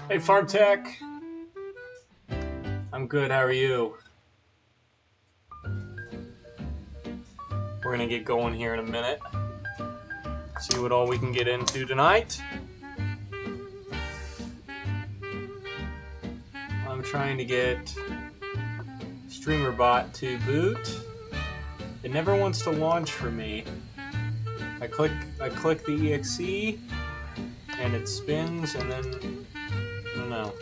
Hey, Farm Tech. I'm good. How are you? We're gonna get going here in a minute. See what all we can get into tonight. I'm trying to get StreamerBot to boot. It never wants to launch for me. I click the exe and it spins, and then I don't know.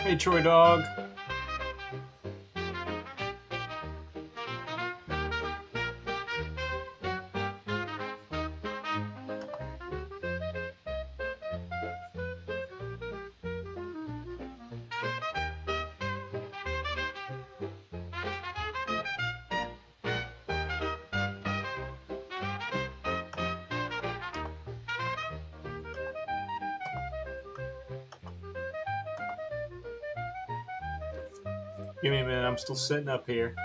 Hey, Troy Dog. Give me a minute. I'm still sitting up here.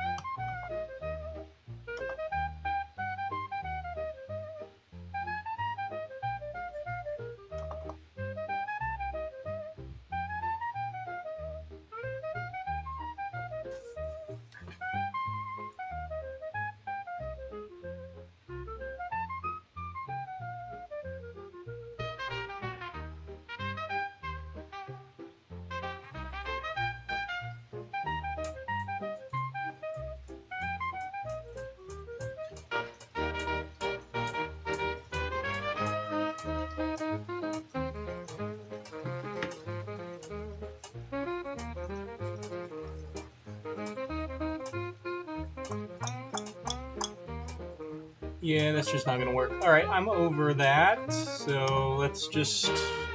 Yeah, that's just not gonna work. All right, I'm over that, so let's just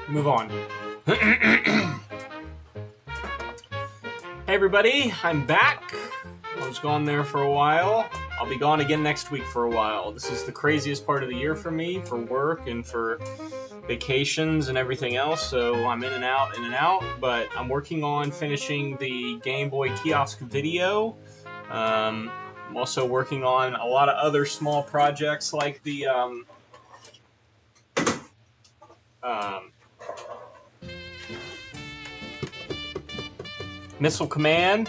move on. Hey everybody, I'm back. I was gone there for a while. I'll be gone again next week for a while. This is the craziest part of the year for me, for work and for vacations and everything else, so I'm in and out, but I'm working on finishing the Game Boy kiosk video. I'm also working on a lot of other small projects like the Missile Command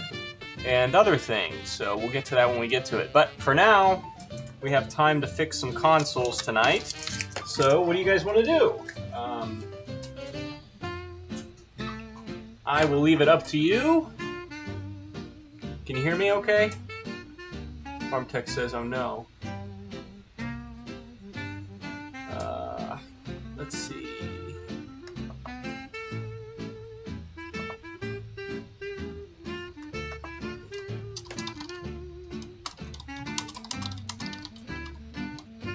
and other things, so we'll get to that when we get to it. But for now, we have time to fix some consoles tonight. So what do you guys want to do? I will leave it up to you. Can you hear me okay? FarmTech says, oh no. Let's see.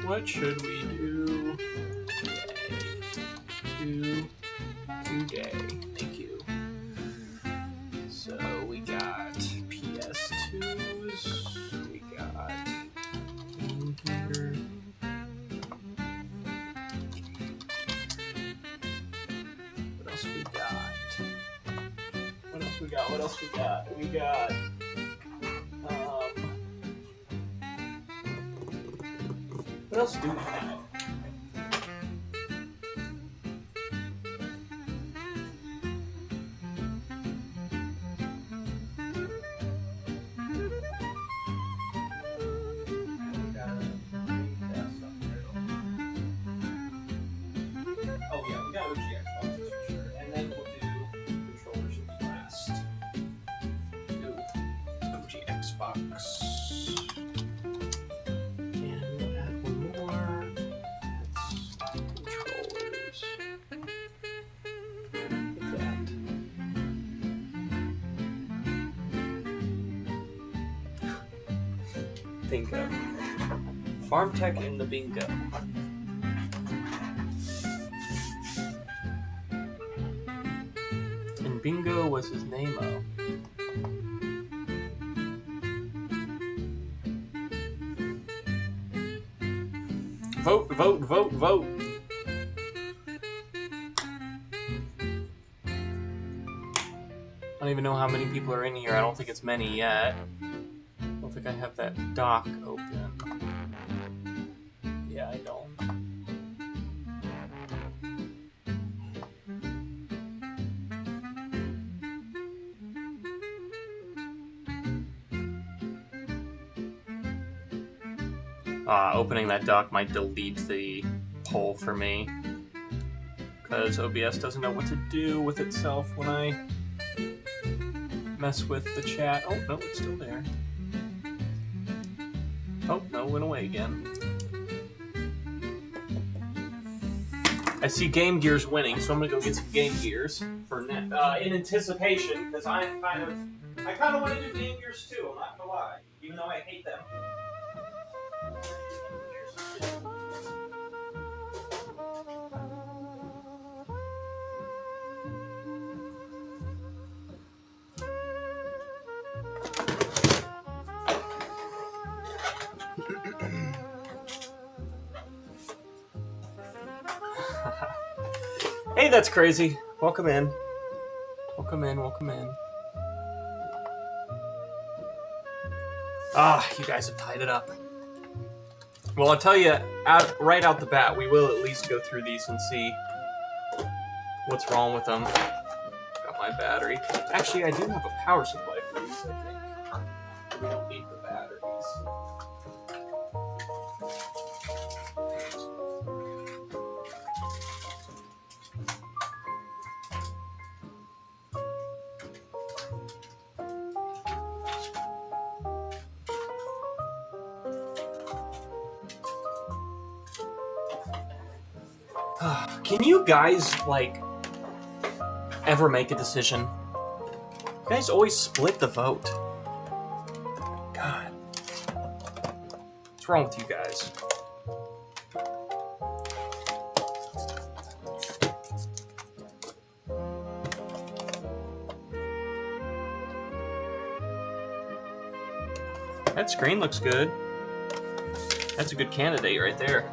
What should we do today? Thank you. So we got PS2s, we got Game Gear. What else we got? We got what else do we have? Oh yeah, we got OG Xboxes for sure. And then we'll do controllers last. OG Xbox. Bingo. FarmTech in the bingo. And bingo was his name-o. Vote, vote, vote, vote. I don't even know how many people are in here. I don't think it's many yet. I don't think I have that dock open. Yeah, I don't. Opening that dock might delete the poll for me, because OBS doesn't know what to do with itself when I mess with the chat. Oh, no, it's still there. Oh, no, it went away again. I see Game Gear's winning, so I'm gonna go get some Game Gears for in anticipation, because I kind of want to do Game Gears too. I'm not gonna lie, even though I hate them. Hey, that's crazy. Welcome in. Welcome in, welcome in. You guys have tied it up. Well, I'll tell you, right out the bat, we will at least go through these and see what's wrong with them. Got my battery. Actually, I do have a power supply for these, I think. We don't need the batteries. Can you guys, like, ever make a decision? You guys always split the vote. God. What's wrong with you guys? That screen looks good. That's a good candidate right there.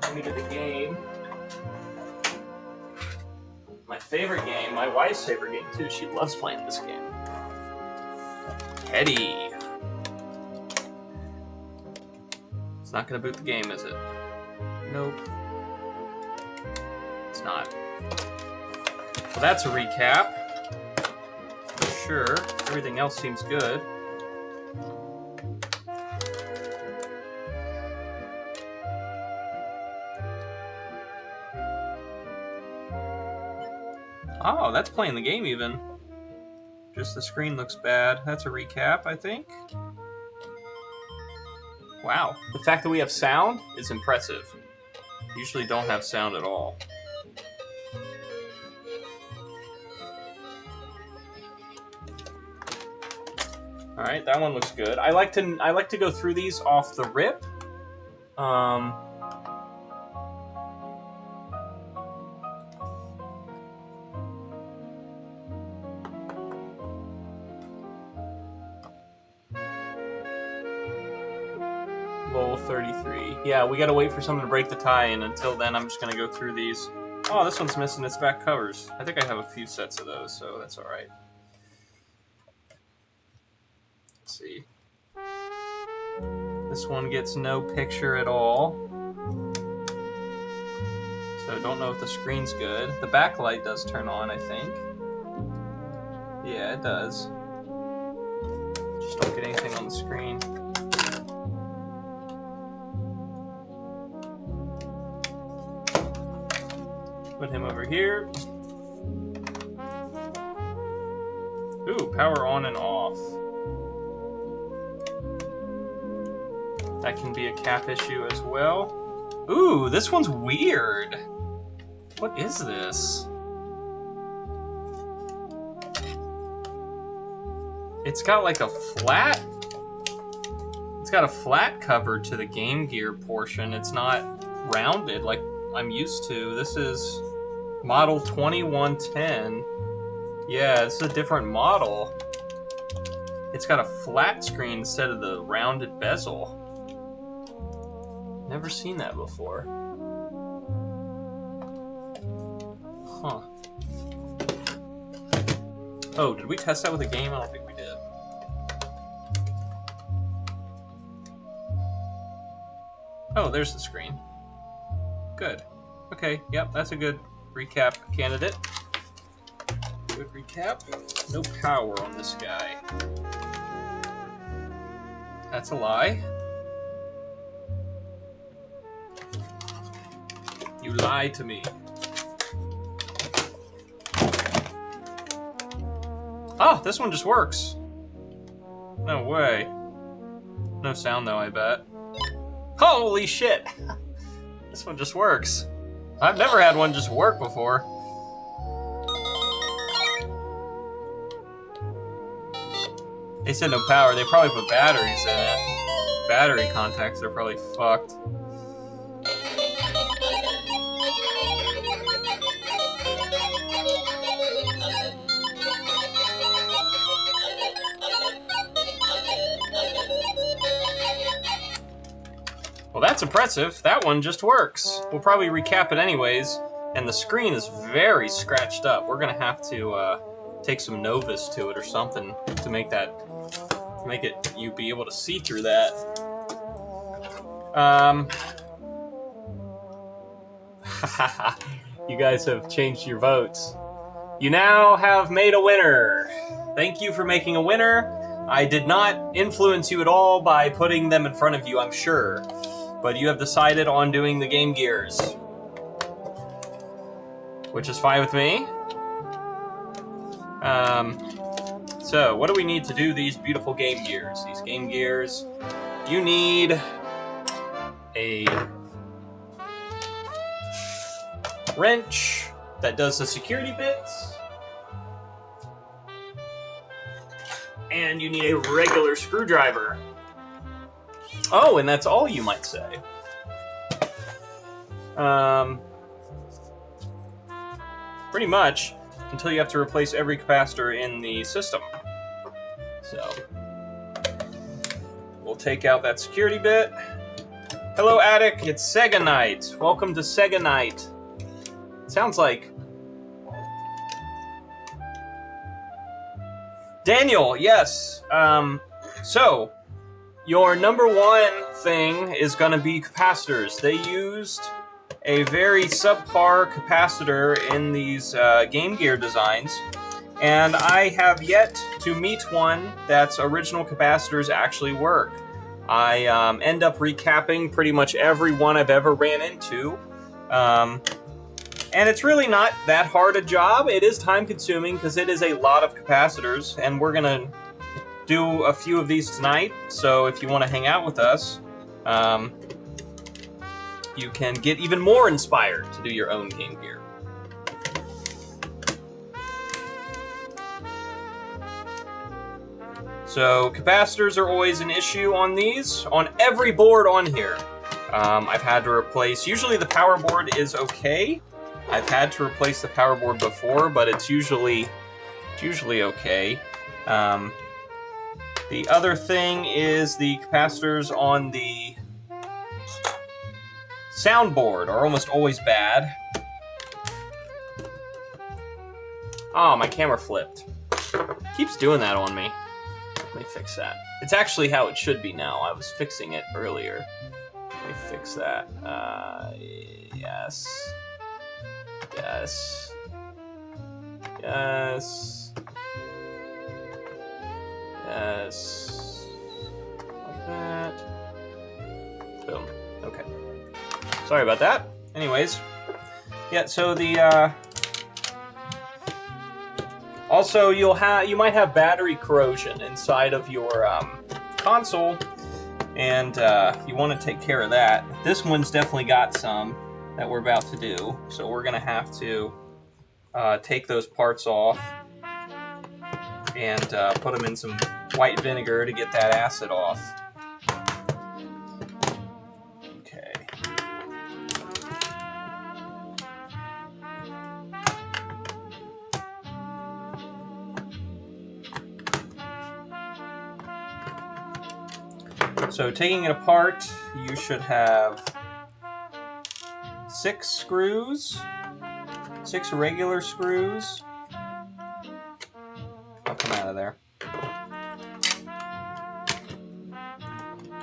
Let me get the game. My favorite game, my wife's favorite game too. She loves playing this game. Teddy. It's not gonna boot the game, is it? Nope. It's not. Well, that's a recap. For sure. Everything else seems good. Oh, that's playing the game even. Just the screen looks bad. That's a recap, I think. Wow. The fact that we have sound is impressive. Usually don't have sound at all. Alright, that one looks good. I like to go through these off the rip. Lol 33. Yeah, we gotta wait for someone to break the tie, and until then I'm just gonna go through these. Oh, this one's missing its back covers. I think I have a few sets of those, so that's alright. Let's see. This one gets no picture at all. So I don't know if the screen's good. The backlight does turn on, I think. Yeah, it does. Just don't get anything on the screen. Put him over here. Ooh, power on and off. That can be a cap issue as well. Ooh, this one's weird. What is this? It's got like a flat... It's got a flat cover to the Game Gear portion. It's not rounded like I'm used to. This is model 2110. Yeah, it's a different model. It's got a flat screen instead of the rounded bezel. Never seen that before. Huh. Oh, did we test that with a game? I don't think we did. Oh, there's the screen. Good. Okay, yep, that's a good recap candidate. Good recap. No power on this guy. That's a lie. You lied to me. Oh, this one just works. No way. No sound though, I bet. Holy shit! This one just works. I've never had one just work before. They said no power. They probably put batteries in it. Battery contacts are probably fucked. Well, that's impressive. That one just works. We'll probably recap it anyways, and the screen is very scratched up. We're gonna have to take some Novus to it or something to make it you be able to see through that. You guys have changed your votes. You now have made a winner. Thank you for making a winner. I did not influence you at all by putting them in front of you, I'm sure. But you have decided on doing the Game Gears. Which is fine with me. So, what do we need to do these beautiful Game Gears? These Game Gears, you need a wrench that does the security bits. And you need a regular screwdriver. Oh, and that's all you might say. Pretty much, until you have to replace every capacitor in the system. So, we'll take out that security bit, Hello, Attic. It's Sega Night. Welcome to Sega Night. Sounds like Daniel. Yes. So your number one thing is going to be capacitors. They used a very subpar capacitor in these Game Gear designs, and I have yet to meet one that's original capacitors actually work. I end up recapping pretty much every one I've ever ran into. And it's really not that hard a job. It is time consuming because it is a lot of capacitors, and we're gonna do a few of these tonight. So if you want to hang out with us, you can get even more inspired to do your own Game Gear. So capacitors are always an issue on these, on every board on here. I've had to replace, usually the power board is okay. I've had to replace the power board before, but it's usually okay. The other thing is the capacitors on the soundboard are almost always bad. Oh, my camera flipped. Keeps doing that on me. Let me fix that. It's actually how it should be now. I was fixing it earlier. Let me fix that. Yes. Yes. Yes. Yes. Like that. Boom. Okay. Sorry about that. Anyways. Yeah, so the, also, you might have battery corrosion inside of your console, and you want to take care of that. This one's definitely got some that we're about to do, so we're going to have to take those parts off and put them in some white vinegar to get that acid off. Okay. So taking it apart, you should have 6 screws, 6 regular screws. I'll come out of there.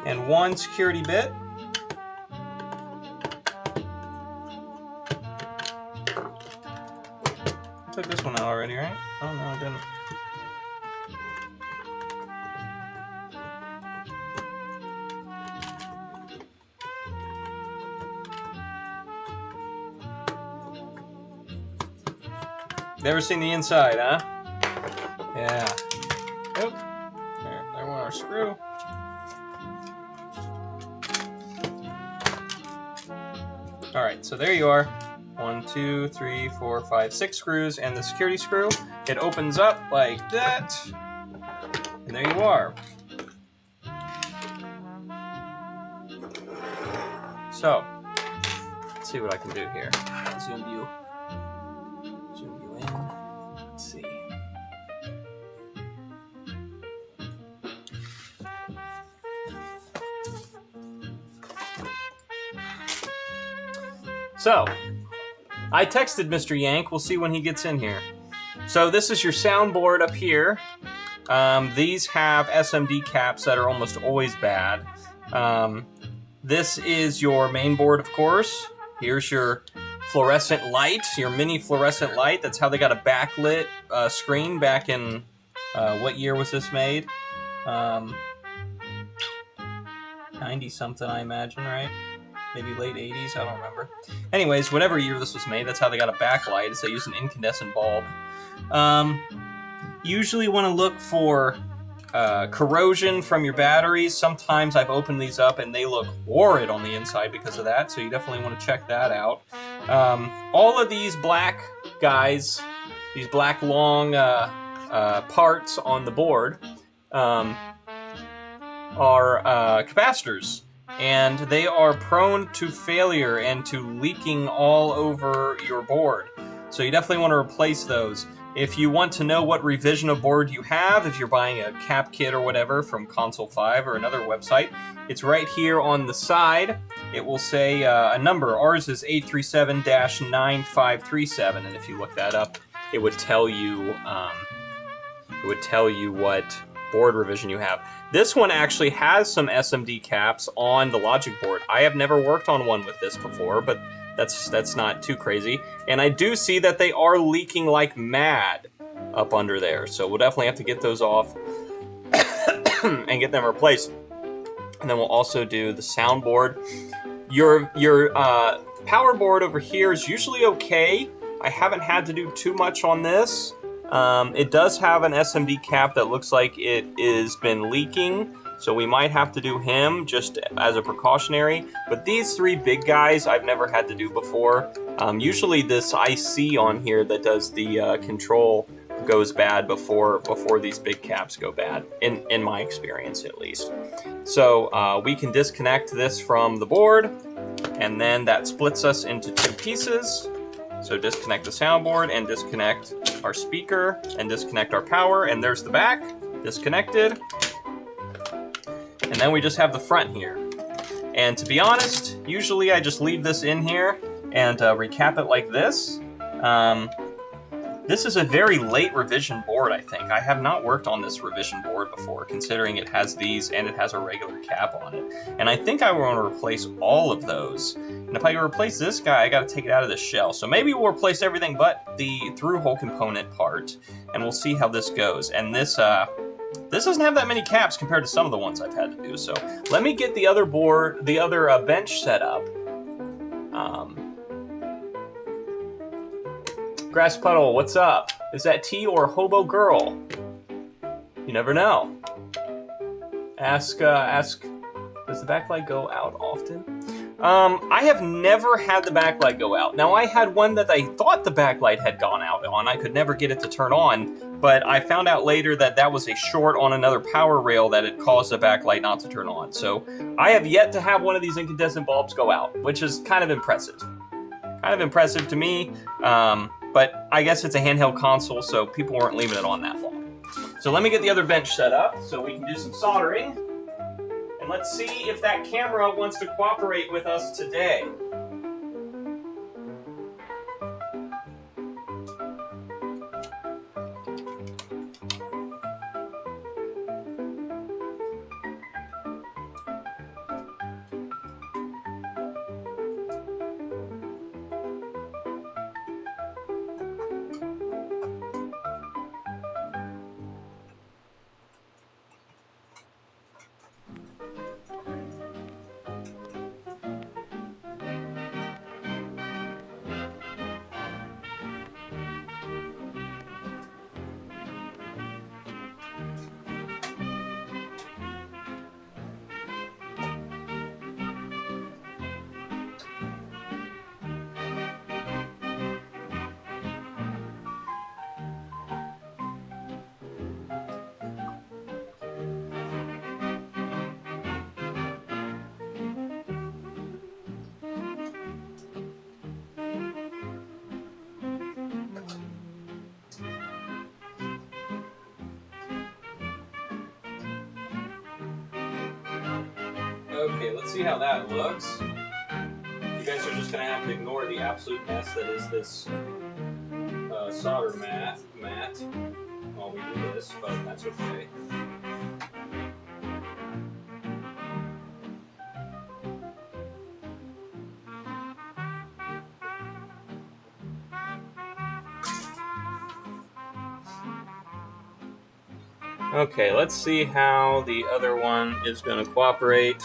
And 1 security bit. I took this one out already, right? Oh no, I didn't. Never seen the inside, huh? Yeah. Nope. There went our screw. Alright, so there you are. 1, 2, 3, 4, 5, 6 screws, and the security screw. It opens up like that. And there you are. So, let's see what I can do here. Zoom you in. Let's see. So, I texted Mr. Yank. We'll see when he gets in here. So this is your soundboard up here. These have SMD caps that are almost always bad. This is your main board, of course. Here's your fluorescent light, your mini fluorescent light. That's how they got a backlit screen back in, what year was this made? 90-something, I imagine, right? Maybe late 80s, I don't remember. Anyways, whatever year this was made, that's how they got a backlight, is they use an incandescent bulb. Usually want to look for corrosion from your batteries. Sometimes I've opened these up and they look horrid on the inside because of that, so you definitely want to check that out. All of these black guys, these black long parts on the board are capacitors. And they are prone to failure and to leaking all over your board. So you definitely want to replace those. If you want to know what revision of board you have, if you're buying a cap kit or whatever from Console 5 or another website, it's right here on the side. It will say a number. Ours is 837-9537, and if you look that up, it would tell you what board revision you have. This one actually has some SMD caps on the logic board. I have never worked on one with this before, but that's not too crazy. And I do see that they are leaking like mad up under there, so we'll definitely have to get those off and get them replaced. And then we'll also do the soundboard. Your power board over here is usually okay. I haven't had to do too much on this. It does have an SMD cap that looks like it has been leaking, so we might have to do him just as a precautionary. But these three big guys I've never had to do before. Usually this IC on here that does the control goes bad before these big caps go bad, in my experience at least. So we can disconnect this from the board, and then that splits us into two pieces. So disconnect the soundboard and disconnect our speaker and disconnect our power, and there's the back, disconnected. And then we just have the front here. And to be honest, usually I just leave this in here and recap it like this. This is a very late revision board, I think. I have not worked on this revision board before, considering it has these and it has a regular cap on it. And I think I want to replace all of those. And if I replace this guy, I got to take it out of the shell. So maybe we'll replace everything but the through-hole component part, and we'll see how this goes. And this doesn't have that many caps compared to some of the ones I've had to do. So let me get the other board, the other bench set up. Grass Puddle, what's up? Is that T or Hobo Girl? You never know. Ask, does the backlight go out often? I have never had the backlight go out. Now, I had one that I thought the backlight had gone out on. I could never get it to turn on, but I found out later that that was a short on another power rail that had caused the backlight not to turn on. So I have yet to have one of these incandescent bulbs go out, which is kind of impressive. Kind of impressive to me. But I guess it's a handheld console, so people weren't leaving it on that long. So let me get the other bench set up so we can do some soldering. And let's see if that camera wants to cooperate with us today. Okay, let's see how that looks. You guys are just going to have to ignore the absolute mess that is this solder mat while we do this, but that's okay. Okay, let's see how the other one is going to cooperate.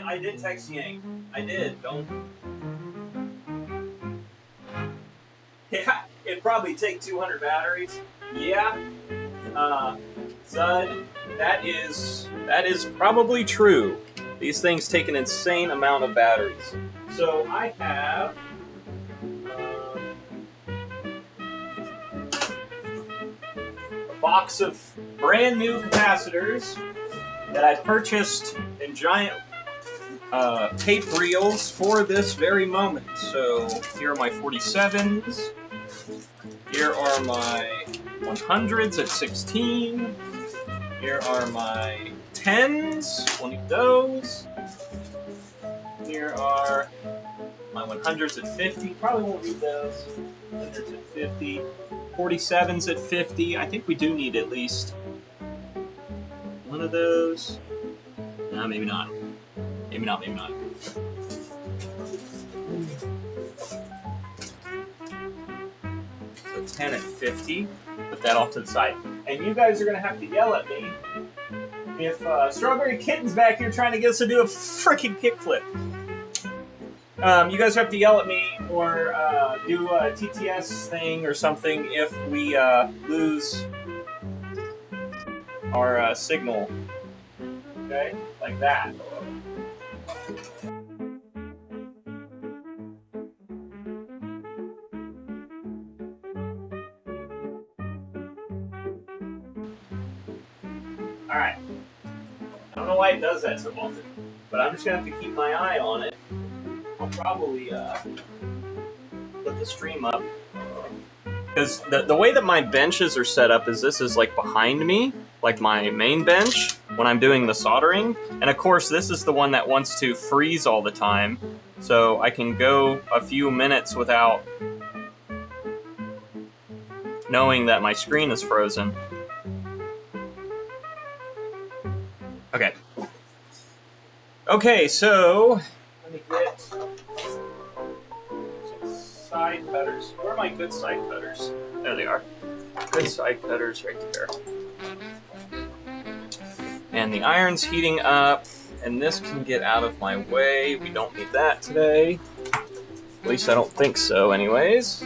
I did text Yank. I did. Don't. Yeah, it'd probably take 200 batteries. Yeah. Zud, that is probably true. These things take an insane amount of batteries. So I have a box of brand new capacitors that I purchased in giant tape reels for this very moment. So here are my 47s. Here are my 100s at 16. Here are my 10s, 20 of those. Here are my 100s at 50. Probably won't read those. 100s at 50. 47s at 50. I think we do need at least one of those. No, maybe not. Maybe not, maybe not. So 10 at 50. Put that off to the side. And you guys are going to have to yell at me if Strawberry Kitten's back here trying to get us to do a freaking kickflip. You guys have to yell at me or do a TTS thing or something if we lose our signal. Okay? Like that. Alright. I don't know why it does that so often, but I'm just going to have to keep my eye on it. I'll probably put the stream up. Because the way that my benches are set up is this is like behind me, like my main bench, when I'm doing the soldering. And of course, this is the one that wants to freeze all the time. So I can go a few minutes without knowing that my screen is frozen. Okay. Okay, so let me get some side cutters. Where are my good side cutters? There they are. Good side cutters right there. And the iron's heating up, and this can get out of my way. We don't need that today. At least I don't think so, anyways.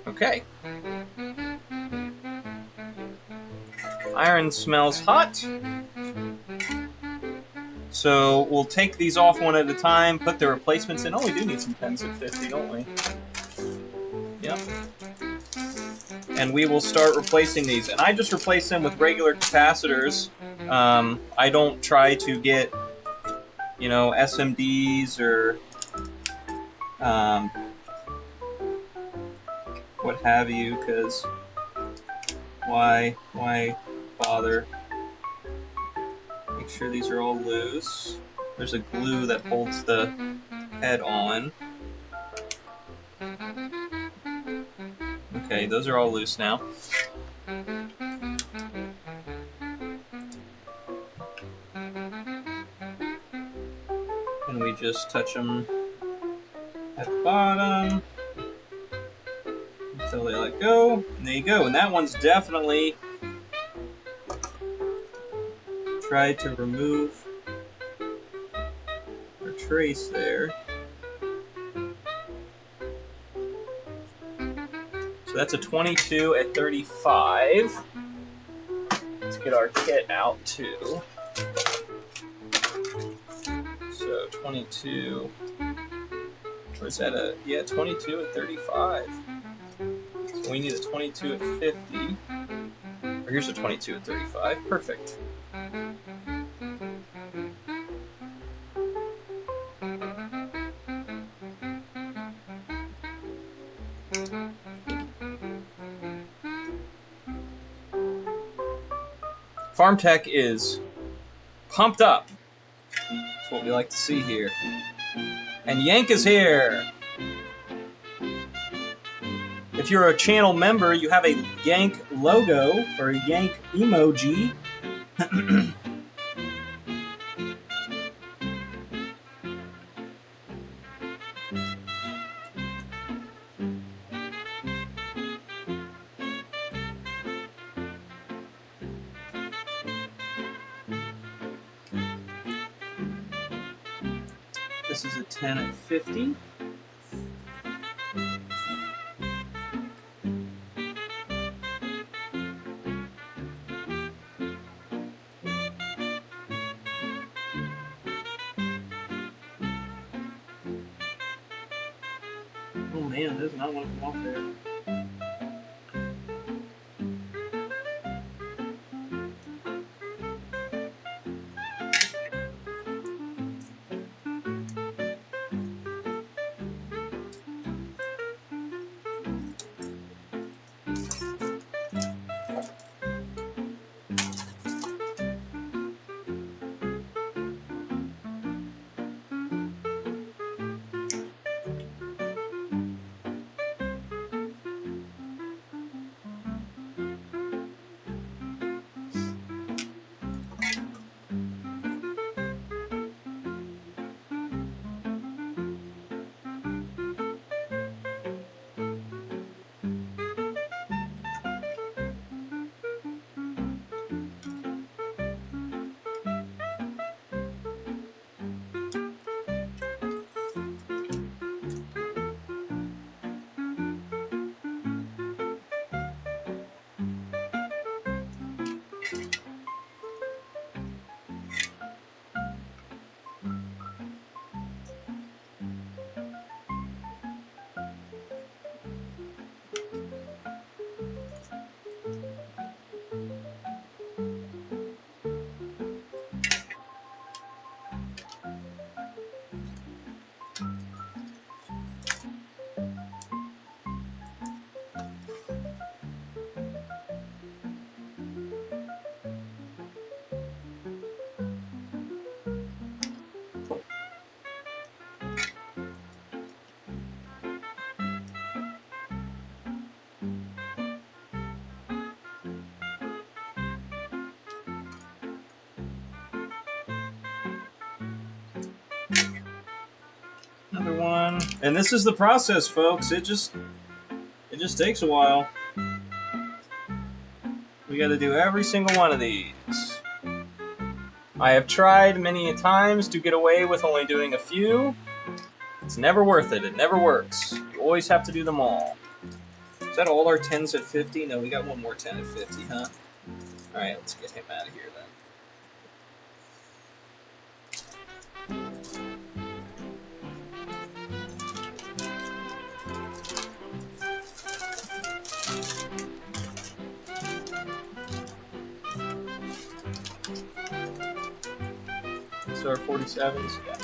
Okay. Iron smells hot. So we'll take these off one at a time, put the replacements in. Oh, we do need some pens at 50, don't we? Yep. And we will start replacing these. And I just replace them with regular capacitors. I don't try to get, you know, SMDs or what have you, because why bother? Make sure these are all loose. There's a glue that holds the head on. Okay, those are all loose now. And we just touch them at the bottom until they let go. And there you go. And that one's definitely tried to remove or trace there. So that's a 22 at 35. Let's get our kit out too. So 22, or is that a, yeah, 22 at 35. So we need a 22 at 50. Or here's a 22 at 35, perfect. Farm Tech is pumped up. That's what we like to see here. And Yank is here. If you're a channel member, you have a Yank logo or a Yank emoji. This is a 10 at 50. Oh man, does not want to come off there. Another one. And this is the process, folks. It just takes a while. We got to do every single one of these. I have tried many times to get away with only doing a few. It's never worth it. It never works. You always have to do them all. Is that all our 10s at 50? No, we got one more 10 at 50, huh? Alright, let's get him out of here then. So our 47s, yeah.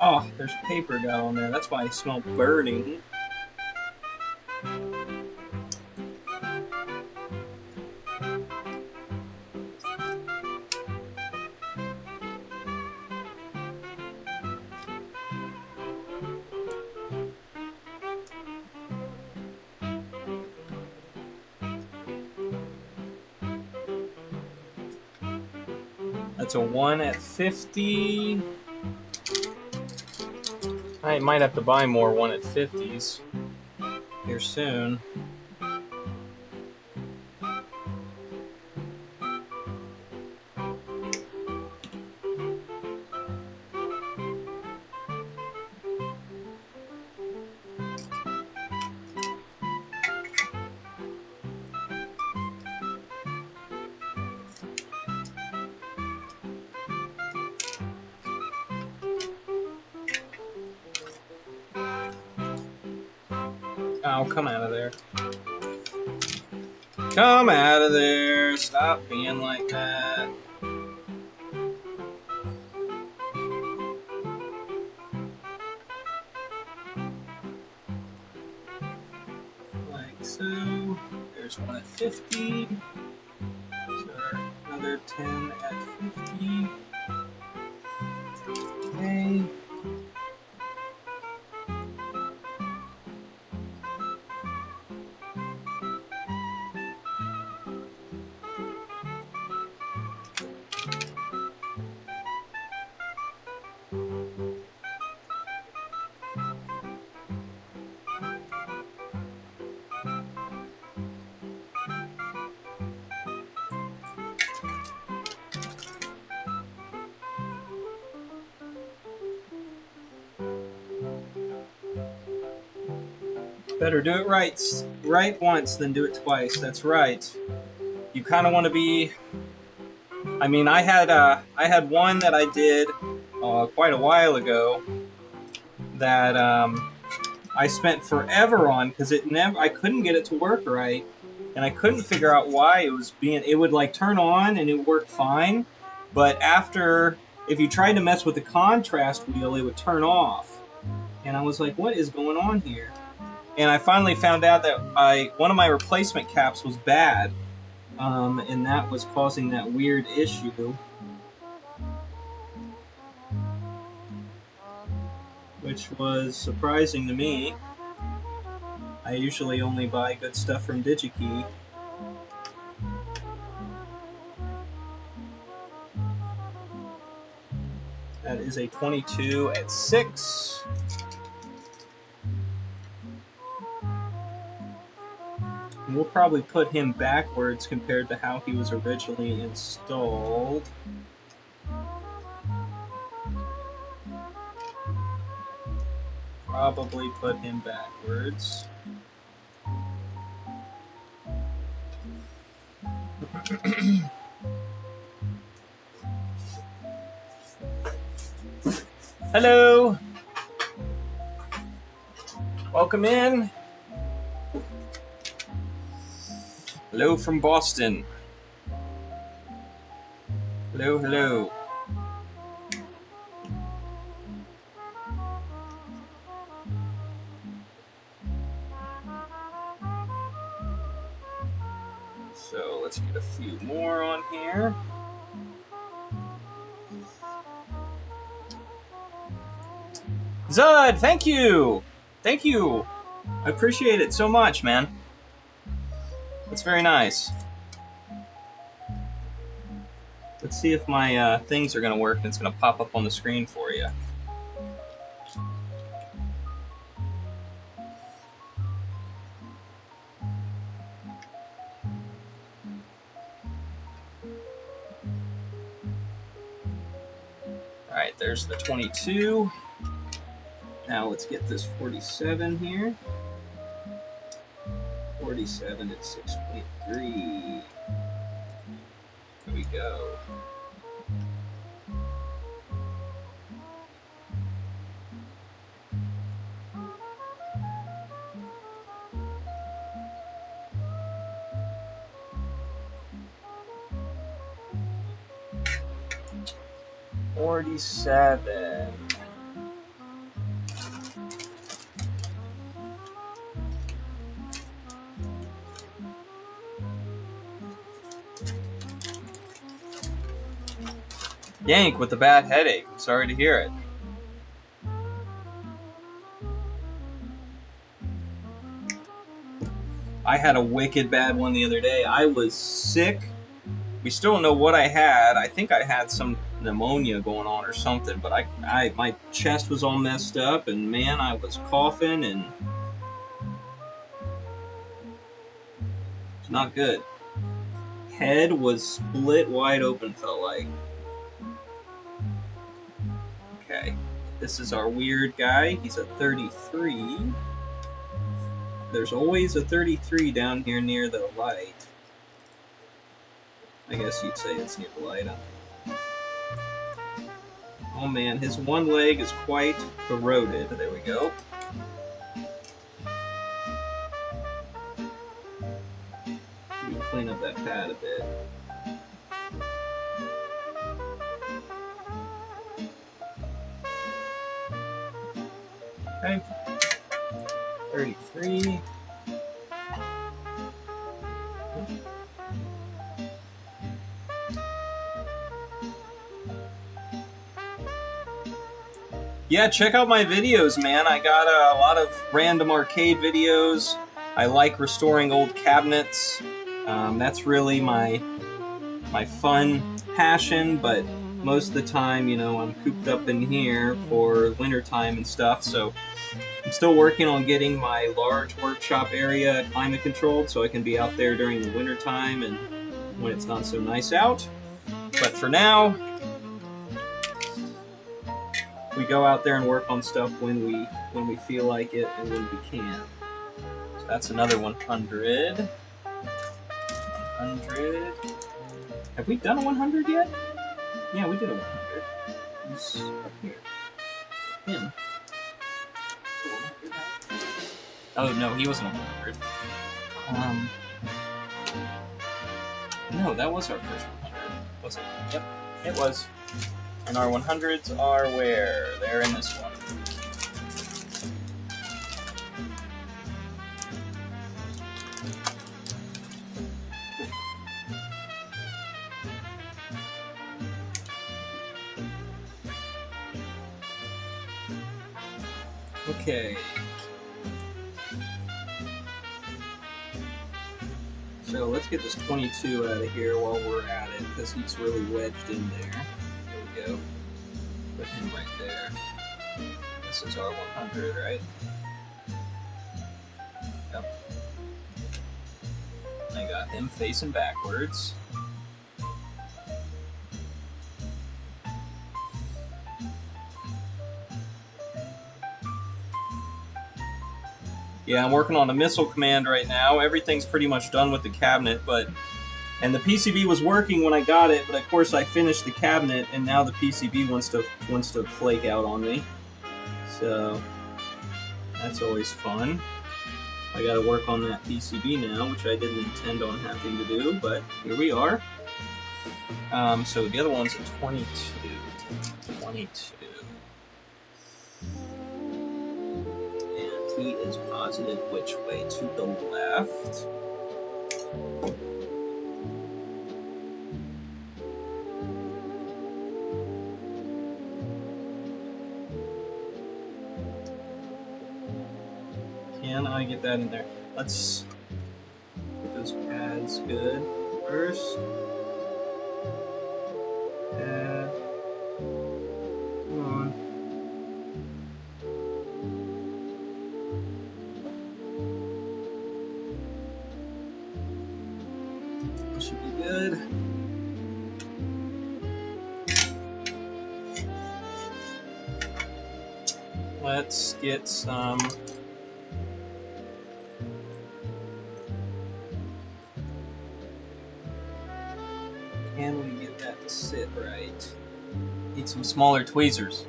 Oh, there's paper got on there. That's why I smell burning. That's a 1 at 50. I might have to buy more 1 at 50s here soon. Oh, come out of there. Come out of there. Stop being like that. Like so. There's 1 at 50. So another 10 at 50. Okay. Better do it right once than do it twice. That's right. You kind of want to be. I mean, I had one that I did quite a while ago that I spent forever on because I couldn't get it to work right, and I couldn't figure out why it would like turn on and it would work fine, but if you tried to mess with the contrast wheel, it would turn off, and I was like, what is going on here? And I finally found out that one of my replacement caps was bad, and that was causing that weird issue. Which was surprising to me. I usually only buy good stuff from DigiKey. That is a 22 at 6. And we'll probably put him backwards compared to how he was originally installed. Probably put him backwards. Hello! Welcome in. Hello from Boston. Hello, hello. So let's get a few more on here. Zud, thank you! Thank you! I appreciate it so much, man. That's very nice. Let's see if my things are going to work and it's going to pop up on the screen for you. Alright, there's the 22. Now let's get this 47 here. 47 at 6.3. There we go. $47. Yank with the bad headache. I'm sorry to hear it. I had a wicked bad one the other day. I was sick. We still don't know what I had. I think I had some pneumonia going on or something, but my chest was all messed up, and man, I was coughing, and it's not good. Head was split wide open, felt like. Okay, this is our weird guy. He's a 33. There's always a 33 down here near the light. I guess you'd say it's near the light. Oh man, his one leg is quite corroded. There we go. We can clean up that pad a bit. Okay. 33. Yeah, check out my videos, man. I got a lot of random arcade videos. I like restoring old cabinets. That's really my fun passion, but most of the time, you know, I'm cooped up in here for winter time and stuff, so I'm still working on getting my large workshop area climate controlled so I can be out there during the winter time and when it's not so nice out. But for now, we go out there and work on stuff when we feel like it and when we can. So that's another 100. 100. Have we done a 100 yet? Yeah, we did a 100. He's up here. Him. Oh no, he wasn't a 100. No, that was our first 100, was it? Yep, it was. And our 100s are where? They're in this one. Okay. So let's get this 22 out of here while we're at it, because he's really wedged in there. There we go. Put him right there. This is our 100, right? Yep. I got him facing backwards. Yeah, I'm working on a missile command right now. Everything's pretty much done with the cabinet, and the PCB was working when I got it, but of course I finished the cabinet, and now the PCB wants to flake out on me. So that's always fun. I got to work on that PCB now, which I didn't intend on having to do, but here we are. So the other one's a 22. 22. He is positive which way? To the left. Can I get that in there? Let's get those pads good first. Pad. Come on. Should be good. Let's get some. Can we get that to sit right? Need some smaller tweezers.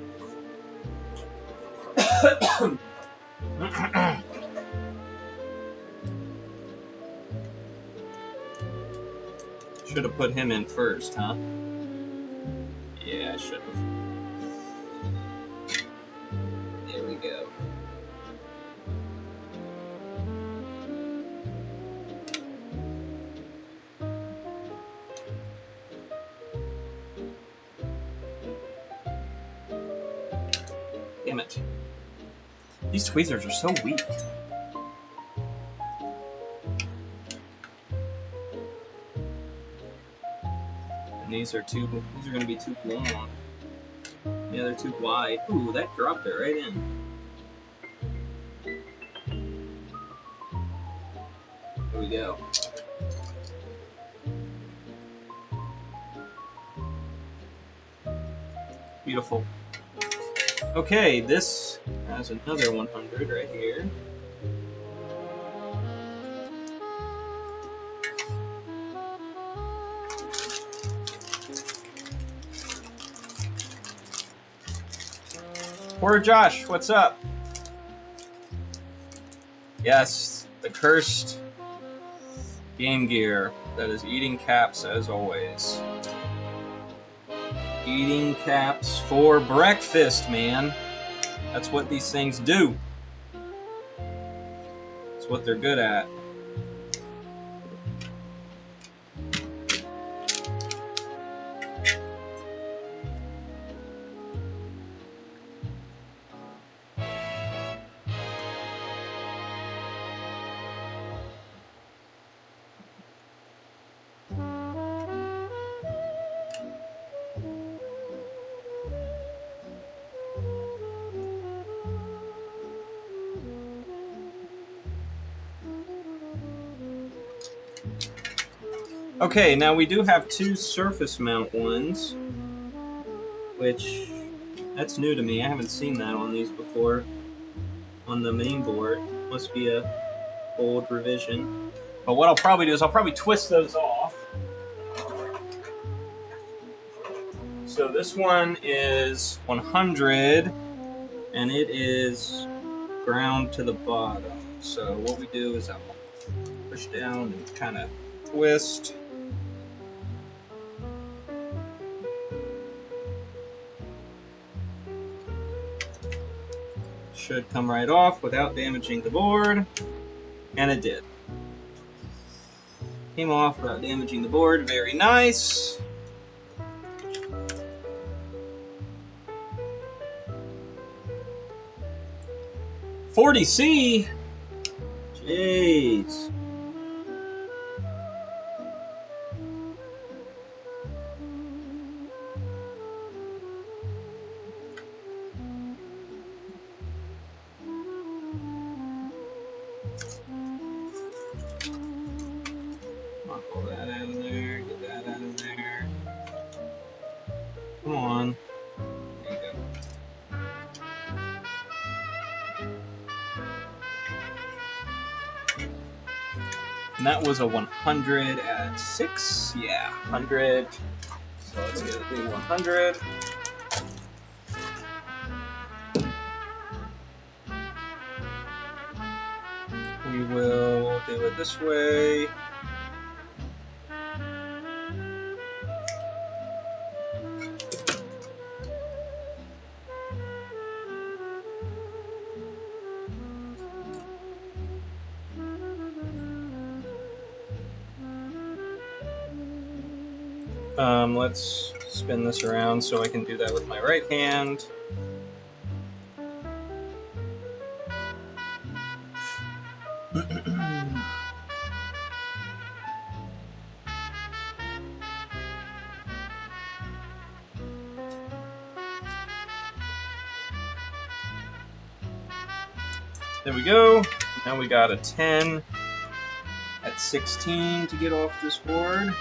Should have put him in first, huh? Yeah, I should have. There we go. Damn it. These tweezers are so weak. These are going to be too long. Yeah, they're too wide. Ooh, that dropped it right in. There we go. Beautiful. Okay, this has another 100 right here. Poor Josh, what's up? Yes, the cursed Game Gear that is eating caps as always. Eating caps for breakfast, man. That's what these things do. It's what they're good at. Okay, now we do have two surface mount ones, which that's new to me. I haven't seen that on these before. On the main board, must be a old revision. But what I'll probably do is I'll probably twist those off. So this one is 100, and it is ground to the bottom. So what we do is I'll push down and kind of twist. Should come right off without damaging the board, and it did. Came off without damaging the board, very nice. $40C? Jeez. Pull that out of there, get that out of there. Come on. There you go. And that was a 100 at 6. Yeah, 100. So let's get a new 100. We will do it this way. Let's spin this around so I can do that with my right hand. There we go. Now we got a 10 at 16 to get off this board.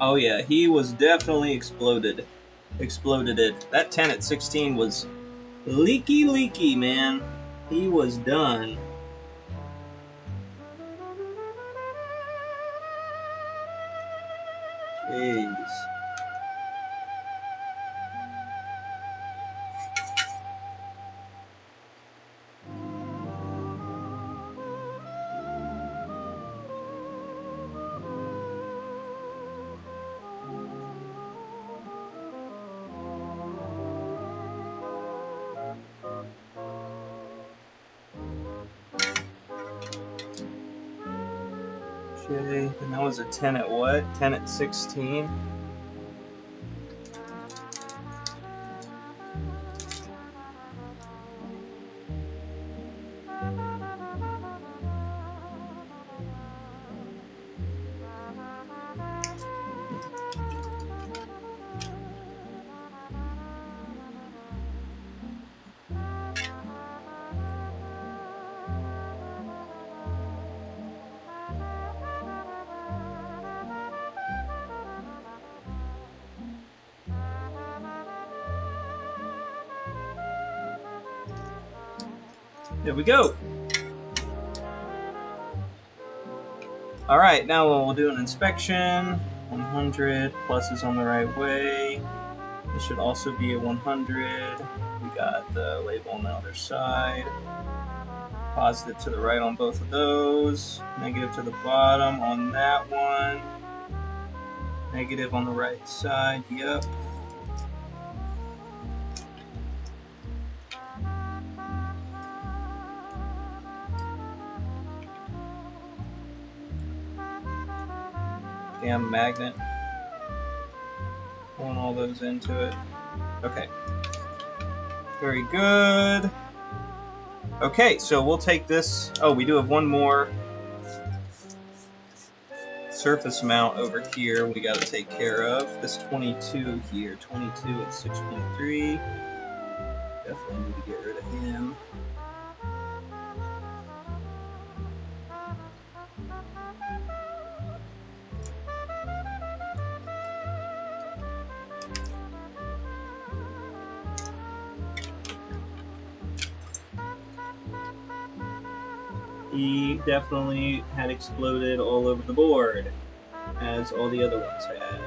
Oh yeah, he was definitely exploded it. That 10 at 16 was leaky, man. He was done. Jeez. Okay, and that was a 10 at what? 10 at 16? There we go. All right, now we'll do an inspection. 100, plus is on the right way. This should also be a 100. We got the label on the other side. Positive to the right on both of those. Negative to the bottom on that one. Negative on the right side, yep. Damn magnet. Pulling all those into it. Okay. Very good. Okay, so we'll take this. Oh, we do have one more surface mount over here we got to take care of. This 22 here. 22 at 6.3. Definitely need to get rid of him. He definitely had exploded all over the board, as all the other ones had.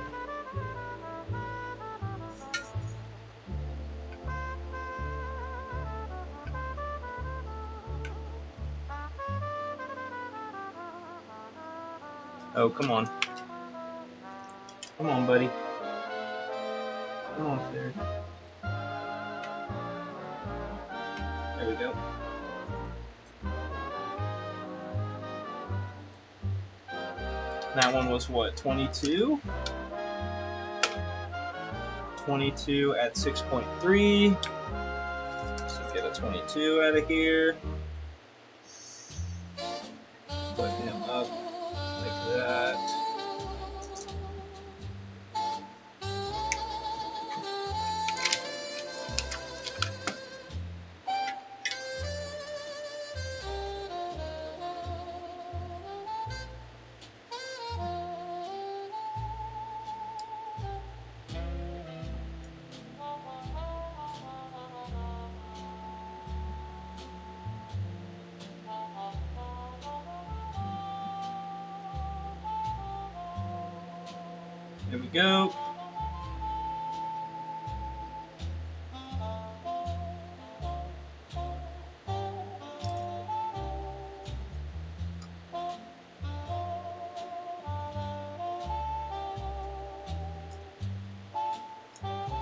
Oh, come on. Come on, buddy. Come on, there. There we go. That one was what, 22? 22 at 6.3. So get a 22 out of here. Put him up like that. There we go.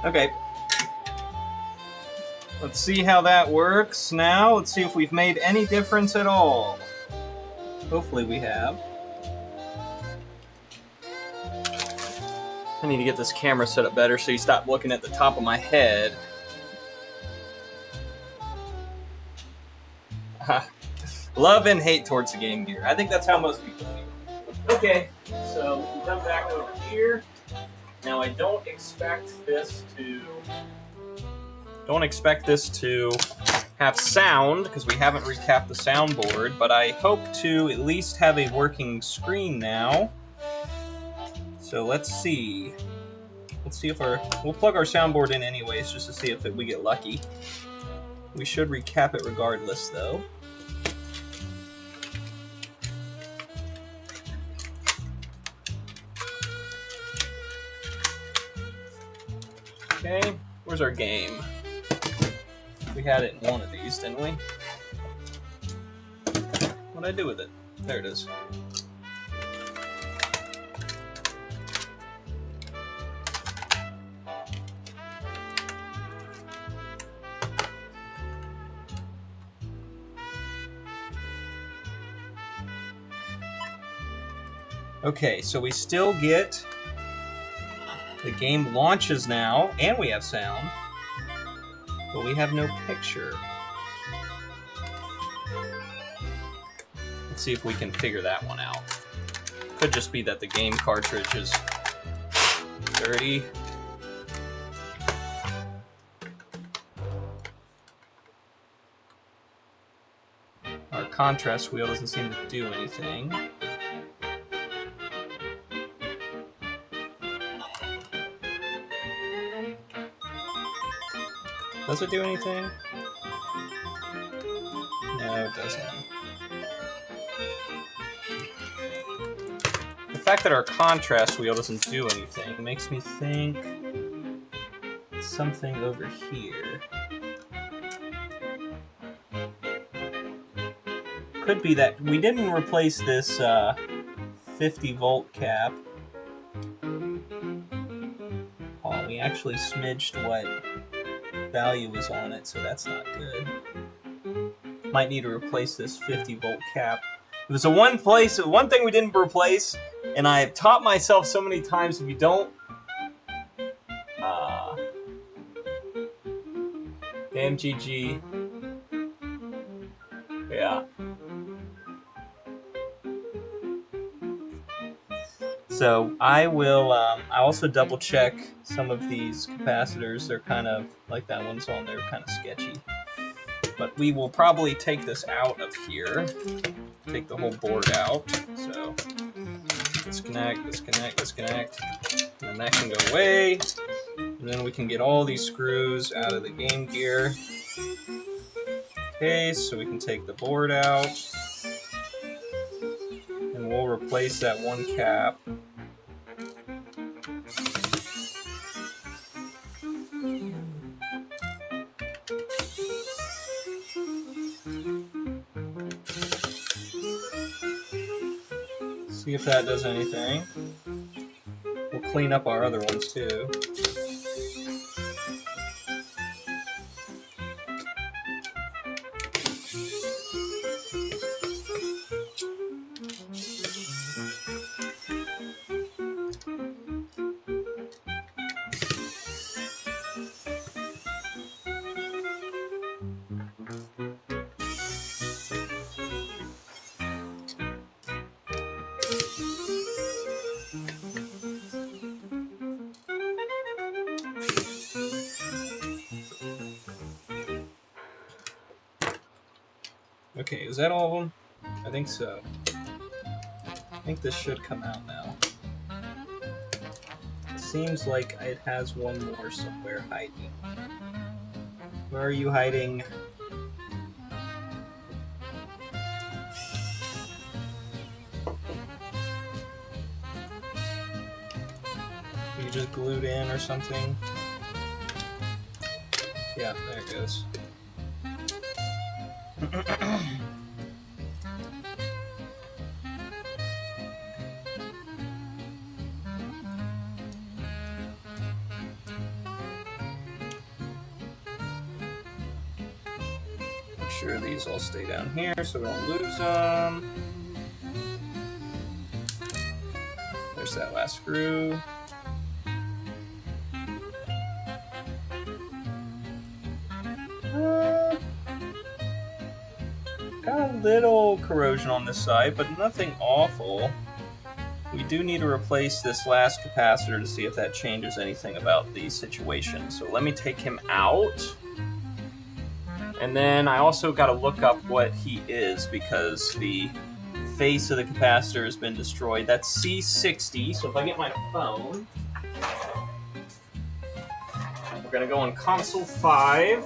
Okay. Let's see how that works now. Let's see if we've made any difference at all. Hopefully we have. I need to get this camera set up better so you stop looking at the top of my head. Love and hate towards the Game Gear. I think that's how most people feel. Okay, so we can come back over here. Now I don't expect this to have sound because we haven't recapped the soundboard, but I hope to at least have a working screen now. So let's see. Let's see if we'll plug our soundboard in anyways just to see if we get lucky. We should recap it regardless though. Okay, where's our game? We had it in one of these, didn't we? What'd I do with it? There it is. Okay, so we still get the game launches now, and we have sound, but we have no picture. Let's see if we can figure that one out. Could just be that the game cartridge is dirty. Our contrast wheel doesn't seem to do anything. Does it do anything? No, it doesn't. The fact that our contrast wheel doesn't do anything makes me think something over here. Could be that we didn't replace this 50-volt cap. Oh, we actually smidged what value was on it, so that's not good. Might need to replace this 50-volt cap. It was the one thing we didn't replace, and I've taught myself so many times, if you don't... Damn GG. Yeah. So I will. I also double check some of these capacitors. They're kind of like that one's on there, kind of sketchy. But we will probably take this out of here. Take the whole board out. So disconnect, disconnect, disconnect. And that can go away. And then we can get all these screws out of the game gear. Okay, so we can take the board out. And we'll replace that one cap. See if that does anything. We'll clean up our other ones too. Okay, is that all of them? I think so. I think this should come out now. It seems like it has one more somewhere hiding. Where are you hiding? Are you just glued in or something? Yeah, there it goes. Make sure these all stay down here so we don't lose them. There's that last screw. Got a little corrosion on this side, but nothing awful. We do need to replace this last capacitor to see if that changes anything about the situation. So let me take him out. And then I also got to look up what he is because the face of the capacitor has been destroyed. That's C60. So if I get my phone, we're going to go on console 5.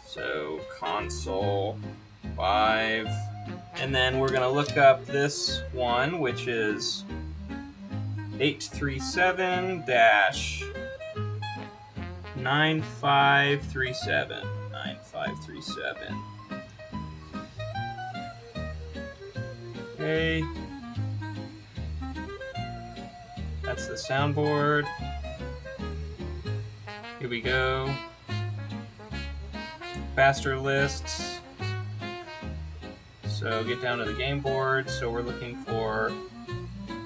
So console 5. And then we're going to look up this one, which is 837-9537. 9537. Okay. That's the soundboard. Here we go. Capacitor lists. So get down to the game board. So we're looking for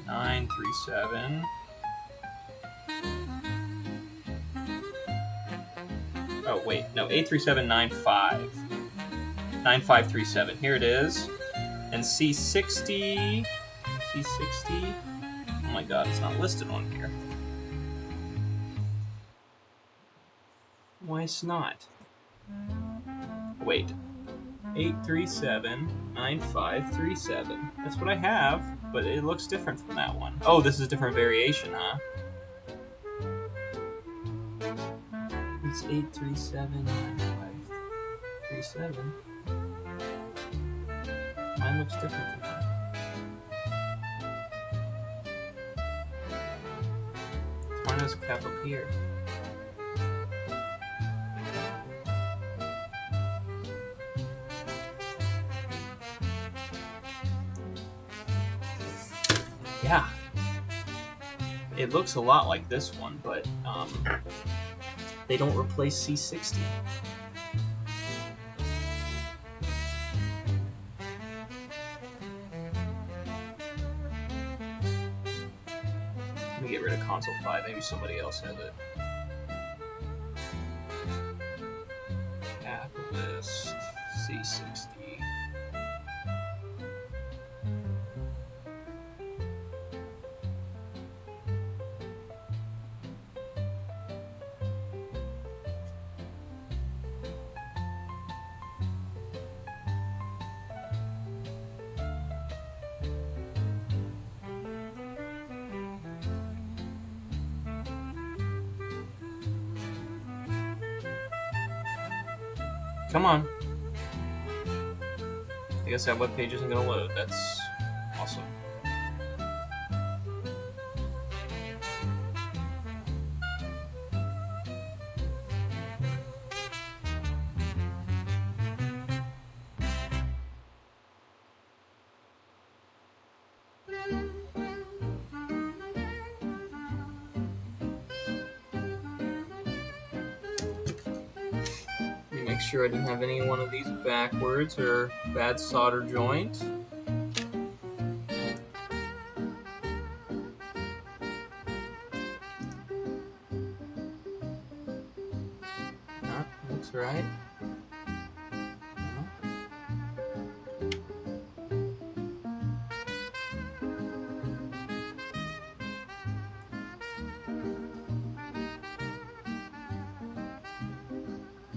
937. Oh wait, no, 83795. 9537. Here it is. And C60. C60. Oh my god, it's not listed on here. Why it's not? Wait. 837-9537. That's what I have, but it looks different from that one. Oh, this is a different variation, huh? It's 837-9537. Mine looks different than that. Mine has a cap up here. Yeah, it looks a lot like this one, but they don't replace C60. Let me get rid of console 5, maybe somebody else has it. Catalyst C60. Come on. I guess that web page isn't going to load. That's awesome. Make sure I didn't have any one of these backwards or bad solder joint. Looks right.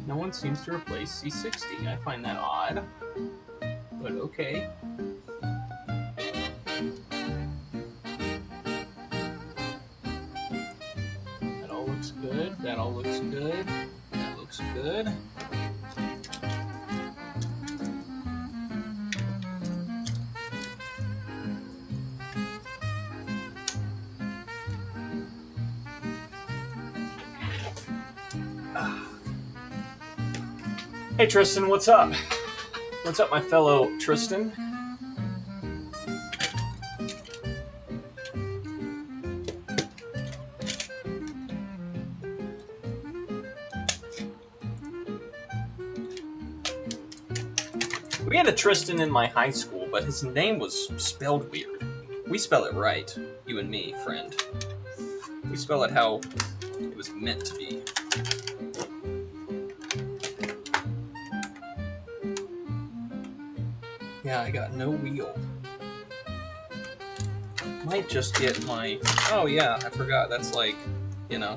No one seems to replace C60. I find that odd, but okay. That all looks good. That all looks good. That looks good. Hey Tristan, what's up? What's up, my fellow Tristan? We had a Tristan in my high school, but his name was spelled weird. We spell it right, you and me, friend. We spell it how it was meant to be. Yeah, I got no wheel. Might just get my... Oh yeah, I forgot. That's like, you know,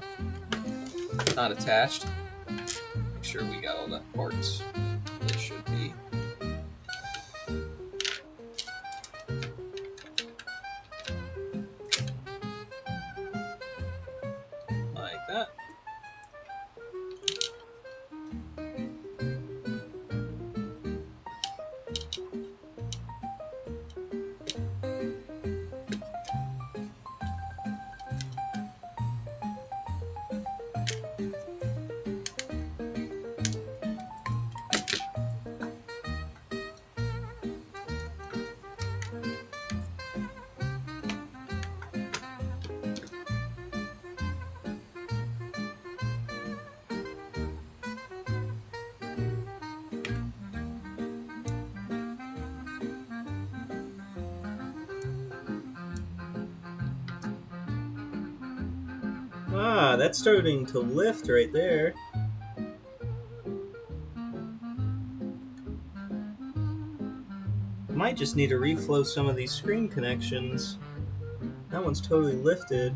not attached. Make sure we got all the parts that it should be. Like that. Ah, that's starting to lift right there. Might just need to reflow some of these screen connections. That one's totally lifted.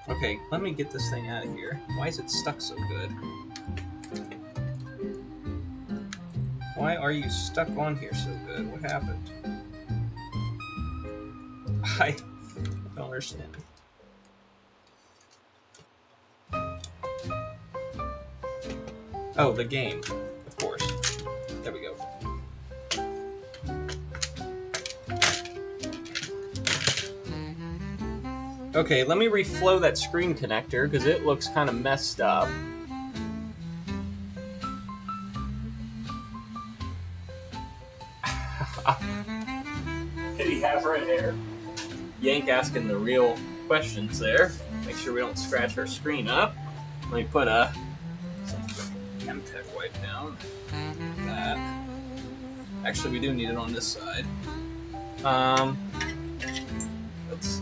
Okay, let me get this thing out of here. Why is it stuck so good? Why are you stuck on here so good? What happened? I don't understand. Oh, the game, of course. There we go. Okay, let me reflow that screen connector because it looks kind of messed up. Did he have red hair? Yank asking the real questions there. Make sure we don't scratch our screen up. Let me put a Chemtech wipe down. Like that. Actually, we do need it on this side. Let's see.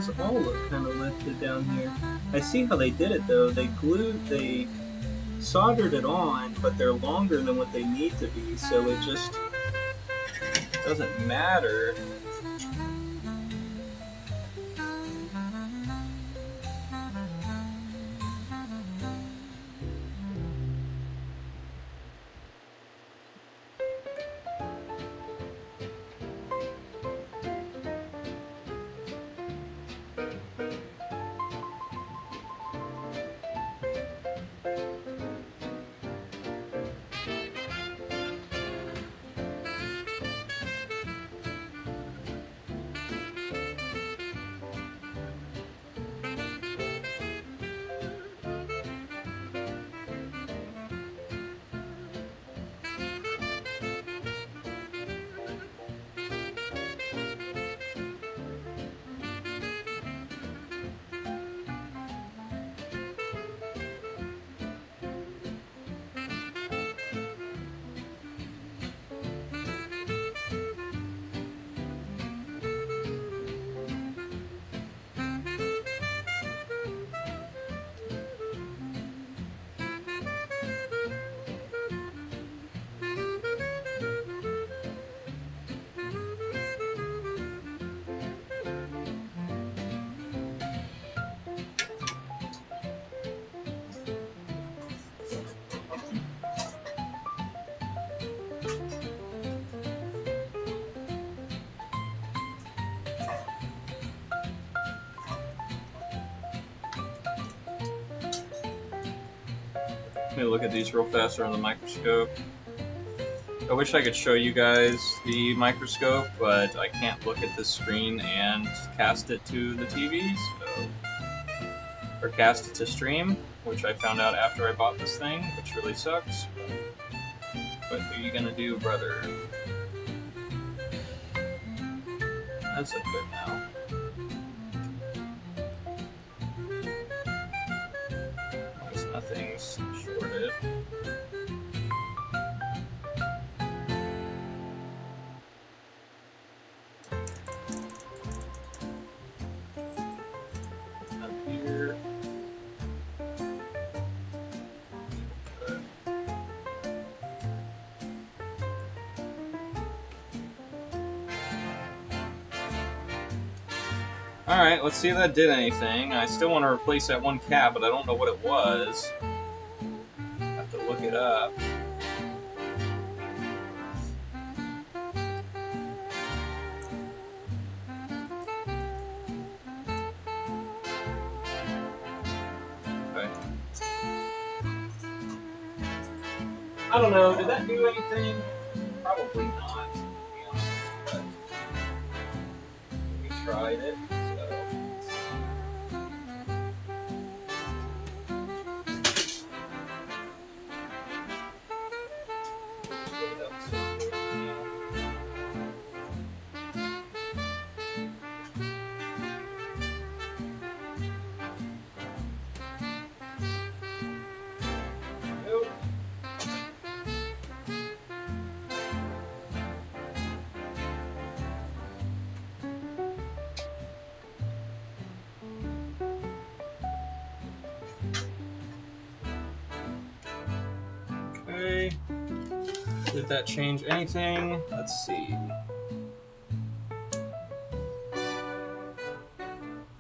those all look kind of lifted down here. I see how they did it though. They soldered it on, but they're longer than what they need to be, so it just doesn't matter. Let me look at these real fast under the microscope. I wish I could show you guys the microscope, but I can't look at this screen and cast it to the TV, or cast it to stream, which I found out after I bought this thing, which really sucks. What are you gonna do, brother? That's a good now. Nothing's shorted. Up here. Alright, let's see if that did anything. I still want to replace that one cap, but I don't know what it was. Have to look it up. Okay. I don't know, did that do anything? Probably not, to be honest, but we tried it. Okay. Did that change anything? Let's see.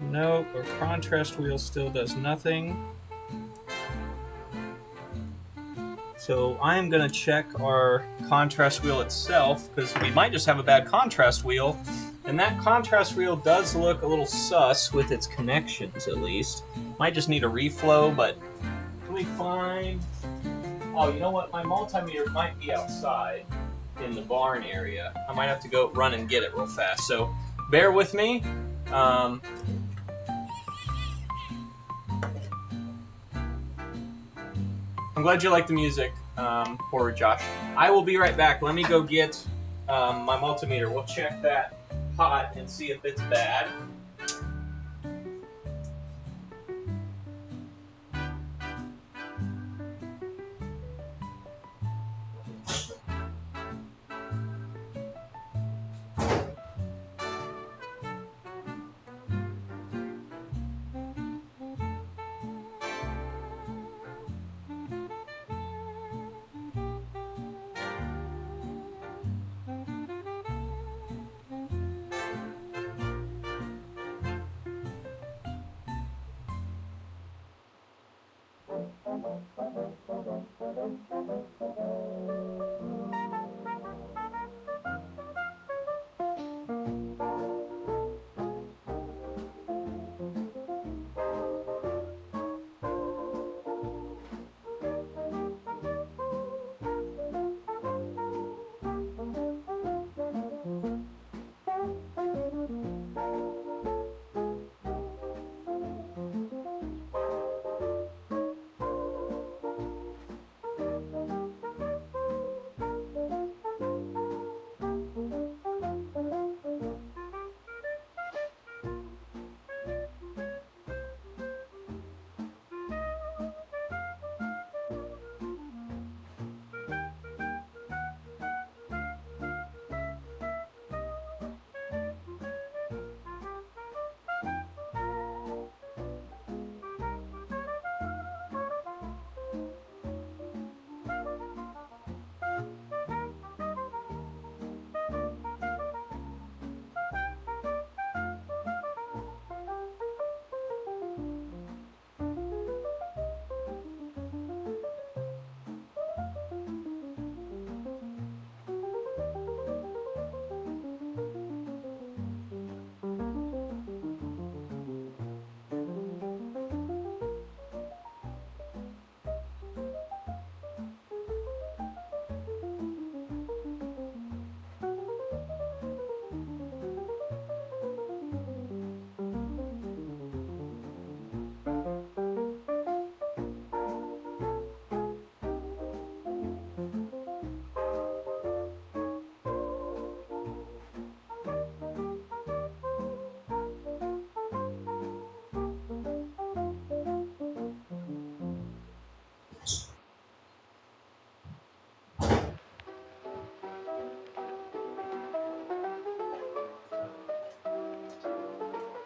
Nope, our contrast wheel still does nothing. So I am going to check our contrast wheel itself, because we might just have a bad contrast wheel. And that contrast wheel does look a little sus with its connections, at least. Might just need a reflow, but let me find... Oh, you know what? My multimeter might be outside in the barn area. I might have to go run and get it real fast. So bear with me. I'm glad you like the music, poor Josh. I will be right back. Let me go get my multimeter. We'll check that hot and see if it's bad.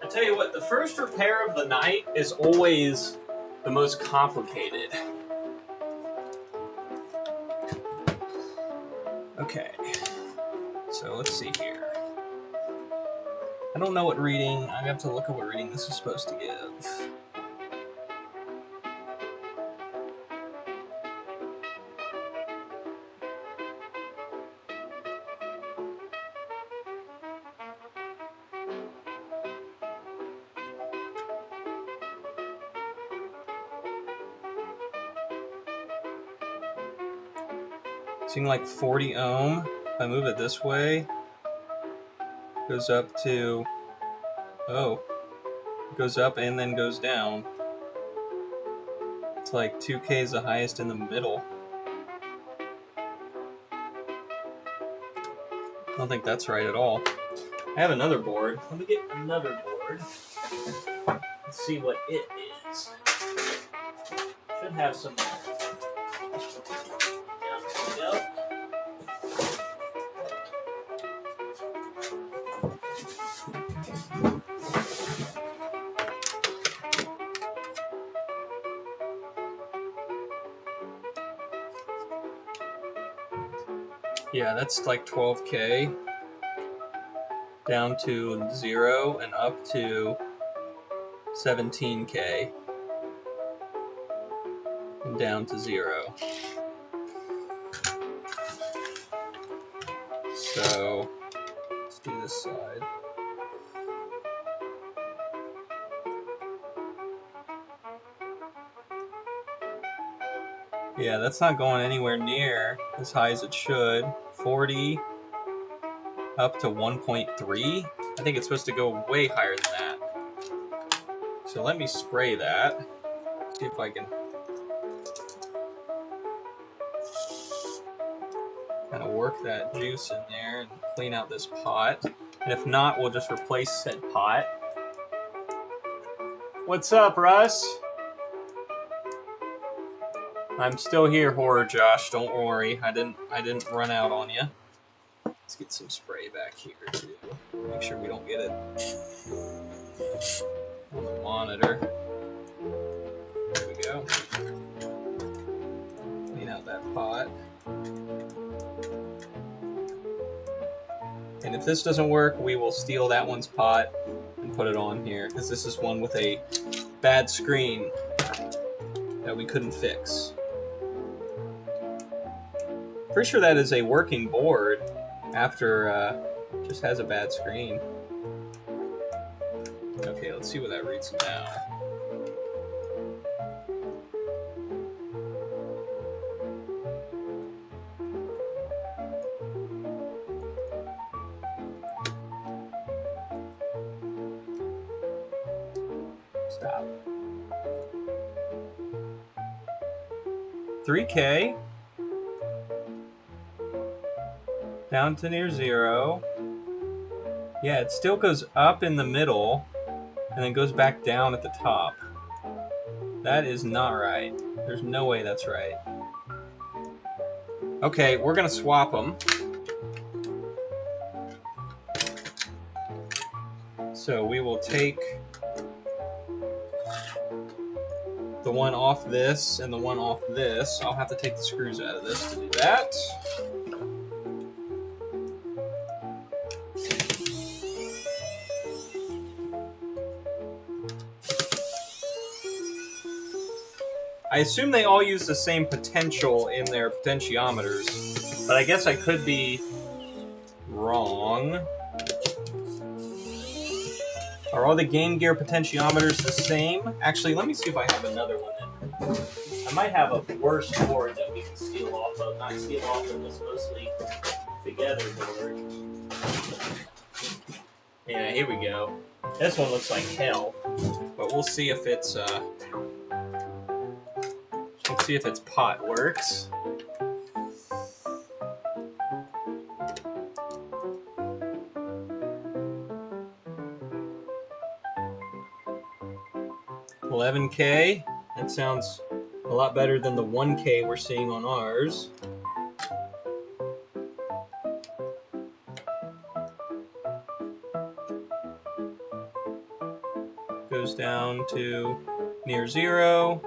I tell you what, the first repair of the night is always the most complicated. Okay, so let's see here. I don't know what reading, I have to look at what reading this is supposed to give. Seeing like 40 ohm. If I move it this way, it goes up to, oh, it goes up and then goes down. It's like 2K is the highest in the middle. I don't think that's right at all. I have another board. Let me get another board. Let's see what it is. Should have some. Yep. Yeah, that's like 12K down to 0 and up to 17K and down to 0. So let's do this side. Yeah, that's not going anywhere near as high as it should. 40 up to 1.3. I think it's supposed to go way higher than that. So let me spray that. See if I can kind of work that juice in there and clean out this pot. And if not, we'll just replace said pot. What's up, Russ? I'm still here, Horror Josh. Don't worry, I didn't run out on you. Let's get some spray back here too. Make sure we don't get it on the monitor. There we go. Clean out that pot. And if this doesn't work, we will steal that one's pot and put it on here, because this is one with a bad screen that that we couldn't fix. Pretty sure that is a working board after just has a bad screen. Okay, let's see what that reads now. Stop. 3K. Down to near 0. Yeah, it still goes up in the middle and then goes back down at the top. That is not right. There's no way that's right. Okay, we're gonna swap them. So we will take the one off this and the one off this. I'll have to take the screws out of this to do that. I assume they all use the same potential in their potentiometers, but I guess I could be wrong. Are all the Game Gear potentiometers the same? Actually, let me see if I have another one then. I might have a worse board that we can steal off of. Not steal off of, this mostly together board. Yeah, here we go. This one looks like hell, but we'll see if it's let's see if its pot works. $11K. That sounds a lot better than the 1K we're seeing on ours. Goes down to near 0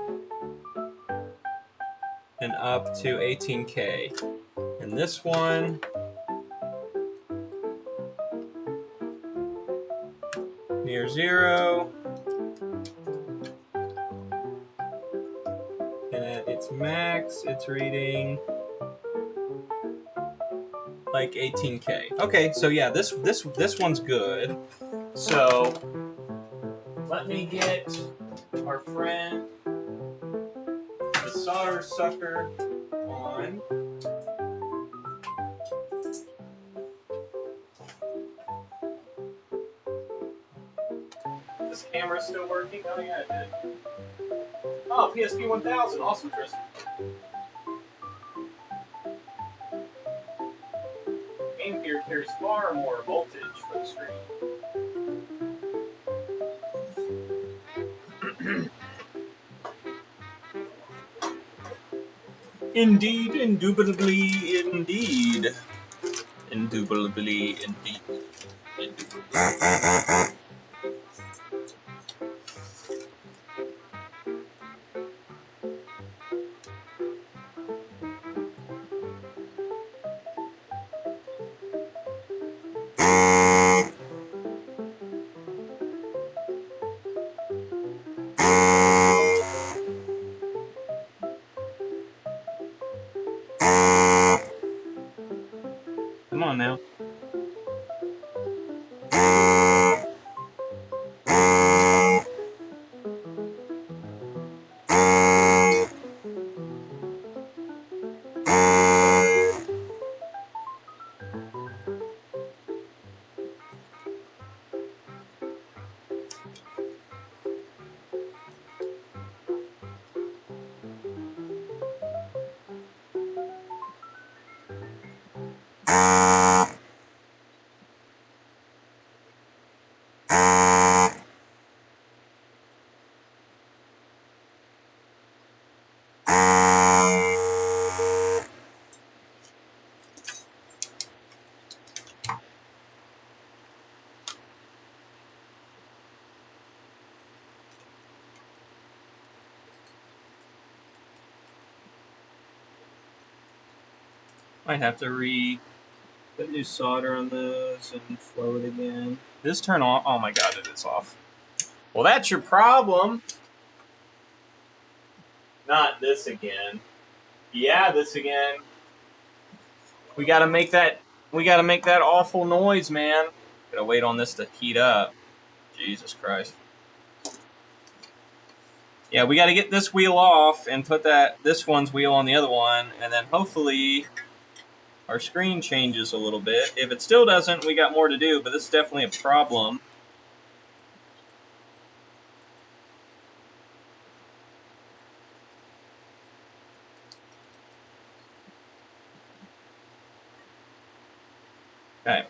and up to 18K. And this one near 0. And at its max, it's reading like 18K. Okay, so yeah, this one's good. So let me get our friend the solder sucker on. This camera's still working? Oh yeah, it did. Oh, PSP 1000, awesome, Tristan. Game Gear carries far more voltage for the screen. Indeed, indubitably, indeed. Indubitably, indeed. Indubitably. Come on now. Might have to put new solder on those and flow it again. This turn off? Oh my god, it is off. Well, that's your problem. Not this again. Yeah, this again. We gotta make that. We gotta make that awful noise, man. Gotta wait on this to heat up. Jesus Christ. Yeah, we gotta get this wheel off and put this one's wheel on the other one, and then hopefully our screen changes a little bit. If it still doesn't, we got more to do, but this is definitely a problem. Okay.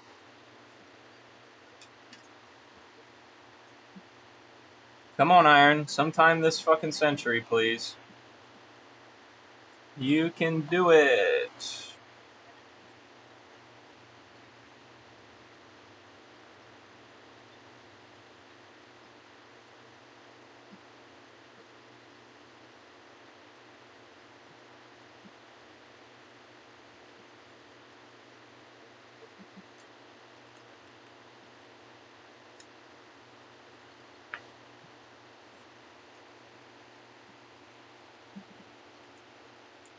Come on, Iron. Sometime this fucking century, please. You can do it.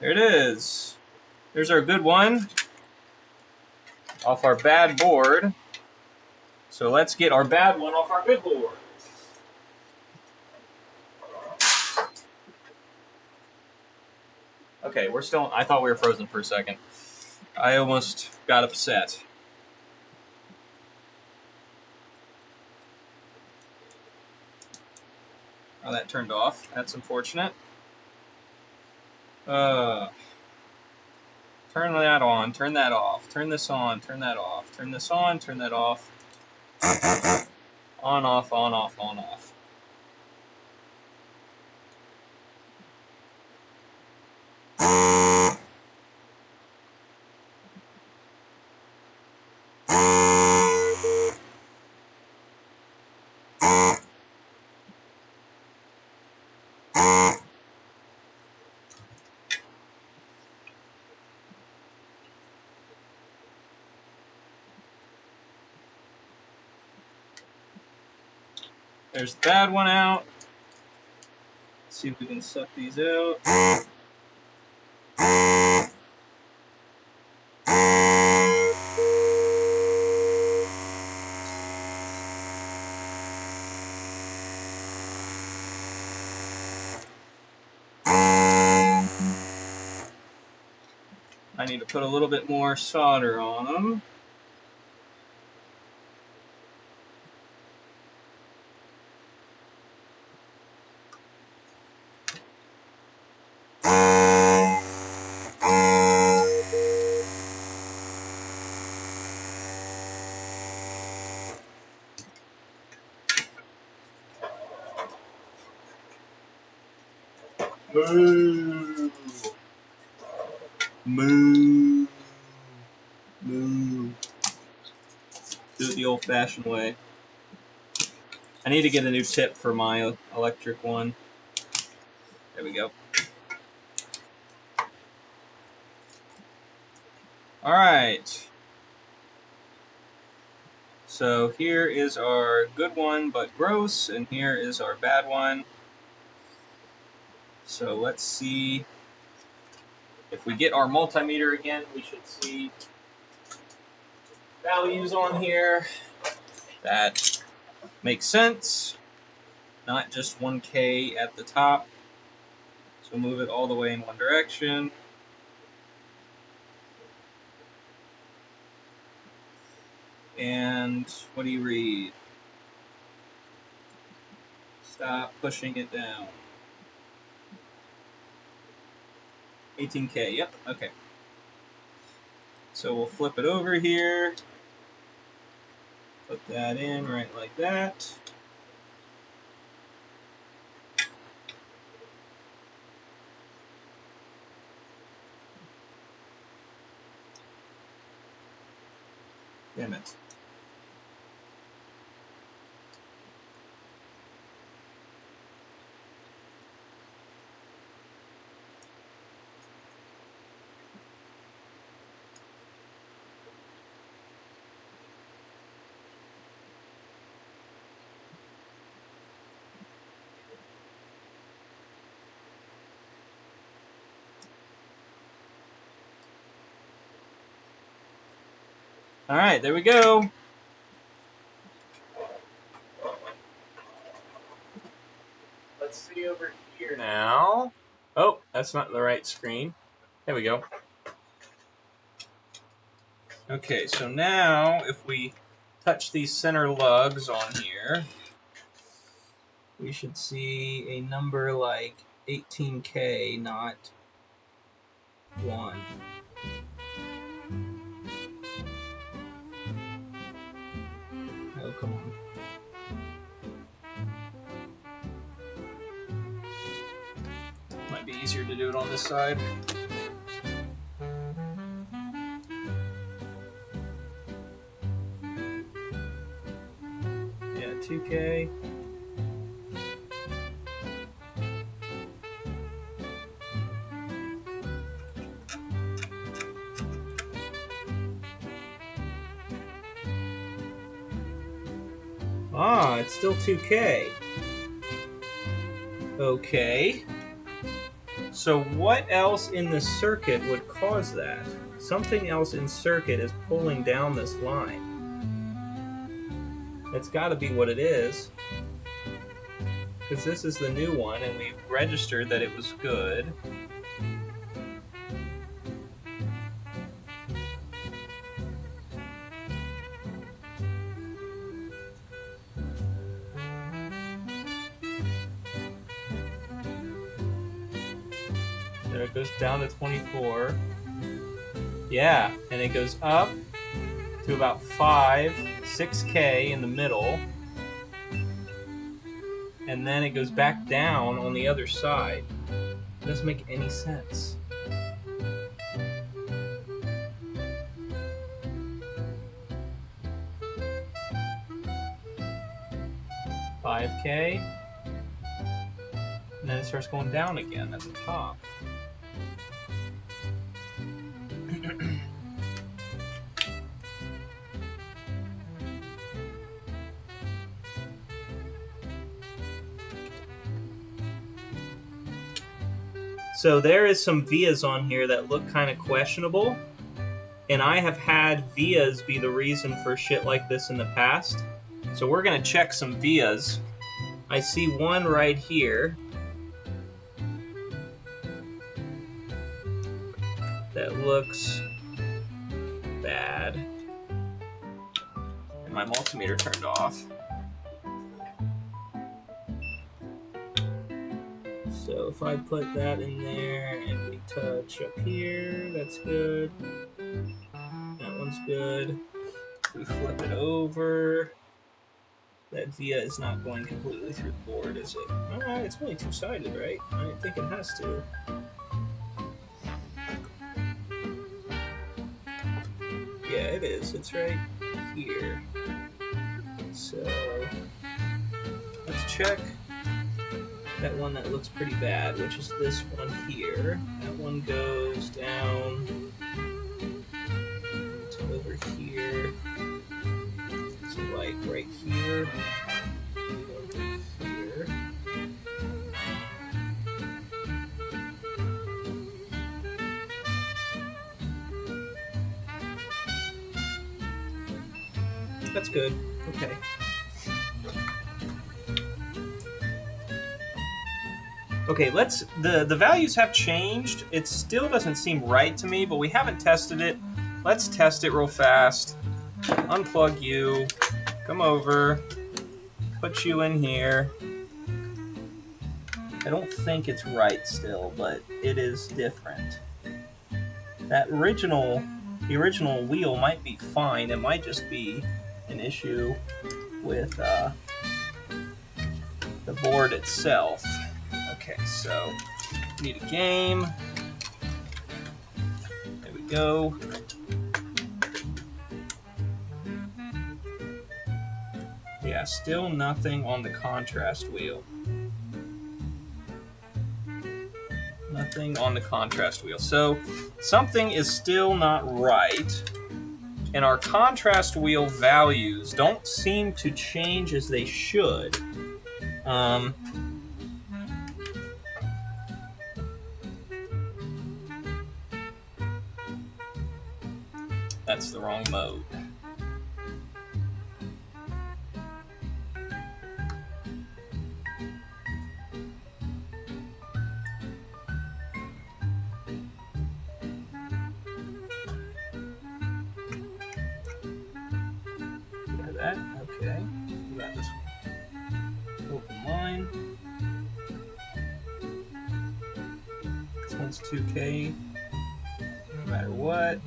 There it is. There's our good one off our bad board. So let's get our bad one off our good board. Okay, we're still. I thought we were frozen for a second. I almost got upset. Oh, that turned off. That's unfortunate. Turn that on. Turn that off. Turn this on. Turn that off. Turn this on. Turn that off. On, off, on, off, on, off. There's the bad one out. Let's see if we can suck these out. I need to put a little bit more solder on them. Moo. Moo. Moo. Do it the old-fashioned way. I need to get a new tip for my electric one. There we go. All right. So here is our good one, but gross, and here is our bad one. So let's see. If we get our multimeter again, we should see values on here. That makes sense. Not just 1K at the top. So move it all the way in one direction. And what do you read? Stop pushing it down. 18K, yep, okay. So we'll flip it over here. Put that in right like that. Damn it. All right, there we go. Let's see over here now. Oh, that's not the right screen. There we go. Okay, so now if we touch these center lugs on here, we should see a number like 18K, not 1. Oh, come on. Might be easier to do it on this side. Yeah, 2K. Ah, it's still 2K. Okay. So what else in the circuit would cause that? Something else in circuit is pulling down this line. That's got to be what it is. Because this is the new one, and we registered that it was good. There it goes down to 24. Yeah, and it goes up to about 6K in the middle. And then it goes back down on the other side. It doesn't make any sense. $5K. And then it starts going down again at the top. So there is some vias on here that look kind of questionable, and I have had vias be the reason for shit like this in the past. So we're going to check some vias. I see one right here that looks bad. And my multimeter turned off. So if I put that in there and we touch up here, that's good. That one's good. We flip it over. That via is not going completely through the board, is it? It's only two-sided, right? I think it has to. Yeah, it is. It's right here. So let's check that one that looks pretty bad, which is this one here. That one goes down to over here. So like right here. Over here. That's good. Okay. Okay, the values have changed. It still doesn't seem right to me, but we haven't tested it. Let's test it real fast. Unplug you. Come over. Put you in here. I don't think it's right still, but it is different. The original wheel might be fine. It might just be an issue with the board itself. Okay, so need a game. There we go. Yeah, still nothing on the contrast wheel. Nothing on the contrast wheel. So something is still not right. And our contrast wheel values don't seem to change as they should. That's the wrong mode. that. Okay. We got this open line. This one's 2K, no matter what.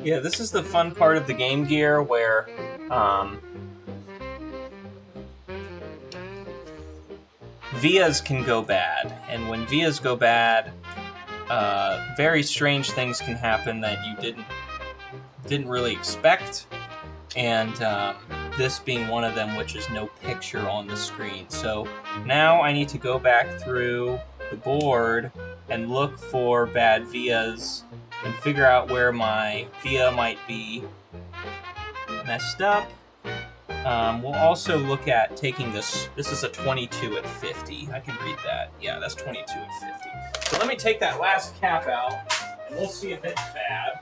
Yeah, this is the fun part of the Game Gear where vias can go bad, and when vias go bad, very strange things can happen that you didn't really expect, and this being one of them, which is no picture on the screen. So now I need to go back through the board and look for bad vias and figure out where my via might be messed up. We'll also look at taking this. This is a 22 at 50. I can read that. Yeah, that's 22 at 50. So let me take that last cap out, and we'll see if it's bad.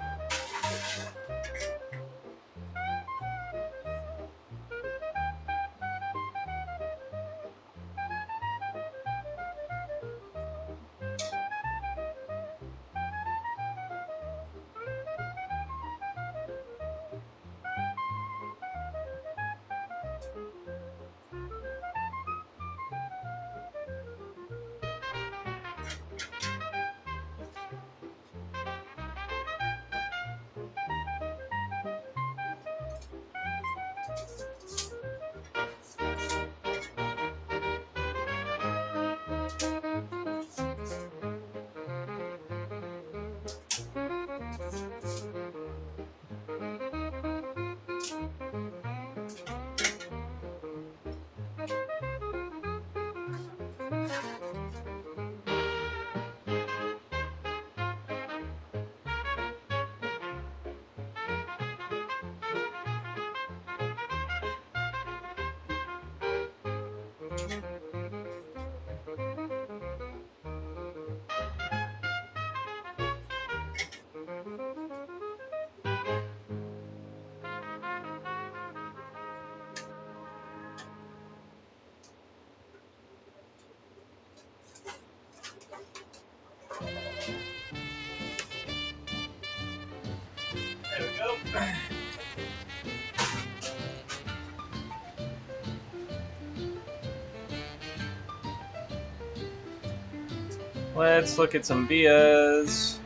There we go. Let's look at some vias.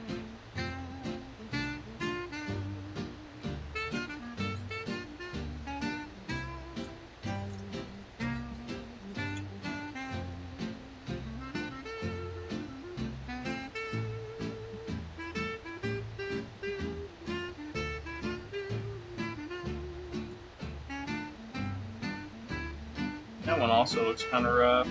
That one also looks kind of rough.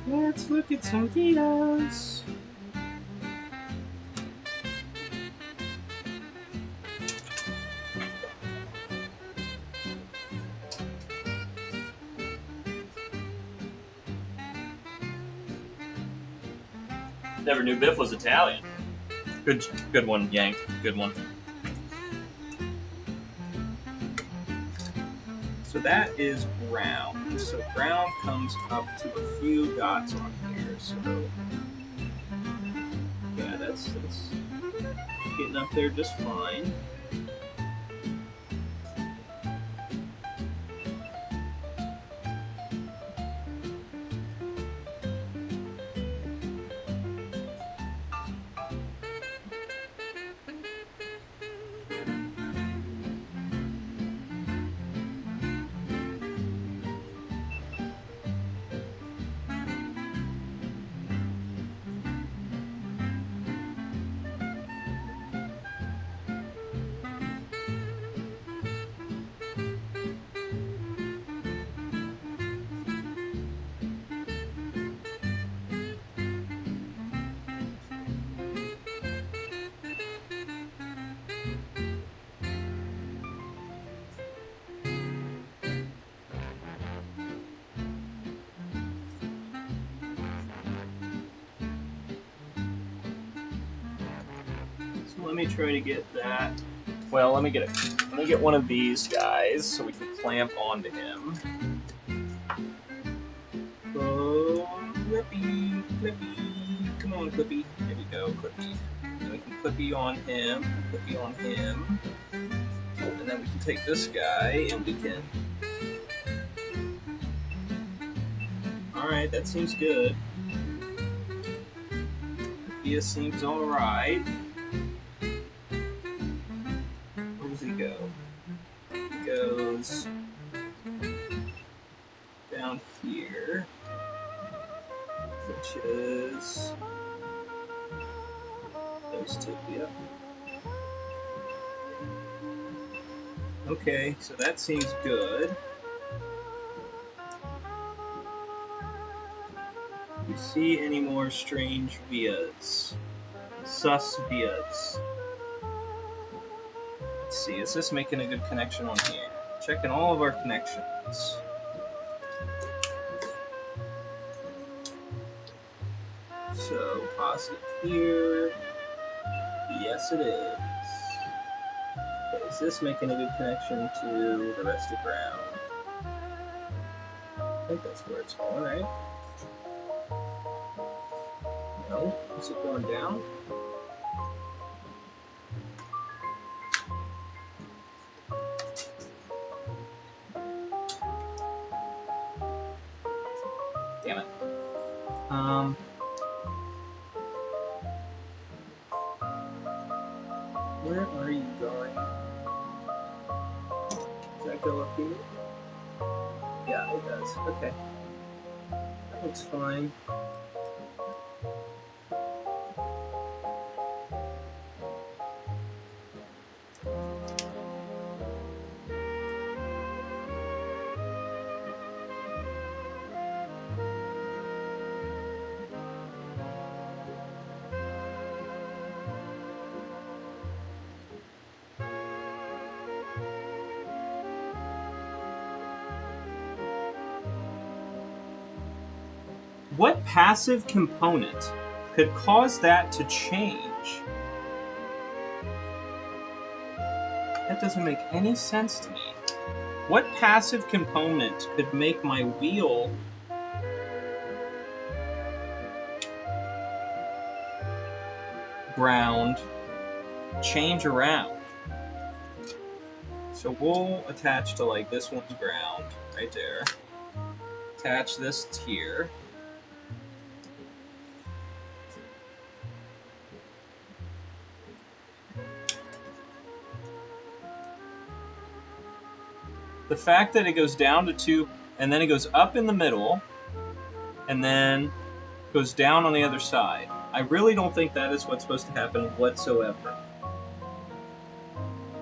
Let's look at some vias. Never knew Biff was Italian. Good one, Yank. Good one. So that is ground. So ground comes up to a few dots on here. So yeah, that's getting up there just fine. let me try to get that. Well, let me get one of these guys so we can clamp onto him. Oh, Clippy, Clippy, come on, Clippy. There we go, Clippy. Then we can Clippy on him, and then we can take this guy and we can. All right, that seems good. He seems all right. Where does he go? He goes down here, which is those two. Yep. Okay, so that seems good. Do you see any more strange vias? Sus vias. Let's see, is this making a good connection on here? Checking all of our connections. So, positive here. Yes, it is. Okay, is this making a good connection to the rest of ground? I think that's where it's going, right? No? Is it going down? Damn it. Where are you going? Does that go up here? Yeah, it does. Okay. That looks fine. What passive component could cause that to change? That doesn't make any sense to me. What passive component could make my wheel ground change around? So we'll attach to like this one's ground right there. Attach this here. The fact that it goes down to 2, and then it goes up in the middle, and then goes down on the other side. I really don't think that is what's supposed to happen whatsoever.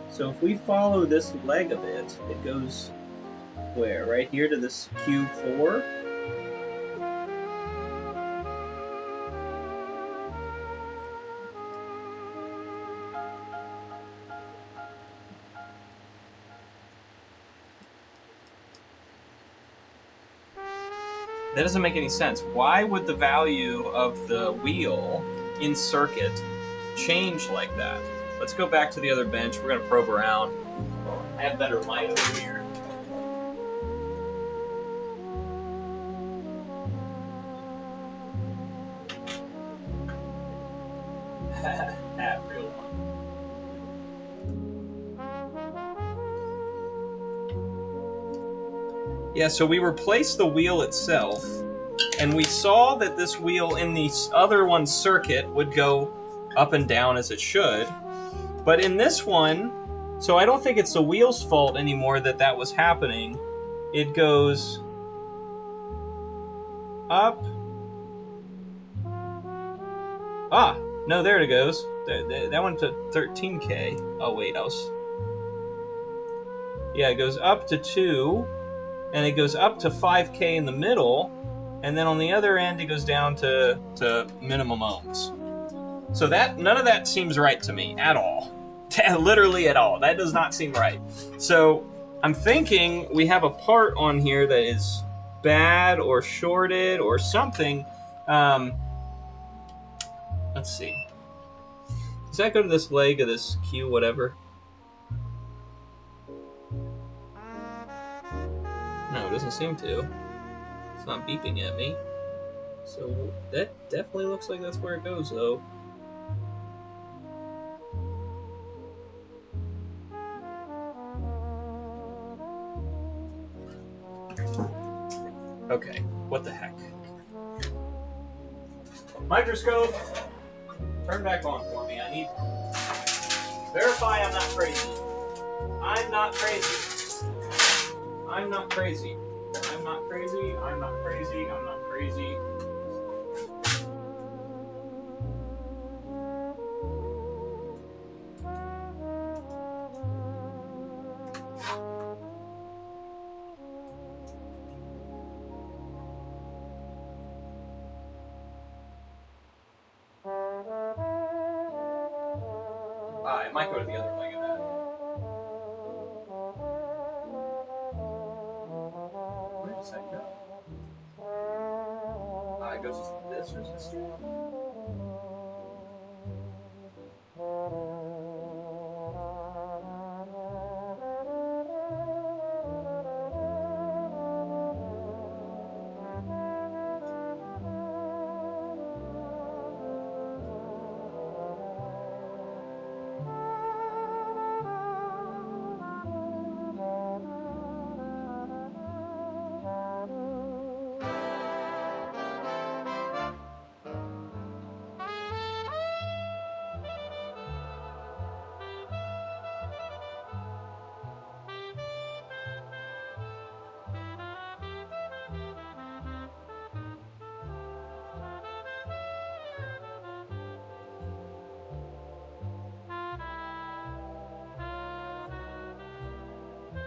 So if we follow this leg of it, it goes where? Right here to this Q4? That doesn't make any sense. Why would the value of the wheel in circuit change like that? Let's go back to the other bench. We're going to probe around. I have better light over here. That real one. Yeah, so we replaced the wheel itself, and we saw that this wheel in the other one's circuit would go up and down as it should. But in this one, so I don't think it's the wheel's fault anymore that was happening. It goes up. Ah, no, there it goes. That went to 13K. Oh, wait, yeah, it goes up to 2. And it goes up to 5K in the middle, and then on the other end it goes down to minimum ohms. So none of that seems right to me at all. Literally at all. That does not seem right. So I'm thinking we have a part on here that is bad or shorted or something. Let's see. Does that go to this leg of this Q whatever? No, it doesn't seem to. It's not beeping at me. So that definitely looks like that's where it goes, though. Okay, what the heck? Microscope, turn back on for me. I need verify I'm not crazy. I'm not crazy. I'm not crazy. I'm not crazy. I'm not crazy. I'm not crazy. It might go to the other leg of that. Where does that go? It goes to this resistor.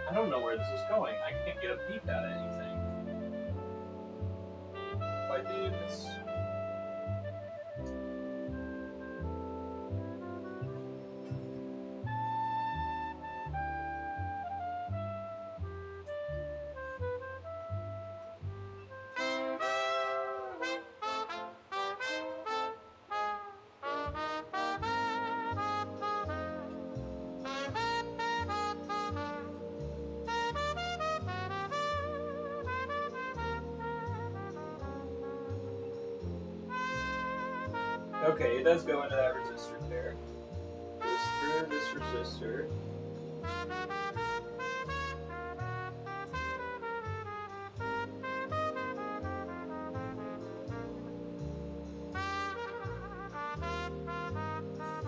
I don't know where this is going. I can't get a beep out of anything. If I do this. Okay, it does go into that resistor there. Goes through this resistor.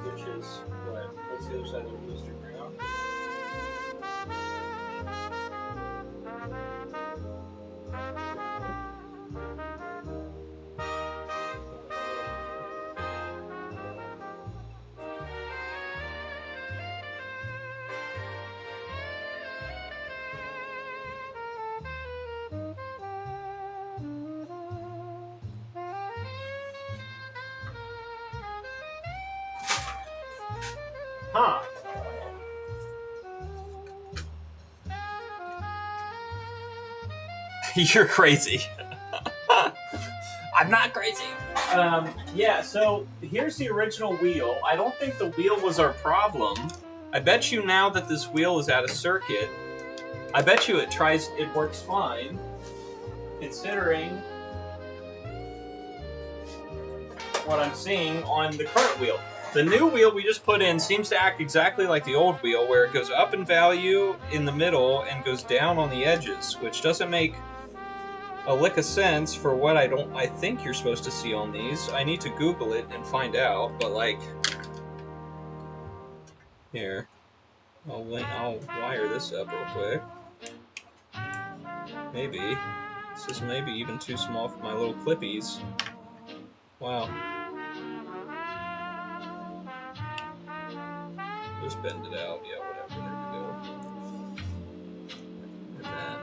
Which is what? What's the other side of the resistor ground? Huh. You're crazy. I'm not crazy. Yeah, so here's the original wheel. I don't think the wheel was our problem. I bet you now that this wheel is out of circuit, I bet you it works fine, considering what I'm seeing on the current wheel. The new wheel we just put in seems to act exactly like the old wheel, where it goes up in value in the middle and goes down on the edges, which doesn't make a lick of sense for what I think you're supposed to see on these. I need to Google it and find out, but like, here, I'll wire this up real quick. Maybe this is maybe even too small for my little clippies. Wow. Just bend it out. Yeah, whatever. There we go. And then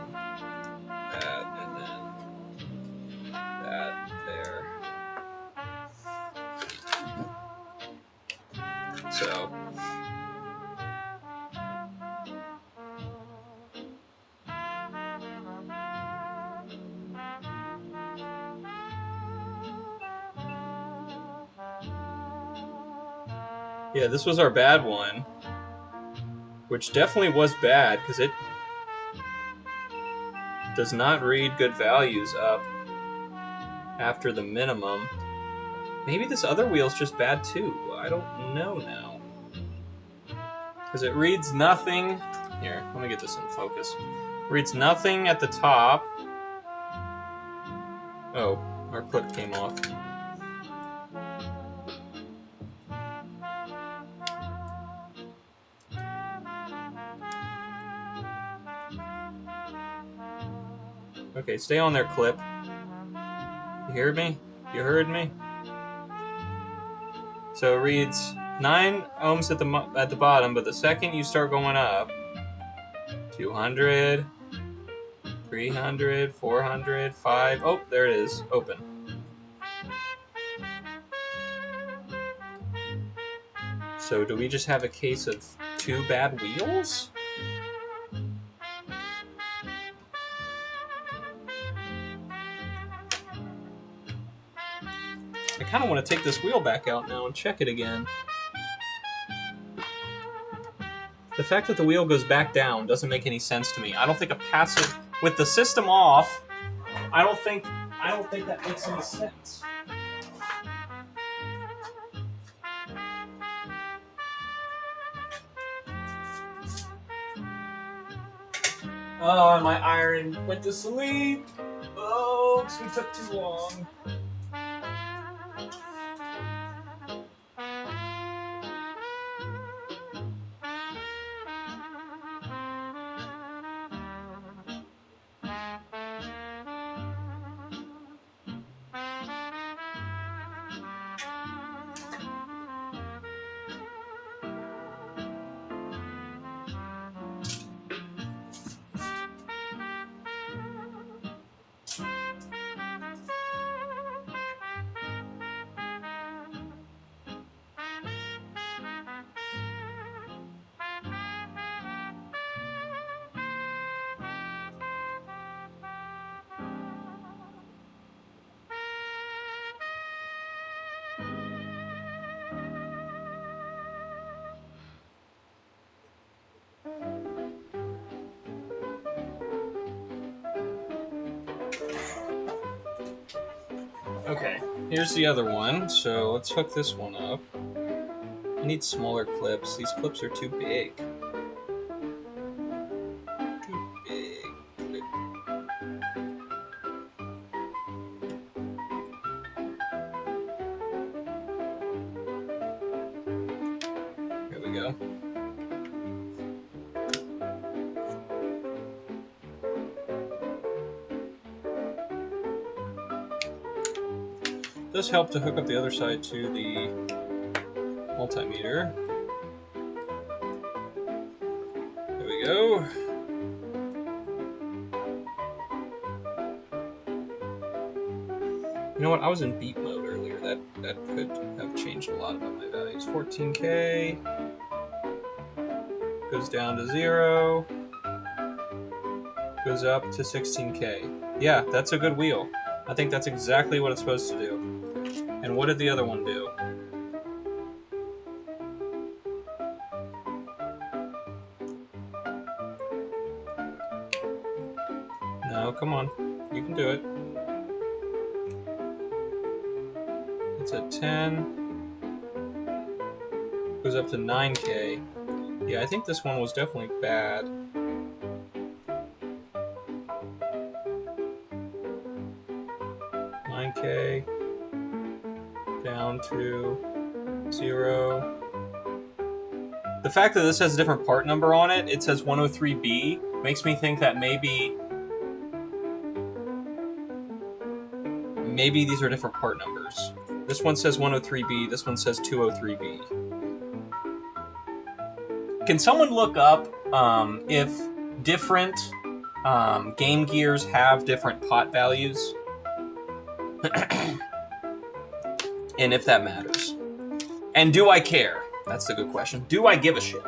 that, and then that there. So. Yeah, this was our bad one, which definitely was bad because it does not read good values up after the minimum. Maybe this other wheel's just bad too. I don't know now. Because it reads nothing. Here, let me get this in focus. It reads nothing at the top. Oh, our clip came off. Okay, stay on there, clip. You heard me? You heard me? So it reads 9 ohms at the bottom, but the second you start going up, 200, 300, 400, 5. Oh, there it is. Open. So do we just have a case of 2 bad wheels? I kind of want to take this wheel back out now and check it again. The fact that the wheel goes back down doesn't make any sense to me. I don't think a passive with the system off, I don't think that makes any sense. Oh, my iron went to sleep. Oh, 'cause we took too long. Okay, here's the other one. So let's hook this one up. I need smaller clips. These clips are too big. Too big. Here we go. It does help to hook up the other side to the multimeter. There we go. You know what? I was in beat mode earlier. That could have changed a lot about my values. 14K goes down to 0. Goes up to 16K. Yeah, that's a good wheel. I think that's exactly what it's supposed to do. And what did the other one do? No, come on. You can do it. It's at 10. Goes up to 9K. Yeah, I think this one was definitely bad. Down to 0. The fact that this has a different part number on it, it says 103B, makes me think that maybe these are different part numbers. This one says 103B, this one says 203B. Can someone look up if different Game Gears have different pot values? And if that matters. And do I care? That's the good question. Do I give a shit?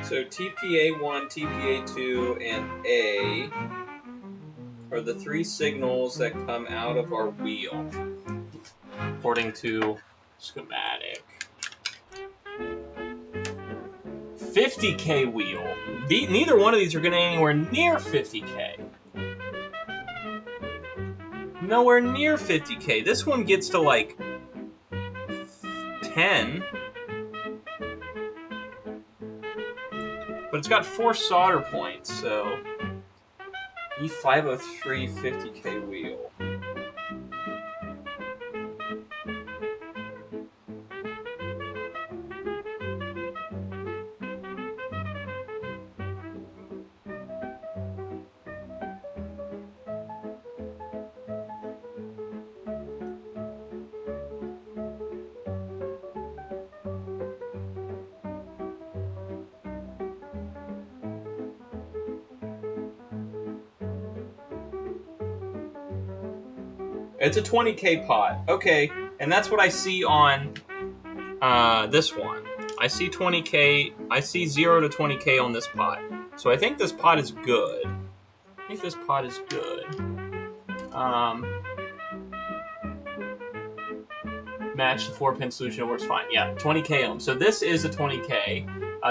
So TPA1, TPA2, and A are the three signals that come out of our wheel, according to schematic. 50K wheel. Neither one of these are getting anywhere near 50K. Nowhere near 50K. This one gets to like 10. But it's got 4 solder points, so E503 50K wheel. It's a 20K pot. Okay, and that's what I see on this one. I see 20K. I see 0 to 20K on this pot. So I think this pot is good. I think this pot is good. Match the 4-pin solution, it works fine. Yeah, 20K ohm. So this is a 20K.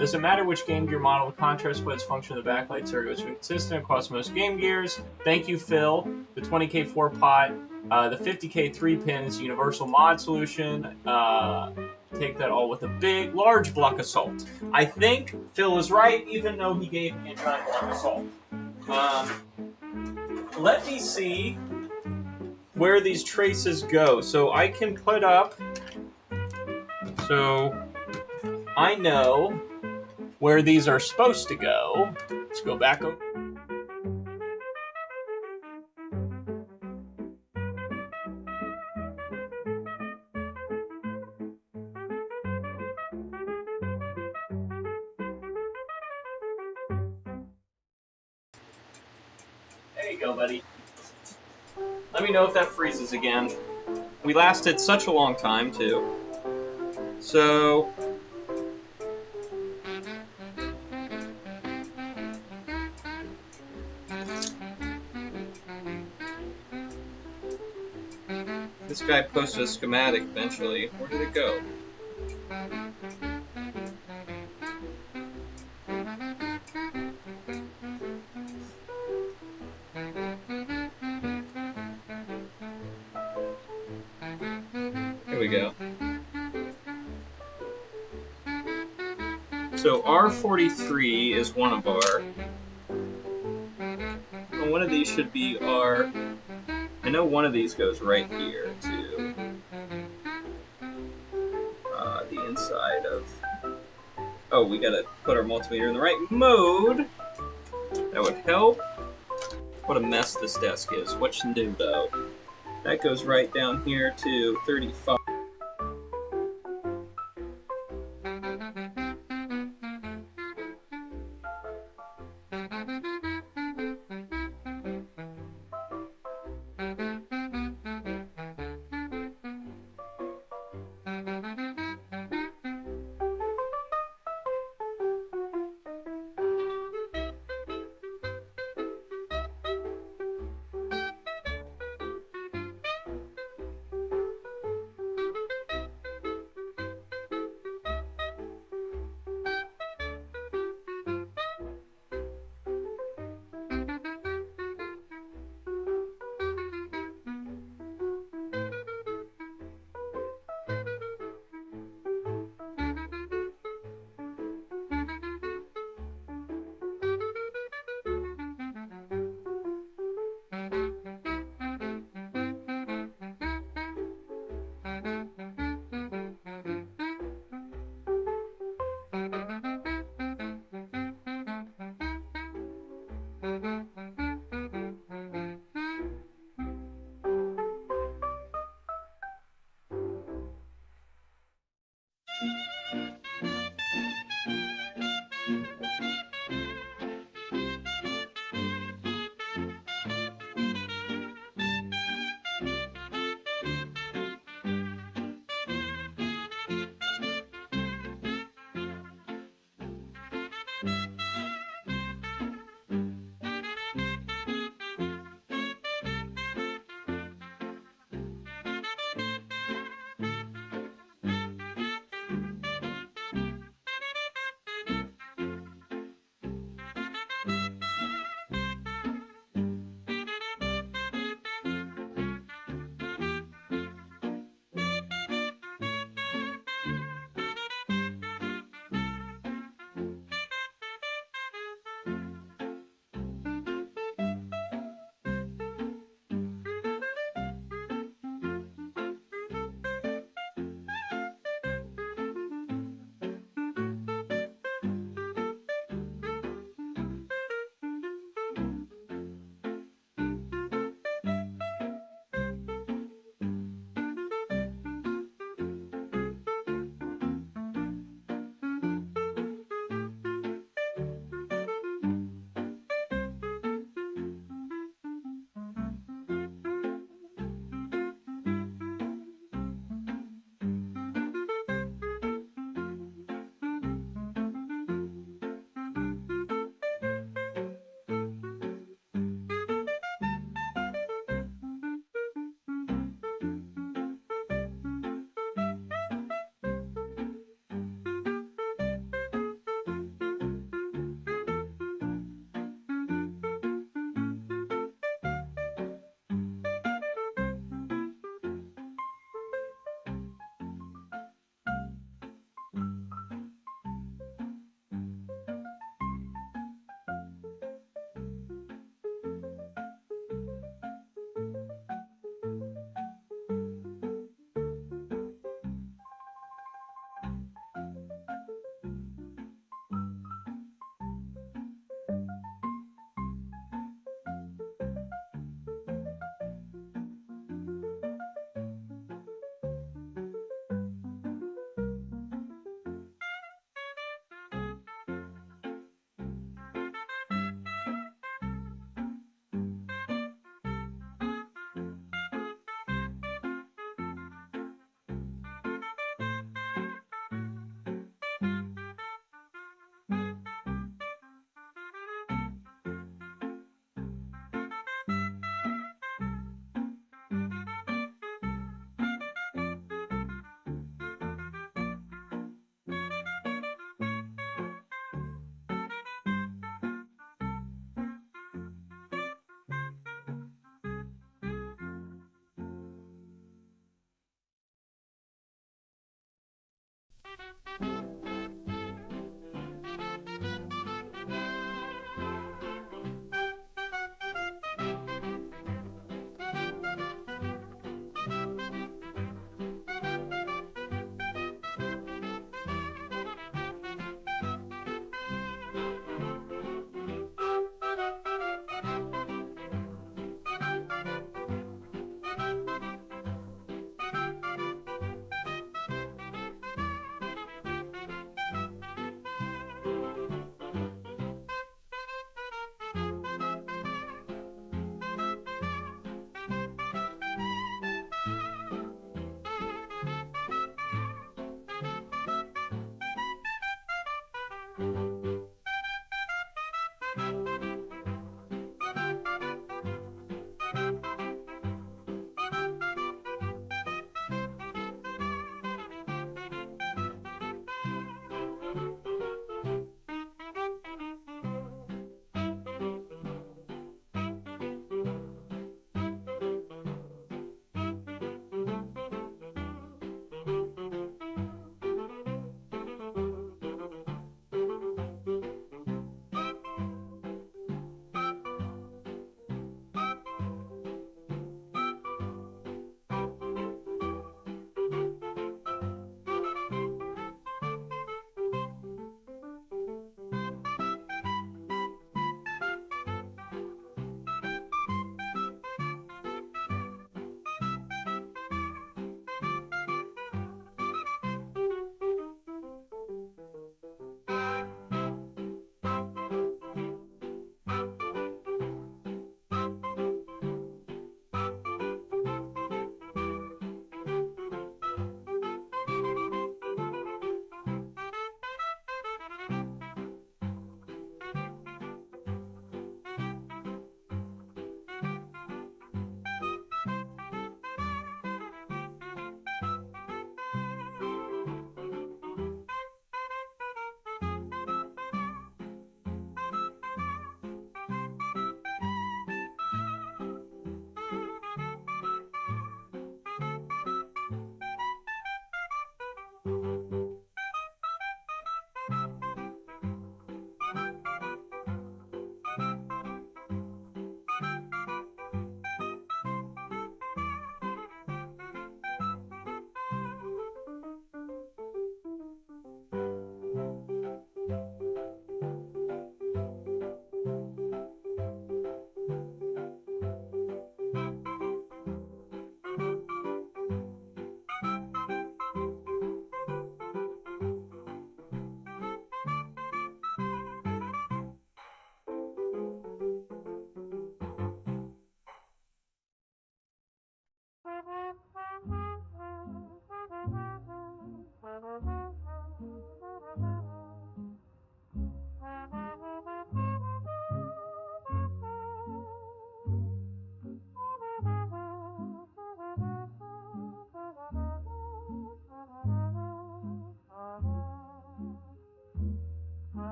Does it matter which game gear model the contrast splits function of the backlight circuit is consistent across most game gears? Thank you, Phil. The 20K 4 pot. The 50K 3-pin is universal mod solution. Take that all with a large block of salt. I think Phil is right, even though he gave me a giant block of salt. Let me see where these traces go. So I can put up... So I know where these are supposed to go. Let's go back over. There you go, buddy. Let me know if that freezes again. We lasted such a long time, too. So... This guy posted a schematic eventually. Where did it go? Here we go. So R43 is one of our... Well, one of these should be our... I know one of these goes right here to the inside of... Oh, we gotta put our multimeter in the right mode. That would help. What a mess this desk is. What's new though? That goes right down here to 35.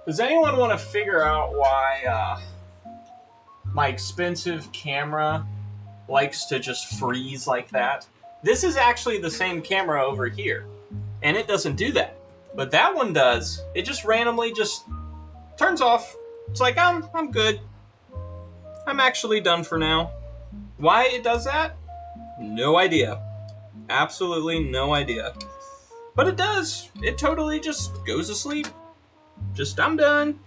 Does anyone want to figure out why my expensive camera likes to just freeze like that? This is actually the same camera over here, and it doesn't do that. But that one does. It just randomly just turns off. It's like, I'm good. I'm actually done for now. Why it does that? No idea. Absolutely no idea. But it does. It totally just goes to sleep. Just, I'm done.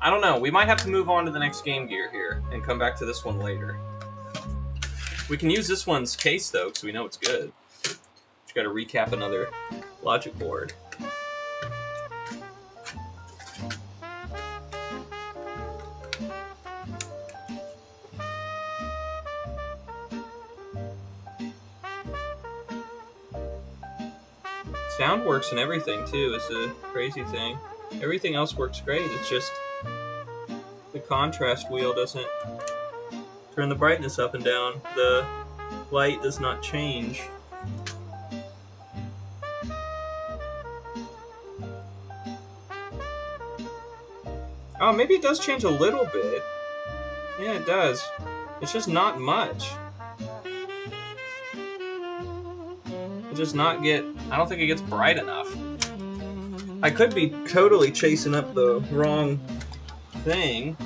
I don't know. We might have to move on to the next Game Gear here and come back to this one later. We can use this one's case, though, because we know it's good. Just got to recap another logic board. Sound works and everything, too, is a crazy thing. Everything else works great, it's just the contrast wheel doesn't turn the brightness up and down. The light does not change. Oh, maybe it does change a little bit. Yeah, it does. It's just not much. It does not get... I don't think it gets bright enough. I could be totally chasing up the wrong thing.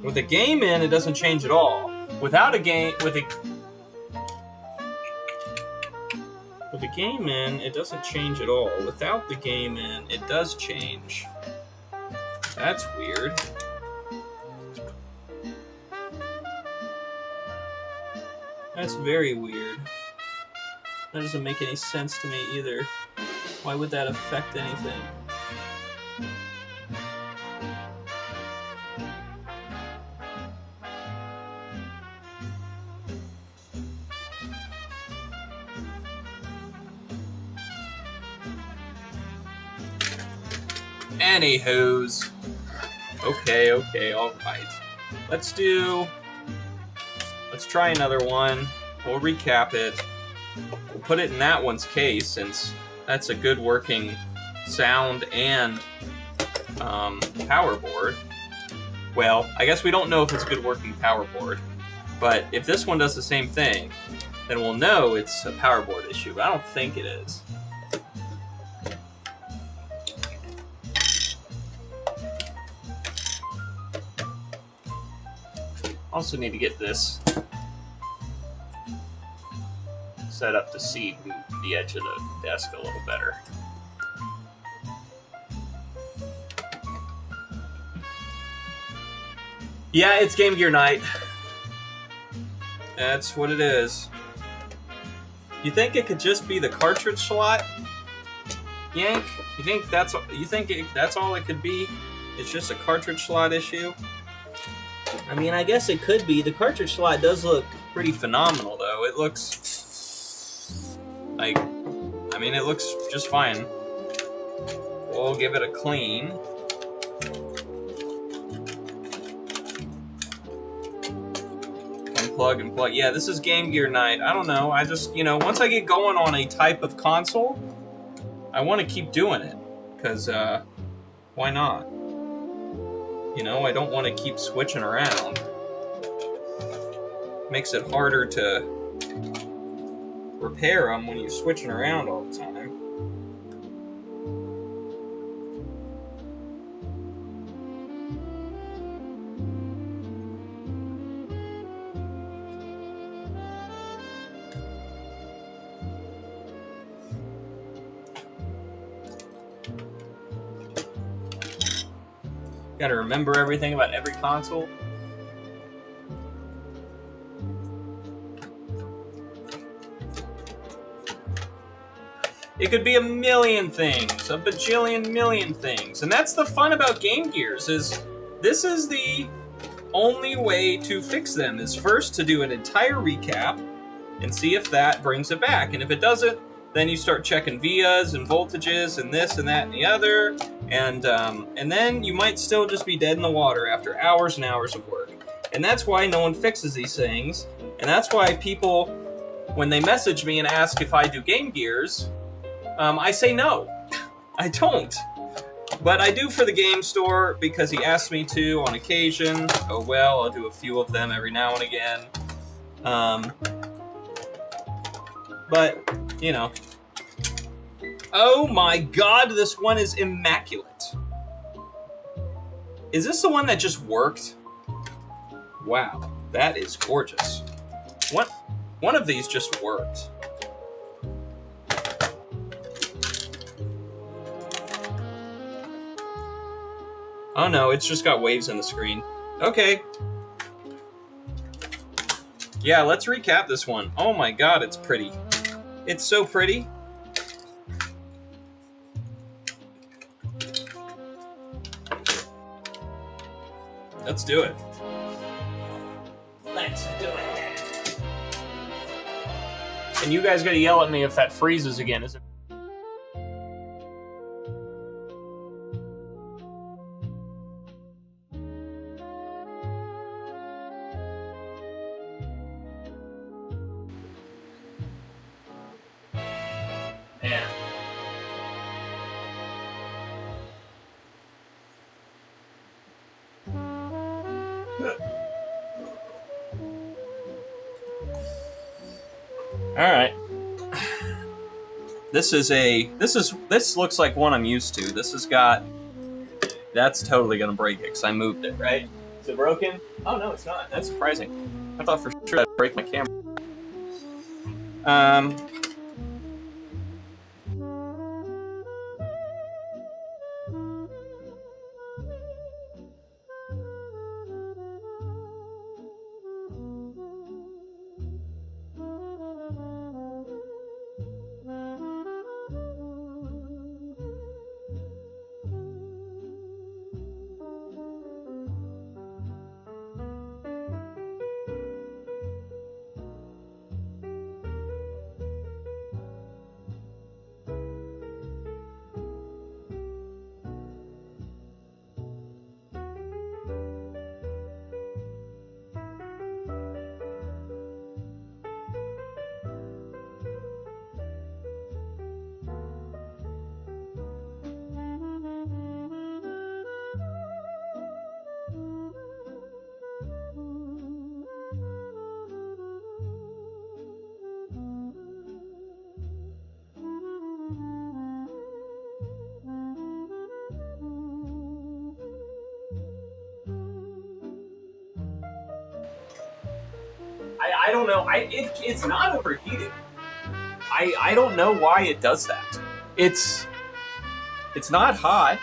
With a game in, it doesn't change at all. Without a game... With a game in, it doesn't change at all. Without the game in, it does change. That's weird. That's very weird. That doesn't make any sense to me either. Why would that affect anything? Anywho's. Okay, alright. Let's try another one. We'll recap it. We'll put it in that one's case, since that's a good working sound and power board. Well, I guess we don't know if it's a good working power board, but if this one does the same thing, then we'll know it's a power board issue, but I don't think it is. Also need to get this set up to see the edge of the desk a little better. Yeah, it's Game Gear night. That's what it is. You think it could just be the cartridge slot, Yank? You think that's all it could be? It's just a cartridge slot issue? I mean, I guess it could be. The cartridge slot does look pretty phenomenal, though. It looks like, I mean, it looks just fine. We'll give it a clean. Unplug and plug. Yeah, this is Game Gear night. I don't know. I just, once I get going on a type of console, I want to keep doing it. Because, why not? I don't want to keep switching around. Makes it harder to repair them when you're switching around all the time. Got to remember everything about every console. It could be a million things, a bajillion million things. And that's the fun about Game Gears, is this is the only way to fix them, is first to do an entire recap and see if that brings it back. And if it doesn't, then you start checking vias and voltages and this and that and the other. And then you might still just be dead in the water after hours and hours of work. And that's why no one fixes these things. And that's why people, when they message me and ask if I do Game Gears, I say no. I don't. But I do for the game store because he asked me to on occasion. Oh well, I'll do a few of them every now and again. But, you know. Oh my god, this one is immaculate. Is this the one that just worked? Wow, that is gorgeous. One of these just worked. Oh no, it's just got waves in the screen. Okay. Yeah, let's recap this one. Oh my god, it's pretty. It's so pretty. Let's do it. Let's do it. And you guys gotta yell at me if that freezes again. Is it? Man. All right. This looks like one I'm used to. This has got. That's totally gonna break it because I moved it, right? Is it broken? Oh no, it's not. That's surprising. I thought for sure I'd break my camera. I don't know. It's not overheated. I don't know why it does that. It's not hot.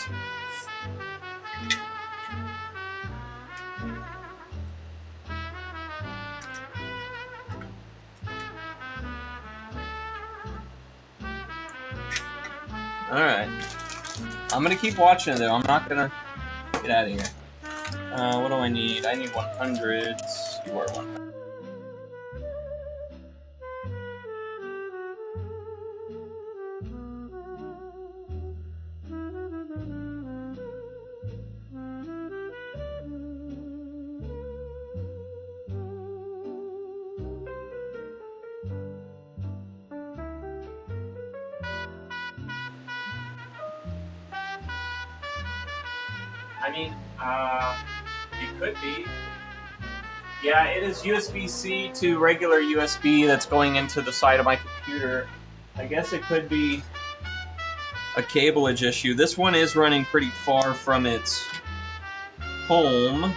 All right. I'm gonna keep watching it though. I'm not gonna get out of here. What do I need? I need 100s. You are 100. I mean, it could be. Yeah, it is USB-C to regular USB that's going into the side of my computer. I guess it could be a cableage issue. This one is running pretty far from its home.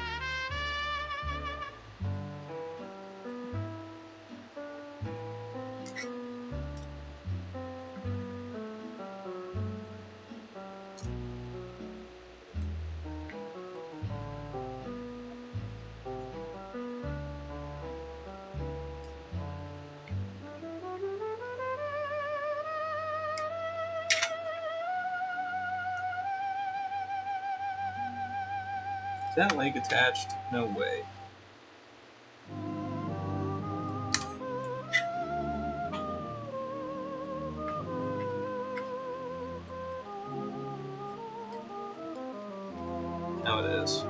Is that leg attached? No way. Now it is.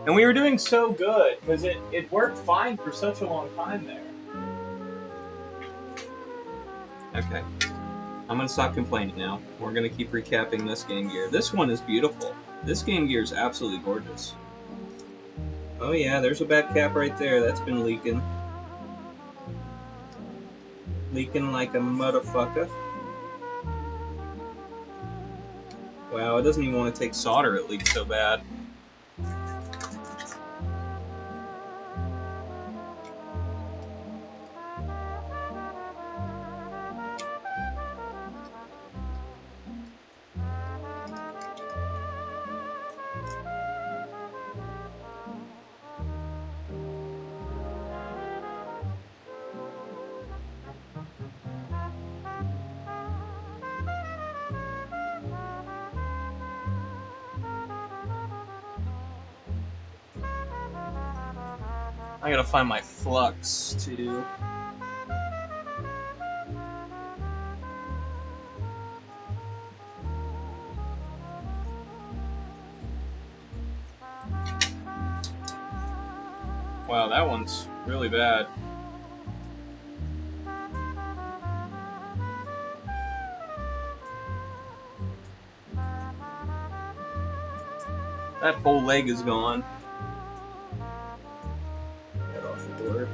And we were doing so good, because it worked fine for such a long time there. Okay. I'm going to stop complaining now. We're going to keep recapping this Game Gear. This one is beautiful. This Game Gear is absolutely gorgeous. Oh yeah, there's a bad cap right there. That's been leaking. Leaking like a motherfucker. Wow, it doesn't even want to take solder, it leaks so bad. I gotta find my flux too. Wow, that one's really bad. That whole leg is gone. Get off the board.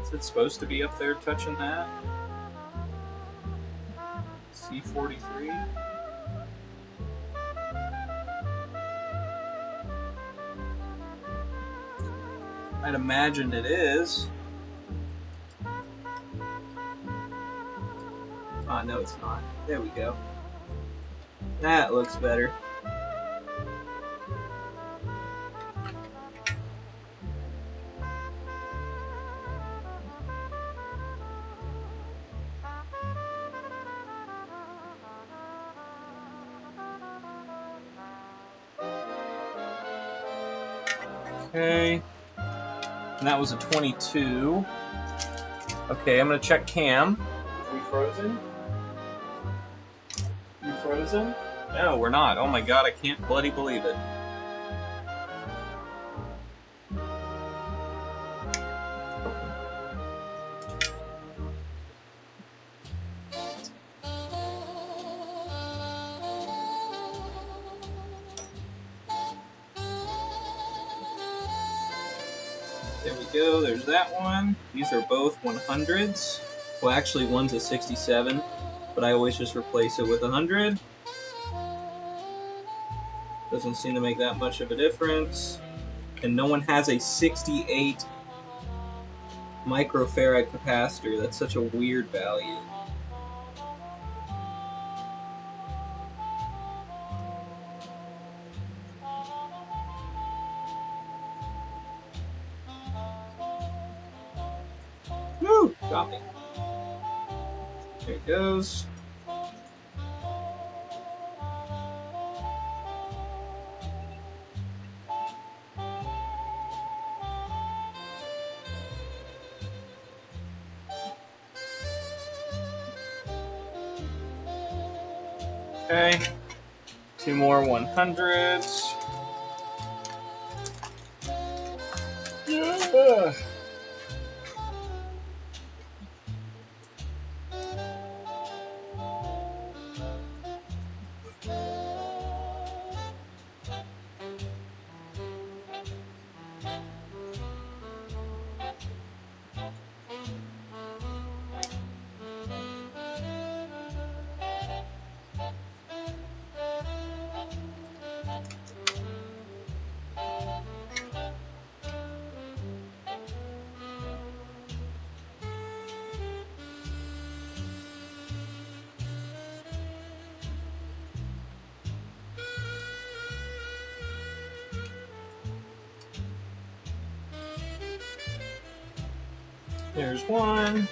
Is it supposed to be up there touching that? C43? I'd imagine it is. Oh, no, it's not. There we go. That looks better. Okay. And that was a 22. Okay, I'm gonna check cam. Are we frozen? You frozen? No, we're not. Oh my god, I can't bloody believe it. There we go, there's that one. These are both 100s. Well, actually, one's a 67, but I always just replace it with 100. Doesn't seem to make that much of a difference. And no one has a 68 microfarad capacitor. That's such a weird value. Woo! Got me. There it goes. Okay. 2 more 100s. Yeah. There's one.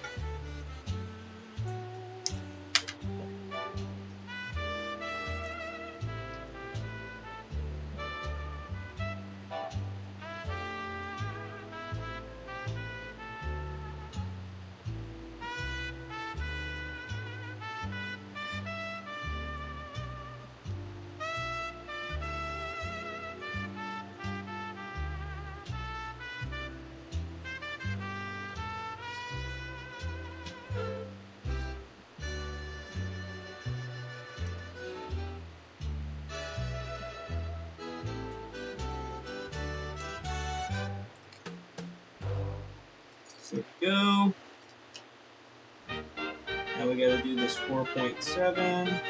There we go. Now we gotta do this 4.7.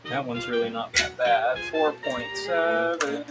That one's really not that bad. 4.7.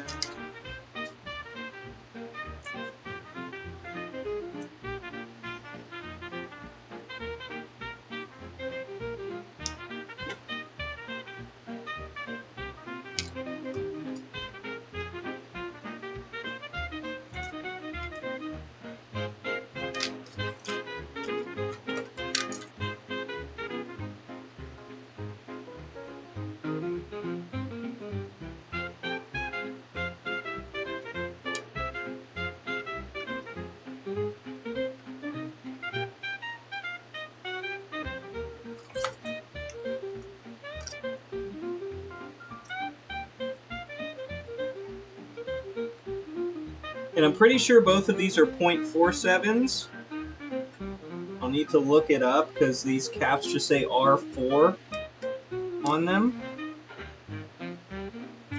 And I'm pretty sure both of these are 0.47s. I'll need to look it up because these caps just say R4 on them.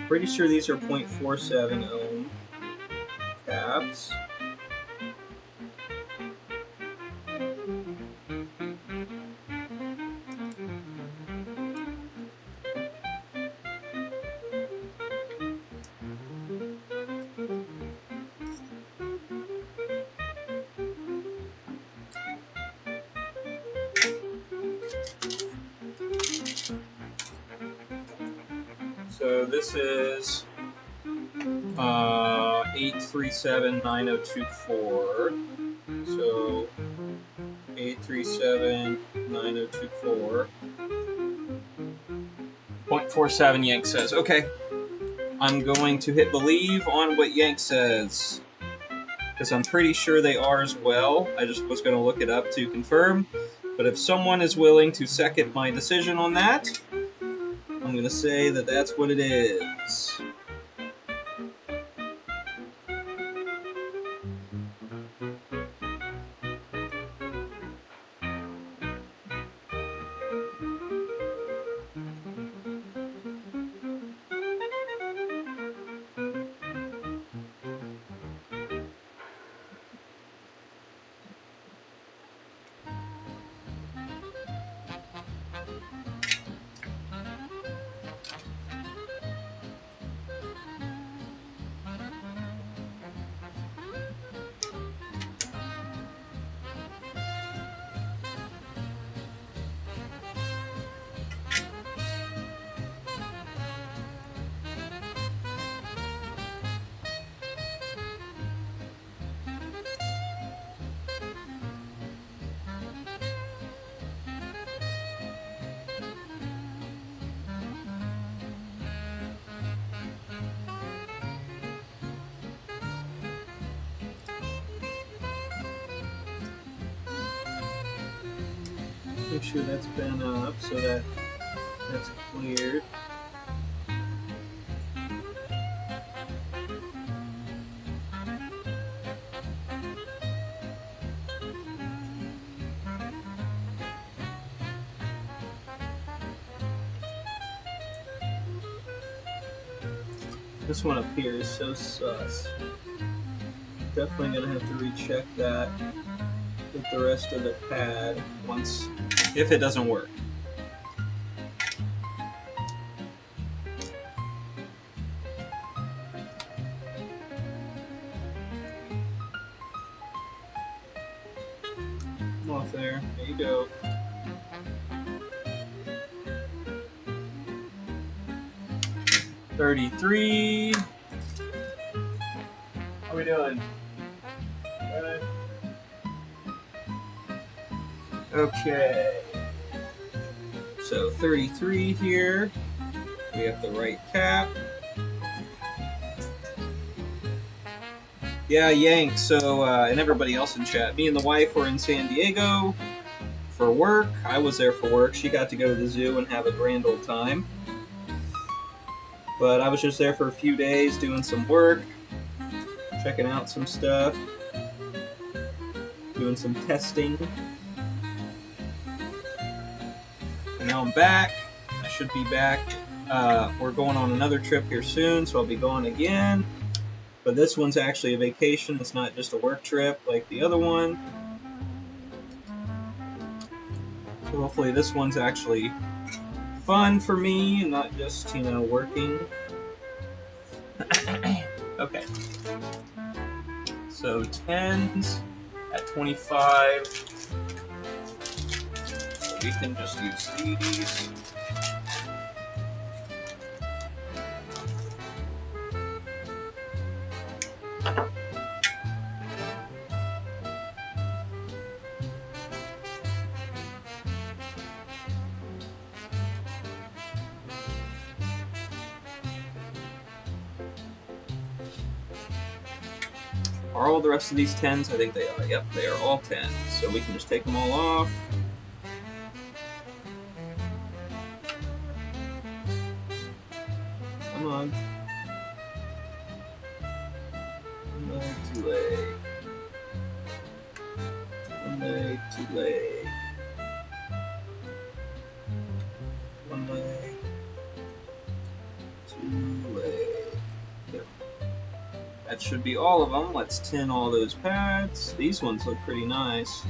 Pretty sure these are 0.47 ohm caps. So this is 8379024. So 8379024. 0.47 Yank says. Okay. I'm going to hit believe on what Yank says. Because I'm pretty sure they are as well. I just was going to look it up to confirm. But if someone is willing to second my decision on that, I'm going to say that that's what it is. Make sure that's been up so that's cleared. This one up here is so sus. Definitely gonna have to recheck that with the rest of the pad once, if it doesn't work. Off there. There you go. $33. How we doing? Okay. So 33 here. We have the right cap. Yeah, Yank. So, and everybody else in chat. Me and the wife were in San Diego for work. I was there for work. She got to go to the zoo and have a grand old time. But I was just there for a few days doing some work, checking out some stuff, doing some testing. And now I'm back. I should be back. We're going on another trip here soon, so I'll be going again. But this one's actually a vacation. It's not just a work trip like the other one. So hopefully this one's actually fun for me and not just, working. Okay. So 10s at 25. So we can just use these. Are all the rest of these 10s? I think they are. Yep, they are all 10s. So we can just take them all off. Come on. One leg, two leg. One leg, two leg. One leg. Two leg. Yep. That should be all of them. Let's tin all those pads. These ones look pretty nice.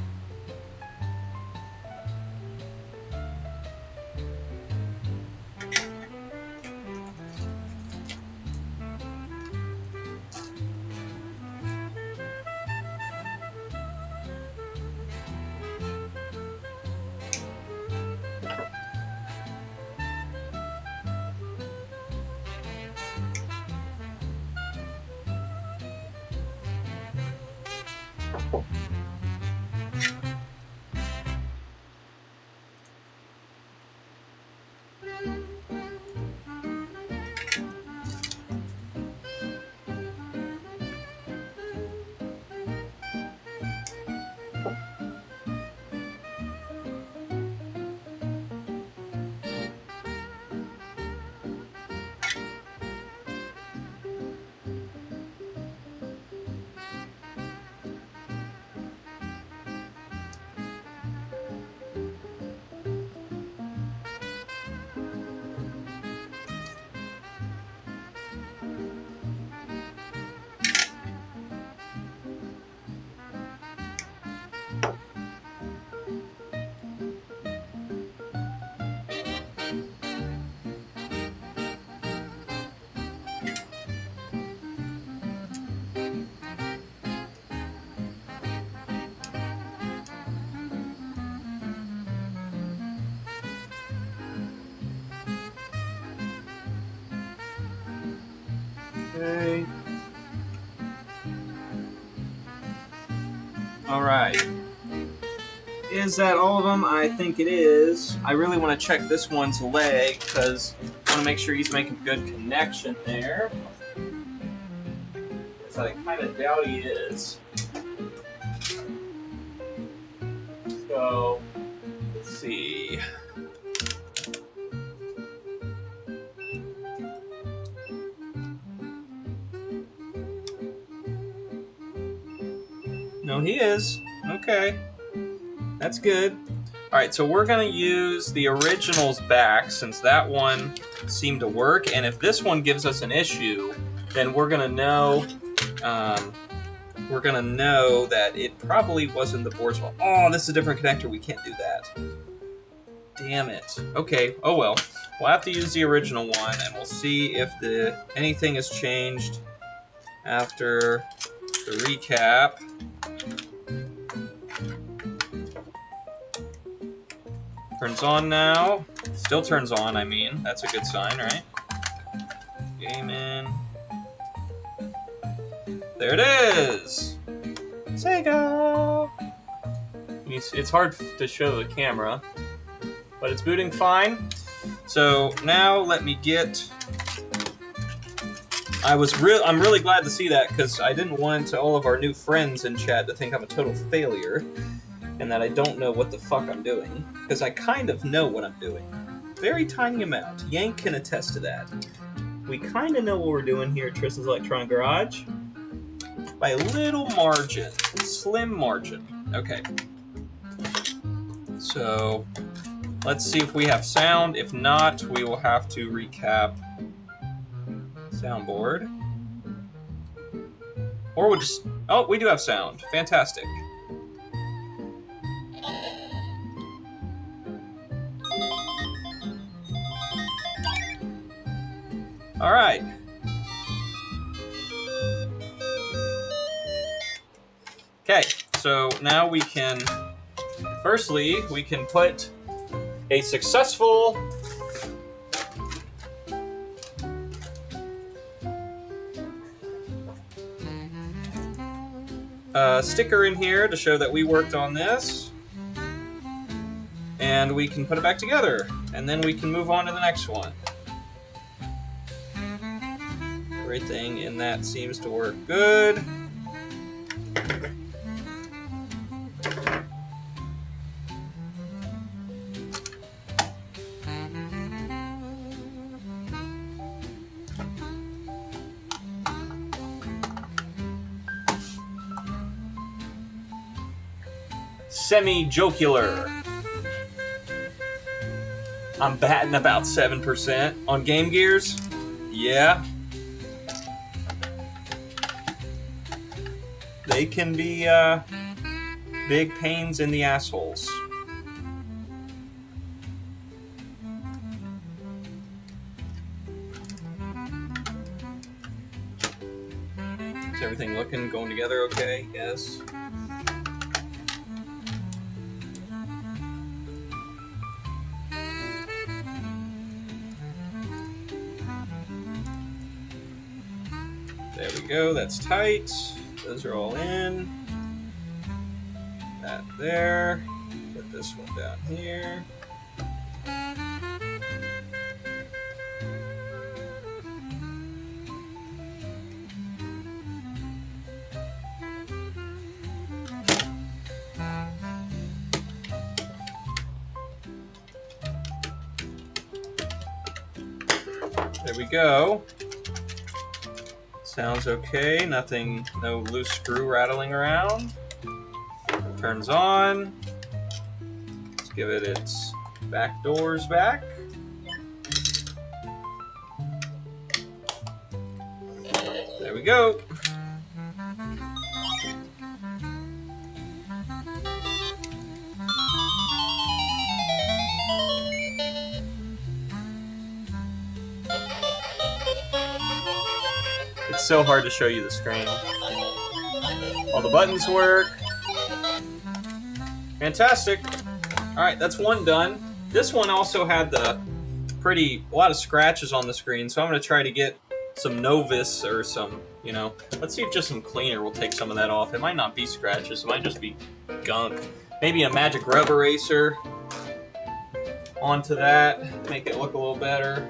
Okay. Alright. Is that all of them? I think it is. I really want to check this one's leg because I want to make sure he's making good connection there. Because I kind of doubt he is. So, let's see. No, he is. Okay. That's good. Alright, so we're going to use the originals back since that one seemed to work. And if this one gives us an issue, then we're going to know that it probably wasn't the board's fault. Oh, this is a different connector. We can't do that. Damn it. Okay. Oh well. We'll have to use the original one, and we'll see if anything has changed after the recap. Turns on now. Still turns on, I mean. That's a good sign, right? Game in. There it is! Sega! It's hard to show the camera, but it's booting fine. So now let me get. I'm really glad to see that because I didn't want all of our new friends in chat to think I'm a total failure and that I don't know what the fuck I'm doing, because I kind of know what I'm doing. Very tiny amount. Yank can attest to that. We kind of know what we're doing here at Tristan's Electronic Garage by a little margin, slim margin. Okay. So let's see if we have sound. If not, we will have to recap soundboard. Or we'll just... Oh, we do have sound. Fantastic. Alright. Okay, so now we can... Firstly, we can put a successful... sticker in here to show that we worked on this, and we can put it back together, and then we can move on to the next one. Everything in that seems to work good. Semi-jocular. I'm batting about 7% on Game Gears. Yeah. They can be big pains in the assholes. Is everything going together okay? Yes. There we go, that's tight. Those are all in. That there. Put this one down here. There we go. Sounds okay, nothing, no loose screw rattling around. Turns on. Let's give it its back doors back. There we go. It's so hard to show you the screen. All the buttons work. Fantastic. Alright, that's one done. This one also had a lot of scratches on the screen, so I'm going to try to get some Novus or some, let's see if just some cleaner will take some of that off. It might not be scratches, it might just be gunk. Maybe a magic rub eraser onto that, make it look a little better.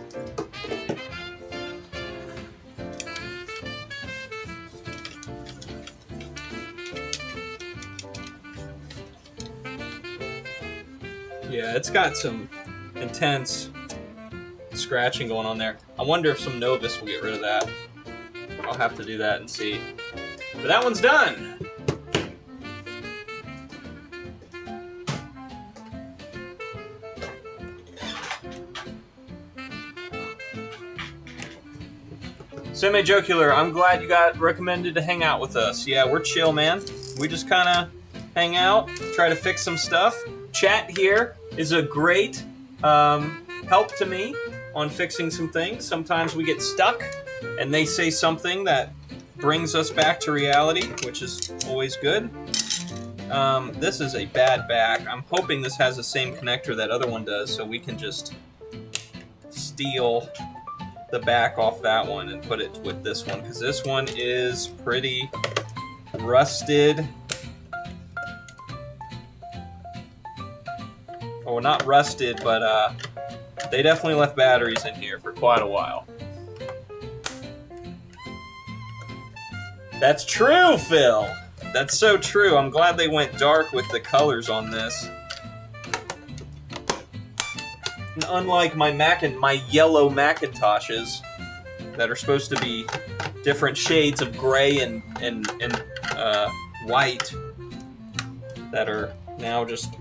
Yeah, it's got some intense scratching going on there. I wonder if some Novus will get rid of that. I'll have to do that and see. But that one's done! Semi-jocular, I'm glad you got recommended to hang out with us. Yeah, we're chill, man. We just kind of hang out, try to fix some stuff. Chat here is a great help to me on fixing some things. Sometimes we get stuck and they say something that brings us back to reality, which is always good. This is a bad back. I'm hoping this has the same connector that other one does, so we can just steal the back off that one and put it with this one, because this one is pretty rusted. Or not rusted, but they definitely left batteries in here for quite a while. That's true, Phil! That's so true. I'm glad they went dark with the colors on this. And unlike my yellow Macintoshes that are supposed to be different shades of gray and white that are now just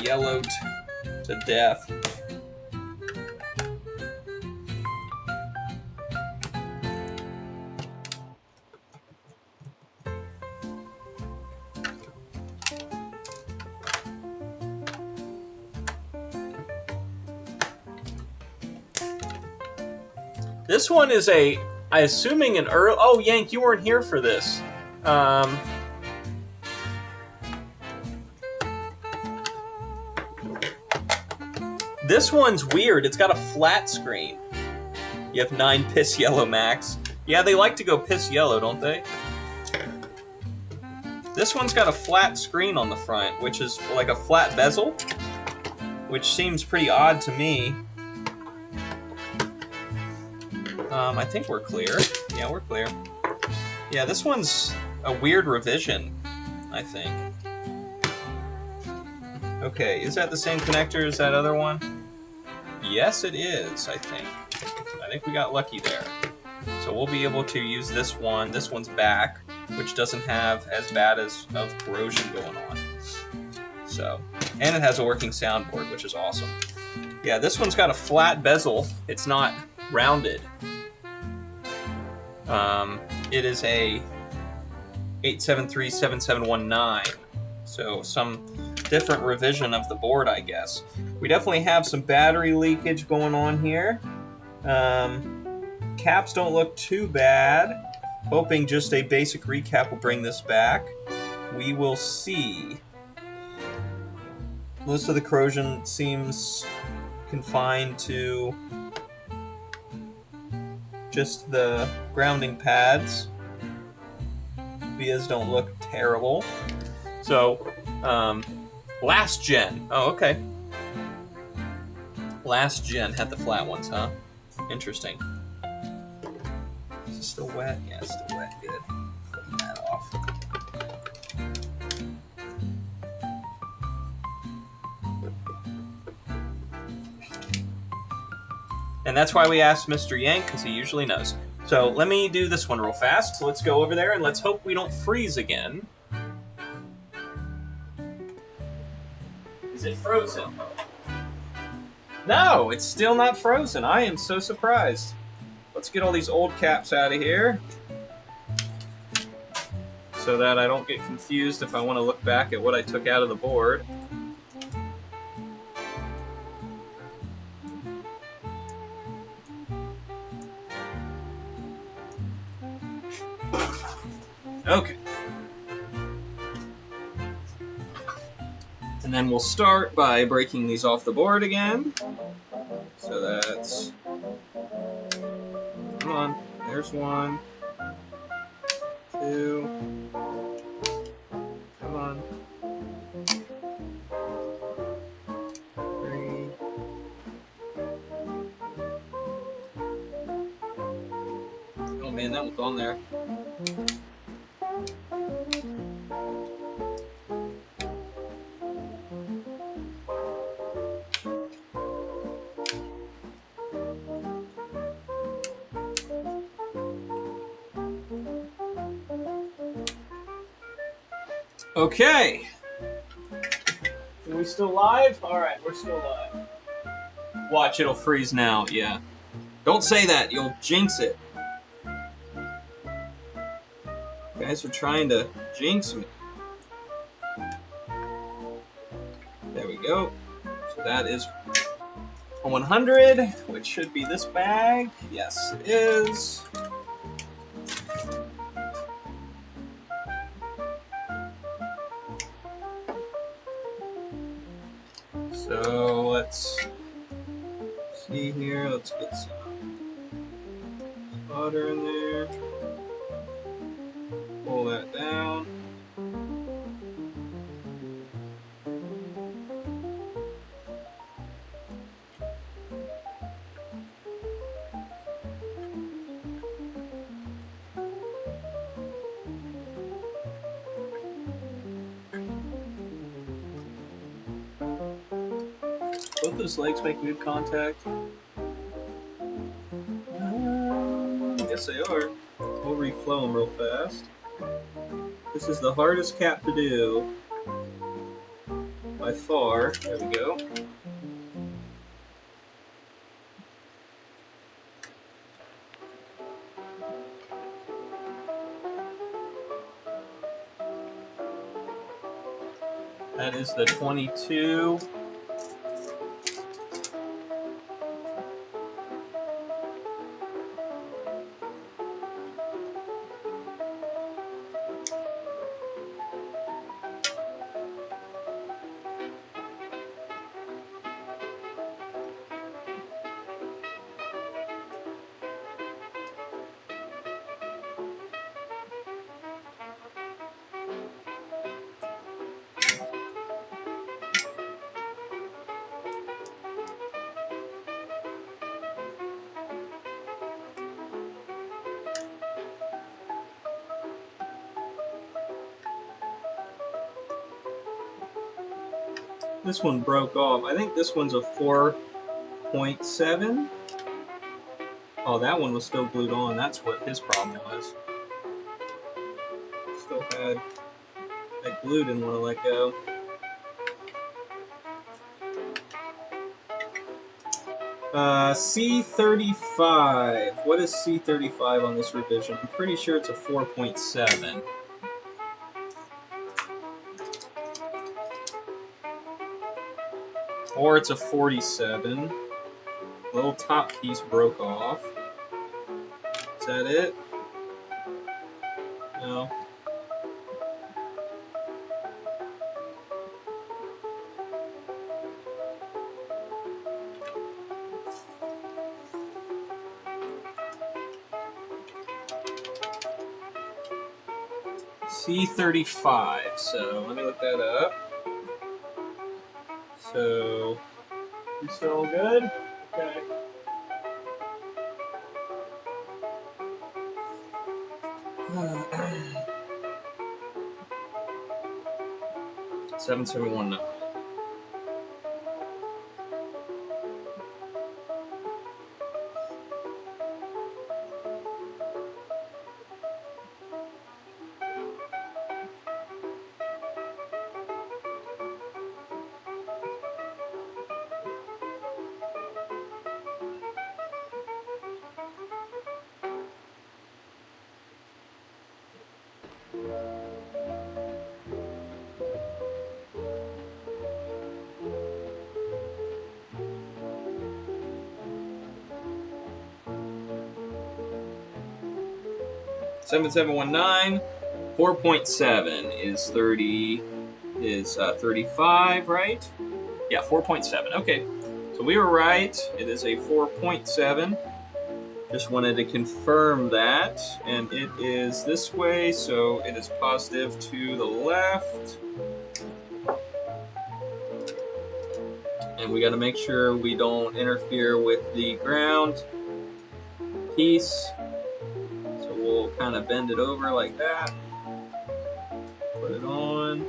yellowed to death. This one is I'm assuming an early... Oh, Yank, you weren't here for this. This one's weird. It's got a flat screen. You have 9 piss yellow Macs. Yeah, they like to go piss yellow, don't they? This one's got a flat screen on the front, which is like a flat bezel, which seems pretty odd to me. I think we're clear. Yeah, we're clear. Yeah, this one's a weird revision, I think. Okay, is that the same connector as that other one? Yes, it is, I think. I think we got lucky there. So we'll be able to use this one. This one's back, which doesn't have as bad of corrosion going on. So, and it has a working soundboard, which is awesome. Yeah, this one's got a flat bezel. It's not rounded. It is a 8737719. So some different revision of the board, I guess. We definitely have some battery leakage going on here. Caps don't look too bad. Hoping just a basic recap will bring this back. We will see. Most of the corrosion seems confined to just the grounding pads. Vias don't look terrible. So, last gen. Oh, okay. Last gen had the flat ones, huh? Interesting. Is it still wet? Yeah, it's still wet. Good. Putting that off. And that's why we asked Mr. Yank, because he usually knows. So let me do this one real fast. So let's go over there and let's hope we don't freeze again. Is it frozen? No, it's still not frozen. I am so surprised. Let's get all these old caps out of here so that I don't get confused if I want to look back at what I took out of the board. Okay. And then we'll start by breaking these off the board again. So that's... Come on. There's 1. 2. Come on. 3. Oh man, that one's on there. Okay. Are we still live? Alright, we're still live. Watch, it'll freeze now, yeah. Don't say that, you'll jinx it. You guys are trying to jinx me. There we go. So that is a 100, which should be this bag. Yes, it is. So let's see here. Let's get some water in there. Pull that down. both those legs making good contact? Yes, they are. We'll reflow them real fast. This is the hardest cap to do by far. There we go. That is the 22. This one broke off. I think this one's a 4.7. Oh, that one was still glued on. That's what his problem was. Still had that glue, didn't want to let go. C35. What is C35 on this revision? I'm pretty sure it's a 4.7. Or it's a 47. The little top piece broke off. Is that it? No. C35. So let me look that up. So you still good? Okay. $7,719. $7,719. 4.7 is 35, right? Yeah, 4.7. Okay, so we were right. It is a 4.7. Just wanted to confirm that, and it is this way, so it is positive to the left. And we got to make sure we don't interfere with the ground piece. So we'll kind of bend it over like that. Put it on.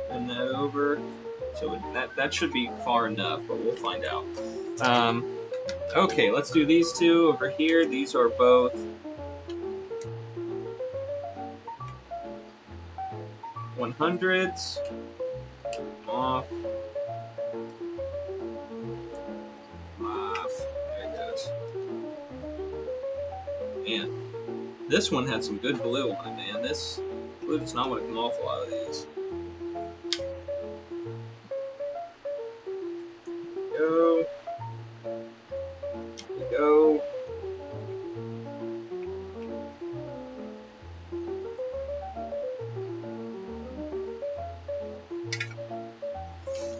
Bend that over. So that should be far enough, but we'll find out. Okay, let's do these two over here. These are both 100s. Off. Off. There it goes. Man, this one had some good glue on it, man. This glue does not want to come off a lot of these. Go. There we go.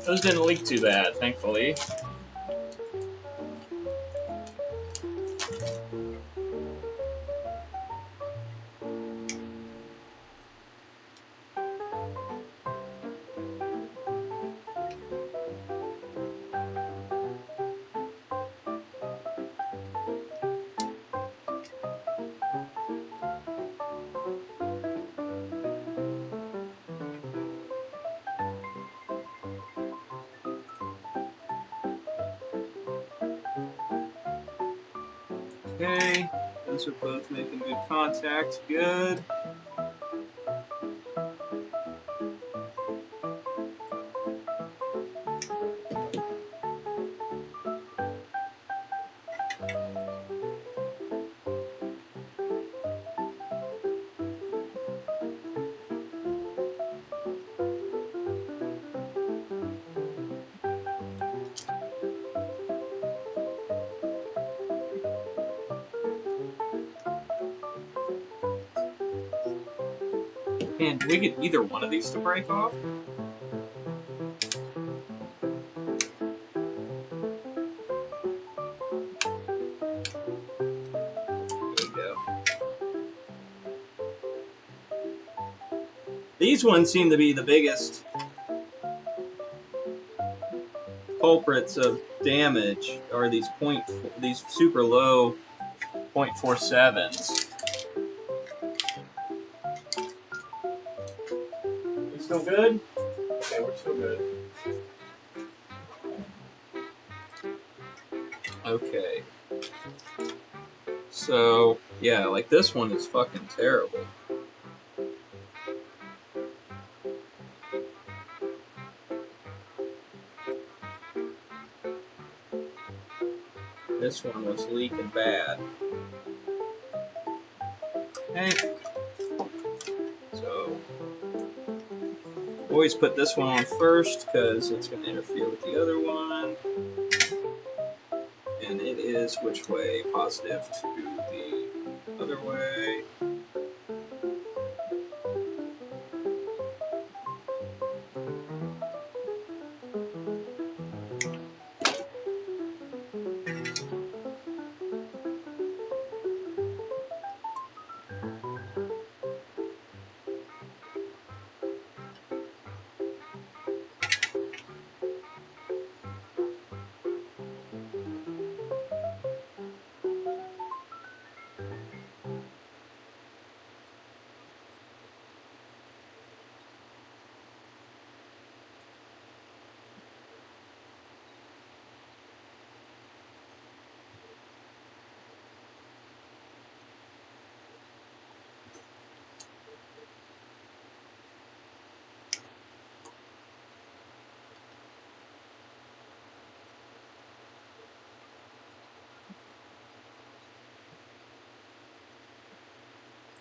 Those didn't leak too bad, thankfully. Okay, those are both making good contact. Good. Man, do we get either one of these to break off? There we go. These ones seem to be the biggest culprits of damage, are these these super low 0.47s. We still good? Okay, we're still good. Okay. So, yeah, like this one is fucking terrible. This one was leaking bad. Okay. So, always put this one on first because it's going to interfere with the other one. And it is which way? Positive to the other way.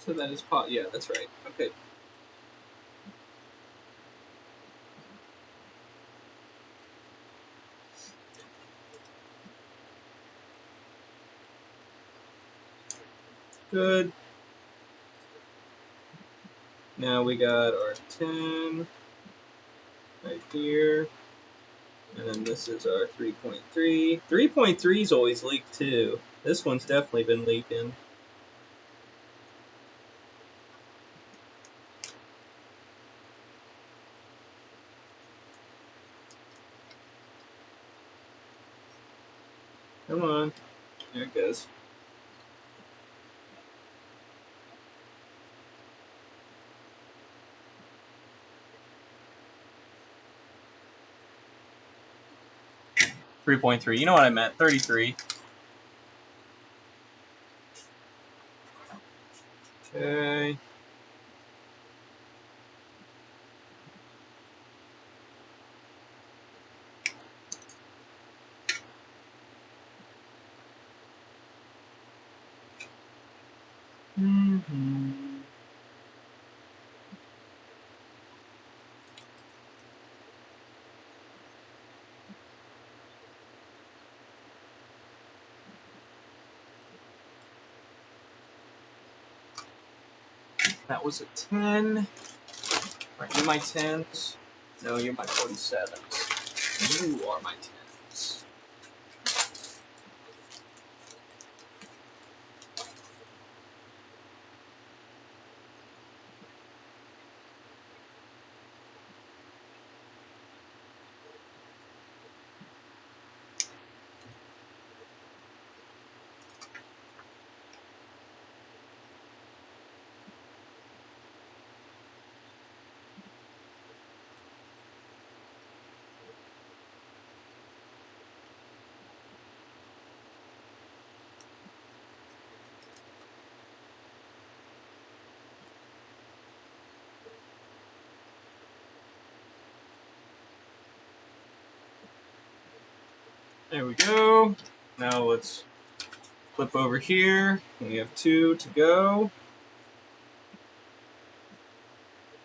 So that is yeah, that's right. Okay. Good. Now we got our 10 right here. And then this is our 3.3. 3.3's always leaked too. This one's definitely been leaking. Come on. There it goes. .3. You know what I meant. 33. Okay. That was a 10. Right, you my 10s? No, you're my 47s. You are my 10s. There we go. Now let's flip over here. We have 2 to go.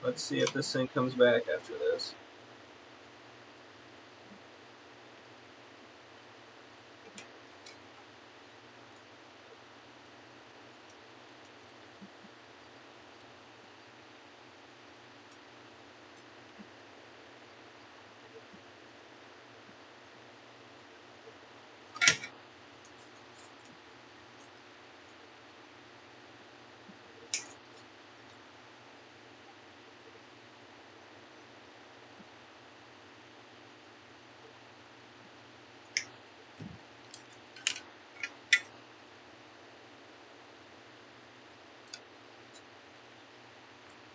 Let's see if this thing comes back after this.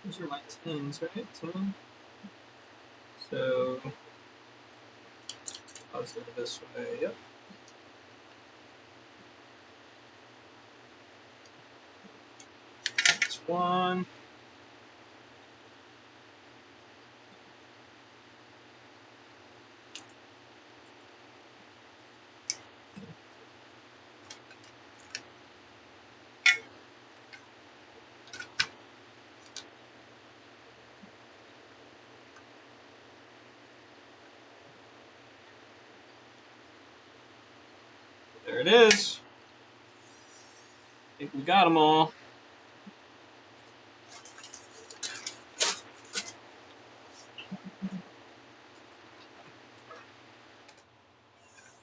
These are my 10s, right? 10. So, positive this way, yep. That's 1. There it is. I think we got them all.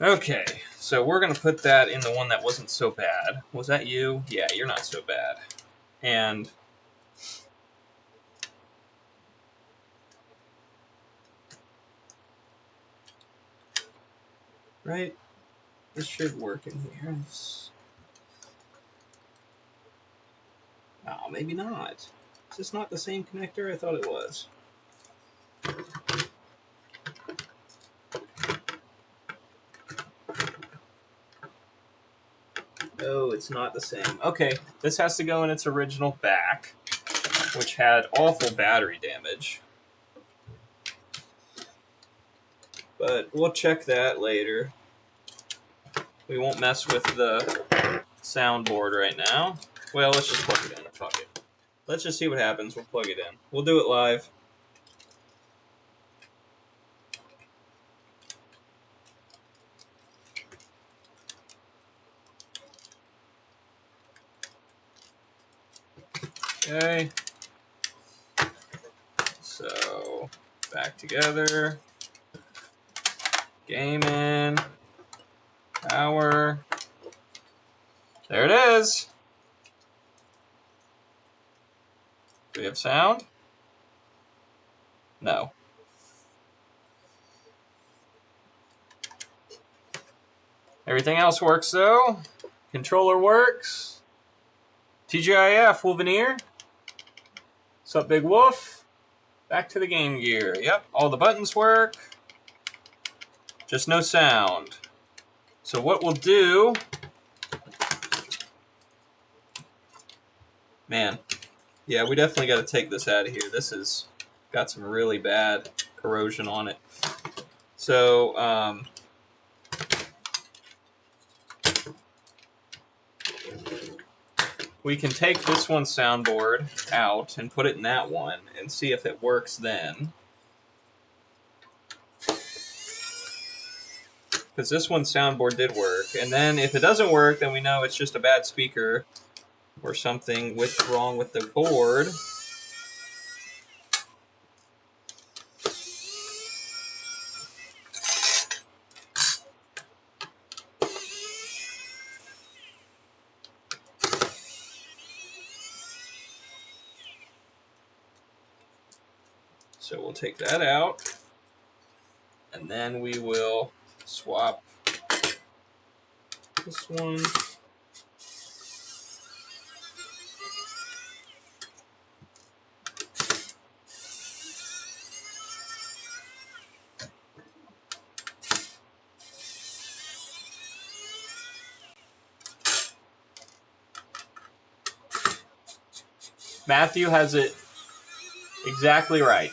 Okay, so we're going to put that in the one that wasn't so bad. Was that you? Yeah, you're not so bad. And right, this should work in here. Oh, maybe not. Is this not the same connector? I thought it was. No, it's not the same. Okay, this has to go in its original back, which had awful battery damage. But we'll check that later. We won't mess with the soundboard right now. Well, let's just plug it in. Fuck it. Let's just see what happens. We'll plug it in. We'll do it live. Okay. So, back together. Gaming. Power. There it is. Do we have sound? No. Everything else works though. Controller works. TGIF, Wolveneer. What's up, Big Wolf? Back to the Game Gear. Yep, all the buttons work. Just no sound. So what we'll do... Man, yeah, we definitely got to take this out of here. This has got some really bad corrosion on it. So, we can take this one soundboard out and put it in that one and see if it works then. Because this one soundboard did work. And then if it doesn't work, then we know it's just a bad speaker or something wrong with the board. So we'll take that out, and then we will swap this one. Matthew has it exactly right.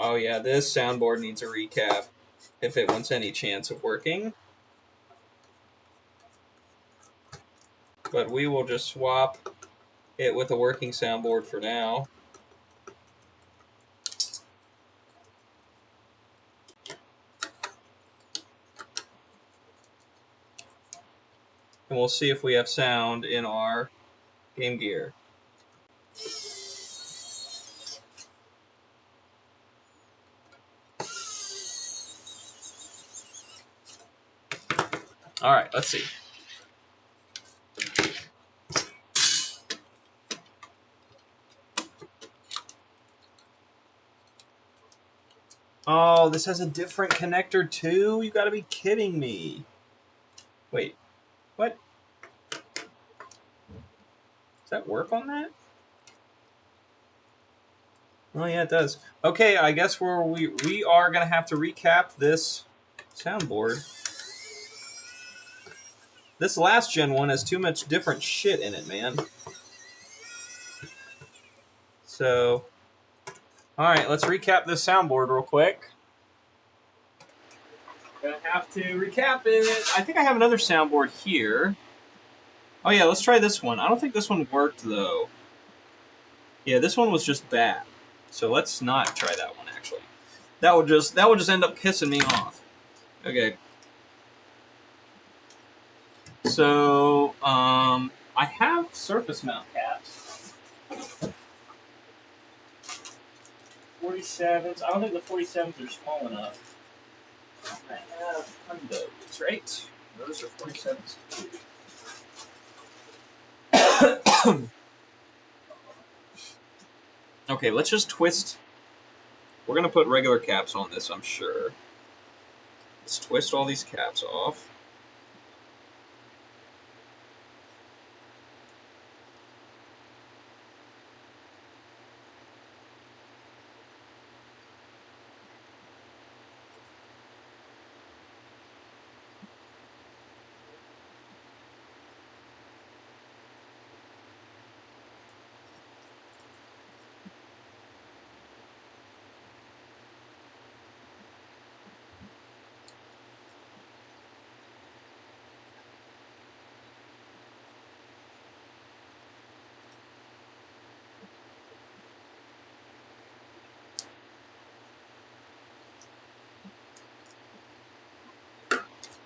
Oh yeah, this soundboard needs a recap if it wants any chance of working. But we will just swap it with a working soundboard for now. And we'll see if we have sound in our Game Gear. All right, let's see. Oh, this has a different connector too? You gotta be kidding me. Wait, what? Does that work on that? Oh yeah, it does. Okay, I guess we are gonna have to recap this soundboard. This last gen one has too much different shit in it, man. So, all right, let's recap this soundboard real quick. Gonna have to recap it. I think I have another soundboard here. Oh yeah, let's try this one. I don't think this one worked though. Yeah, this one was just bad. So let's not try that one actually. That would just end up pissing me off. Okay. So, I have surface mount caps. 47s. I don't think the 47s are small enough. I have those, right? Those are 47s too. Okay, let's just twist. We're going to put regular caps on this, I'm sure. Let's twist all these caps off.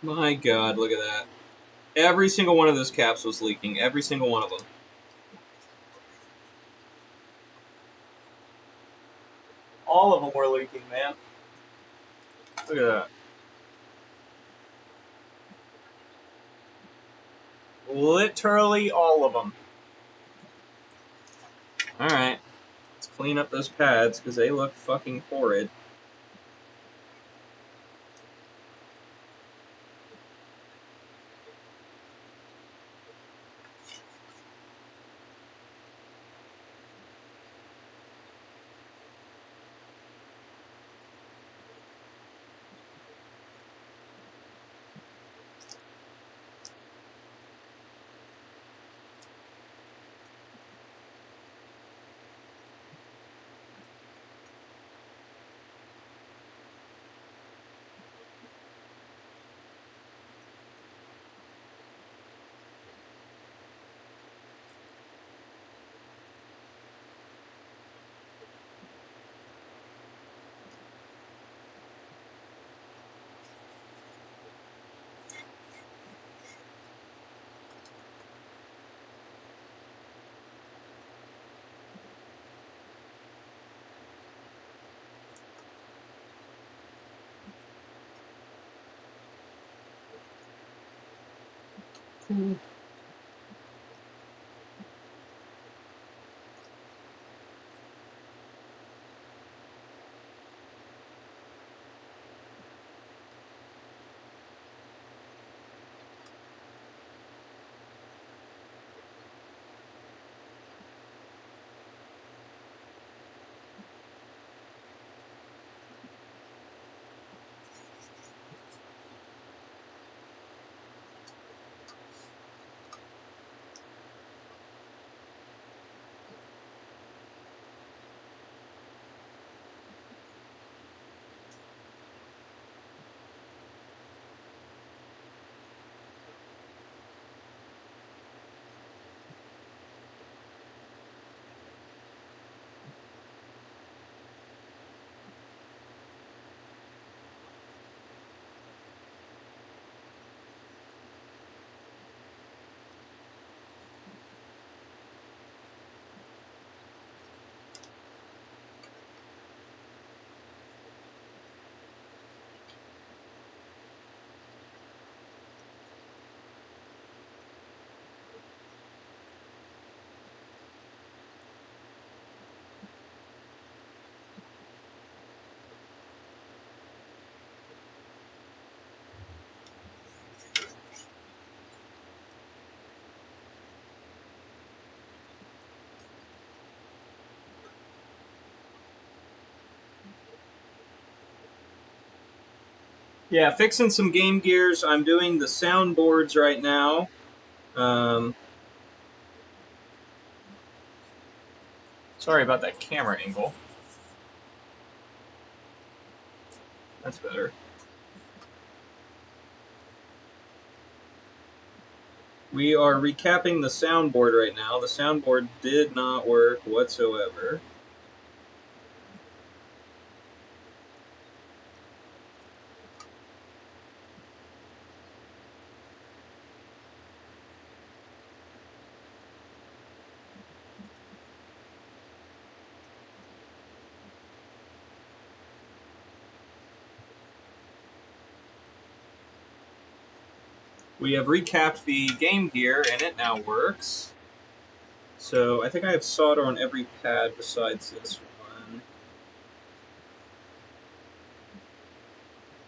My God, look at that. Every single one of those caps was leaking. Every single one of them. All of them were leaking, man. Look at that. Literally all of them. Alright. Let's clean up those pads, because they look fucking horrid. Yeah, fixing some game gears. I'm doing the soundboards right now. Sorry about that camera angle. That's better. We are recapping the soundboard right now. The soundboard did not work whatsoever. We have recapped the game gear and it now works. So I think I have solder on every pad besides this one.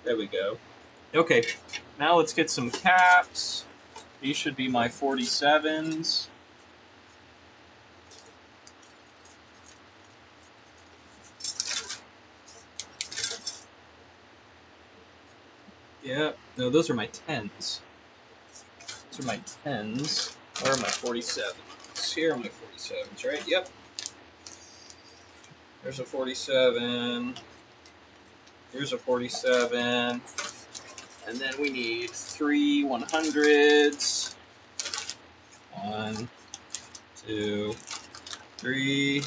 There we go. Okay, now let's get some caps. These should be my 47s. Yeah, no, those are my 10s. Those are my 10s. Where are my 47s? Here are my 47s, right? Yep. There's a 47. Here's a 47. And then we need 3 100s. 1, 2, 3.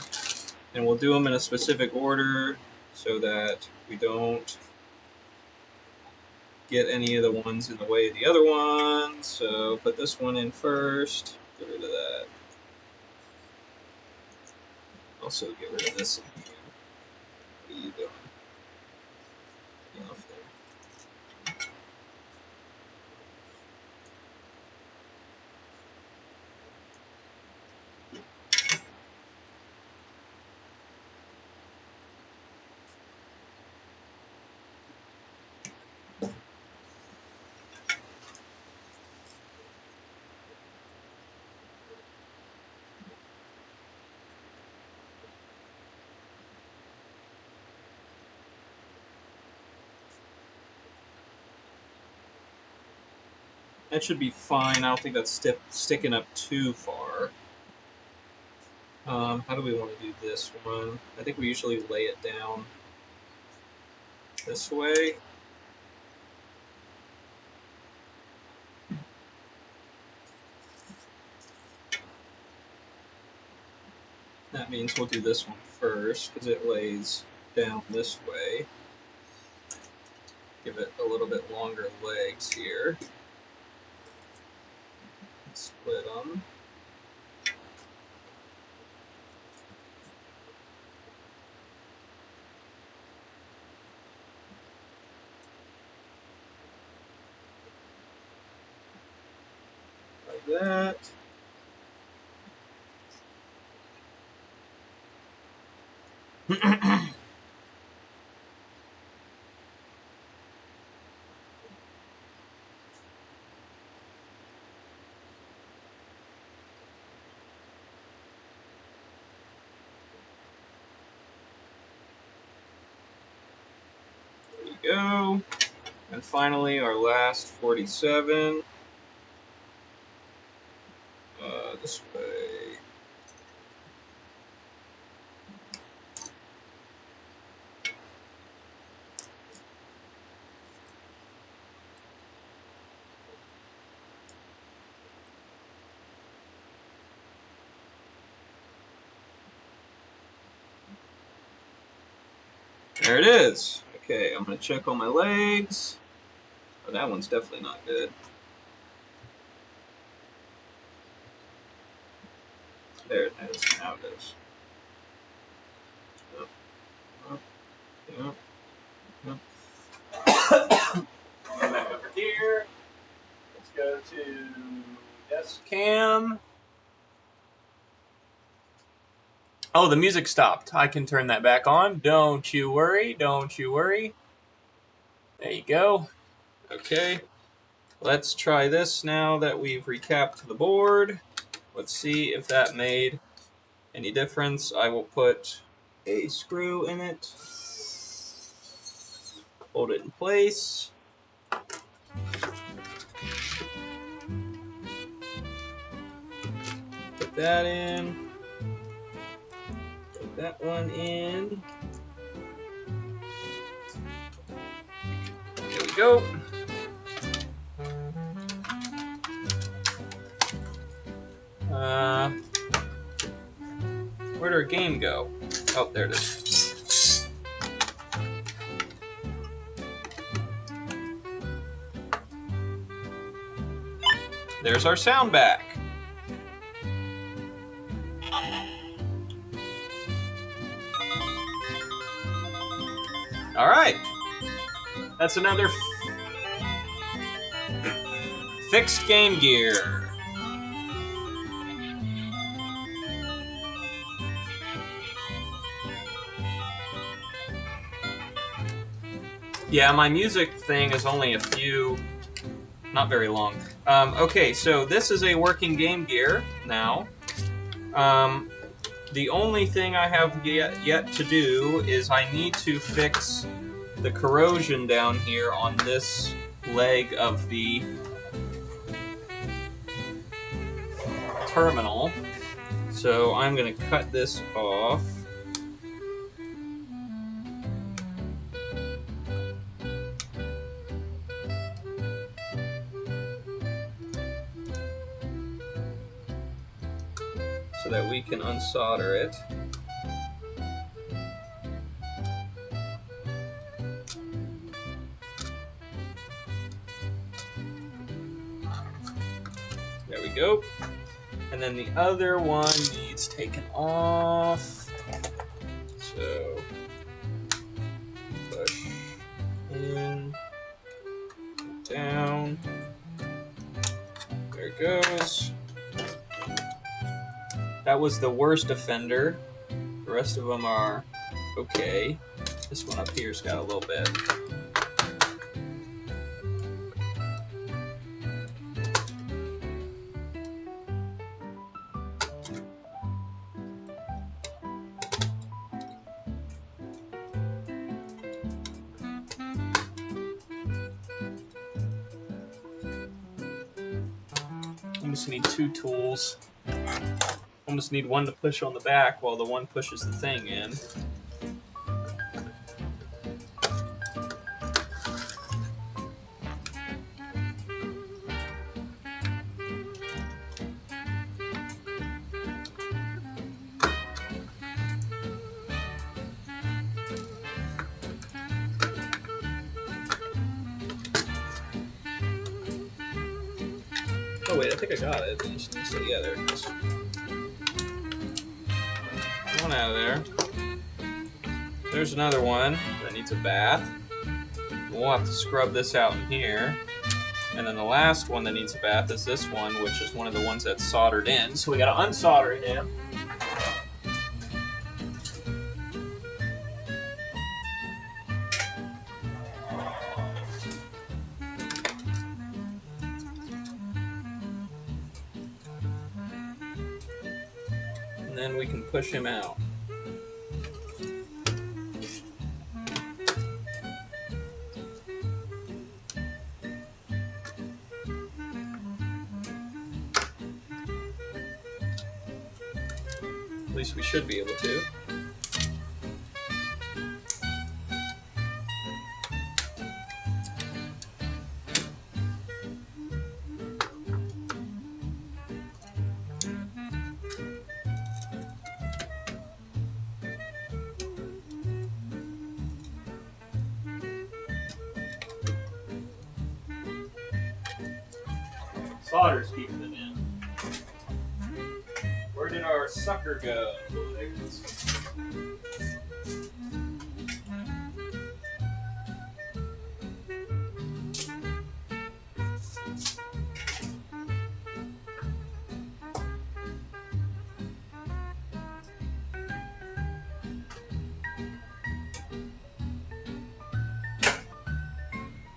And we'll do them in a specific order so that we don't get any of the ones in the way of the other ones. So put this one in first. Get rid of that. Also get rid of this in here. What are you doing? Get off there. That should be fine. I don't think that's sticking up too far. How do we want to do this one? I think we usually lay it down this way. That means we'll do this one first because it lays down this way. Give it a little bit longer legs here. Split them. Like that. Go. And finally, our last 47. This way. There it is. Okay, I'm going to check on my legs. Oh, that one's definitely not good. There it is. Now it is. Yep. Come back over here. Let's go to desk cam. Oh, the music stopped. I can turn that back on. Don't you worry. Don't you worry. There you go. Okay. Let's try this now that we've recapped the board. Let's see if that made any difference. I will put a screw in it. Hold it in place. that in. Put that one in. There we go. Where'd our game go? Oh, there it is. There's our sound back. All right. That's another fixed Game Gear. Yeah, my music thing is only a few, not very long. Okay, so this is a working Game Gear now. The only thing I have yet to do is I need to fix the corrosion down here on this leg of the terminal. So I'm going to cut this off. So that we can unsolder it. There we go. And then the other one needs taken off. So push in, down. There it goes. That was the worst offender. The rest of them are okay. This one up here's got a little bit. Almost need two tools. Almost need one to push on the back while the one pushes the thing in. Oh wait, I think I got it. So yeah, there it is. One out of there. There's another one that needs a bath. We'll have to scrub this out in here. And then the last one that needs a bath is this one, which is one of the ones that's soldered in. So we gotta unsolder it in. And then we can push him out. At least we should be able to. Solder's keeping it in. Where did our sucker go? There it is.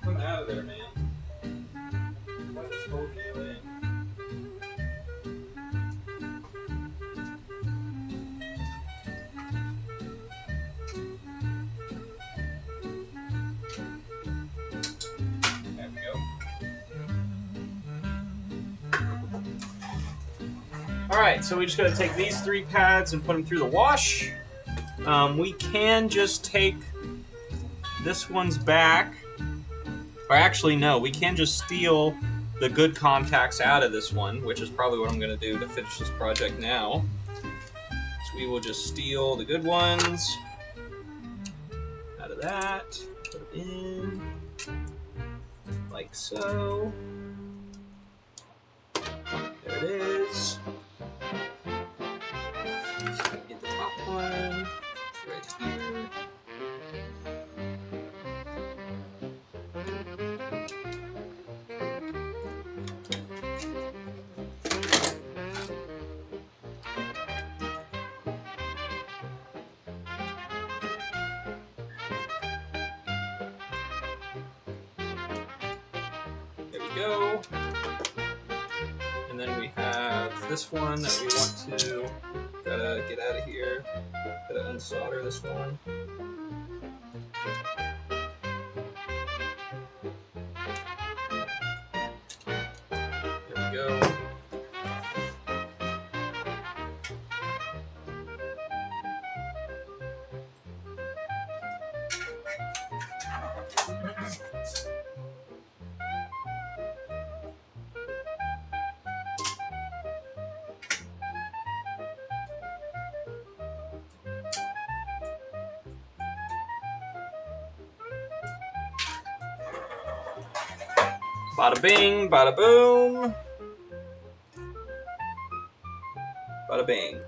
Come out of there, man. What is holding you in? Alright, so we just gotta take these 3 pads and put them through the wash. We can just take this one's back. Or actually, no, we can just steal the good contacts out of this one, which is probably what I'm gonna do to finish this project now. So we will just steal the good ones out of that, put it in, like so. There it is. Get the top one right here. There we go. And then we have this one that we want to gotta get out of here. Gotta unsolder this one. There we go. Bada bing, bada boom. Bada bing.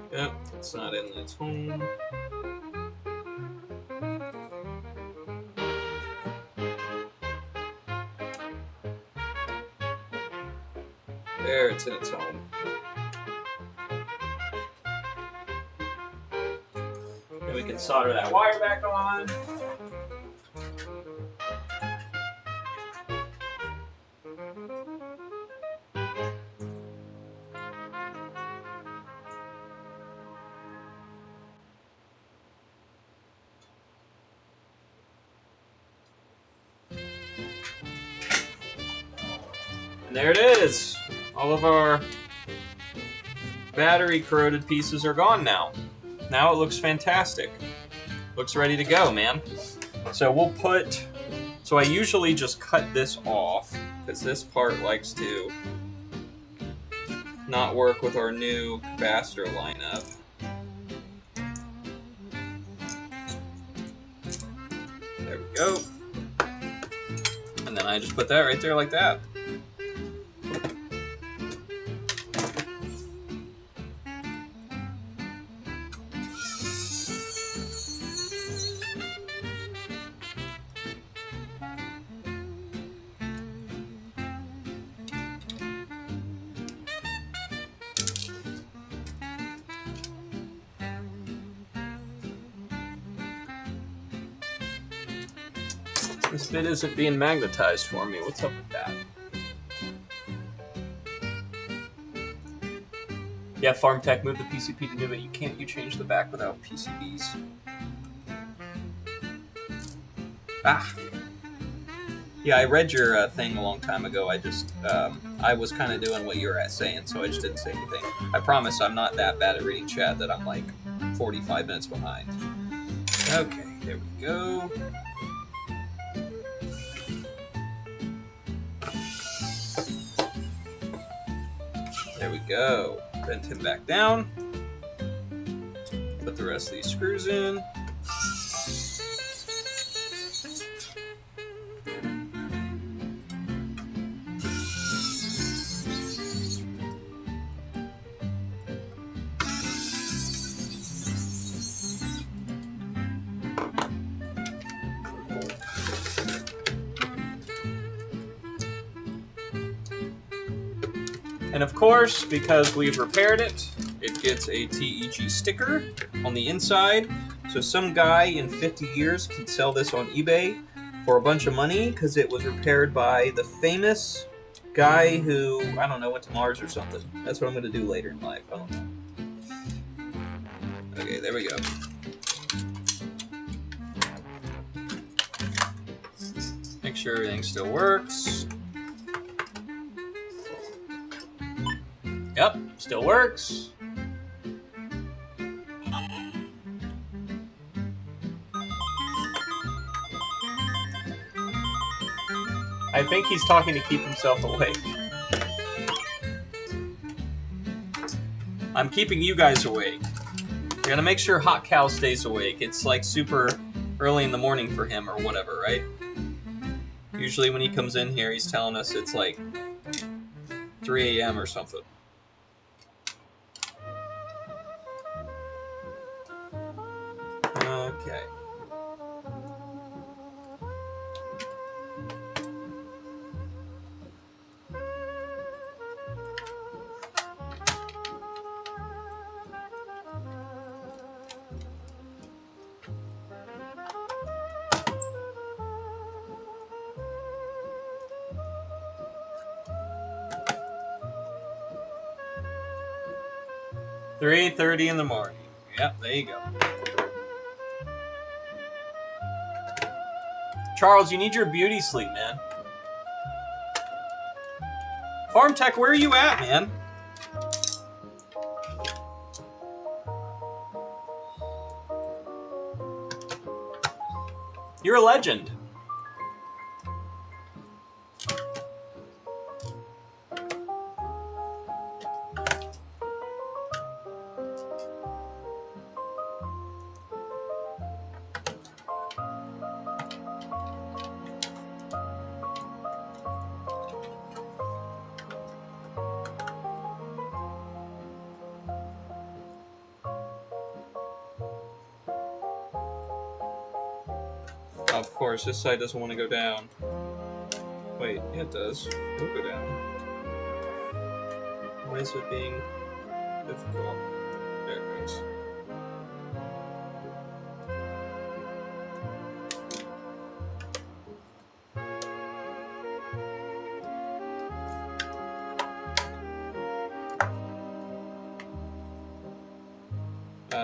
Yep, it's not in its home. There, it's in its home. And we can solder that wire back on. And there it is. All of our battery corroded pieces are gone now. Now it looks fantastic. Looks ready to go, man. So we'll put... So I usually just cut this off, because this part likes to not work with our new capacitor lineup. There we go. And then I just put that right there like that. This bit isn't being magnetized for me. What's up with that? Yeah, Farm Tech, move the PCB to new, but you can't. You change the back without PCBs. Ah. Yeah, I read your thing a long time ago. I just, I was kind of doing what you were saying, so I just didn't say anything. I promise I'm not that bad at reading chat that I'm like 45 minutes behind. Okay, there we go. There we go. Bend him back down. Put the rest of these screws in. And of course, because we've repaired it, it gets a TEG sticker on the inside. So some guy in 50 years can sell this on eBay for a bunch of money because it was repaired by the famous guy who, I don't know, went to Mars or something. That's what I'm going to do later in life. I don't know. Okay, there we go. Make sure everything still works. Yep, still works. I think he's talking to keep himself awake. I'm keeping you guys awake. I gotta make sure Hot Cow stays awake. It's like super early in the morning for him or whatever, right? Usually when he comes in here, he's telling us it's like 3 a.m. or something. Okay. $3:30 in the morning. Yep, there you go. Charles, you need your beauty sleep, man. Farm Tech, where are you at, man? You're a legend. Of course, this side doesn't want to go down. Wait, yeah, it does. It'll go down. Why is it being difficult? There it goes.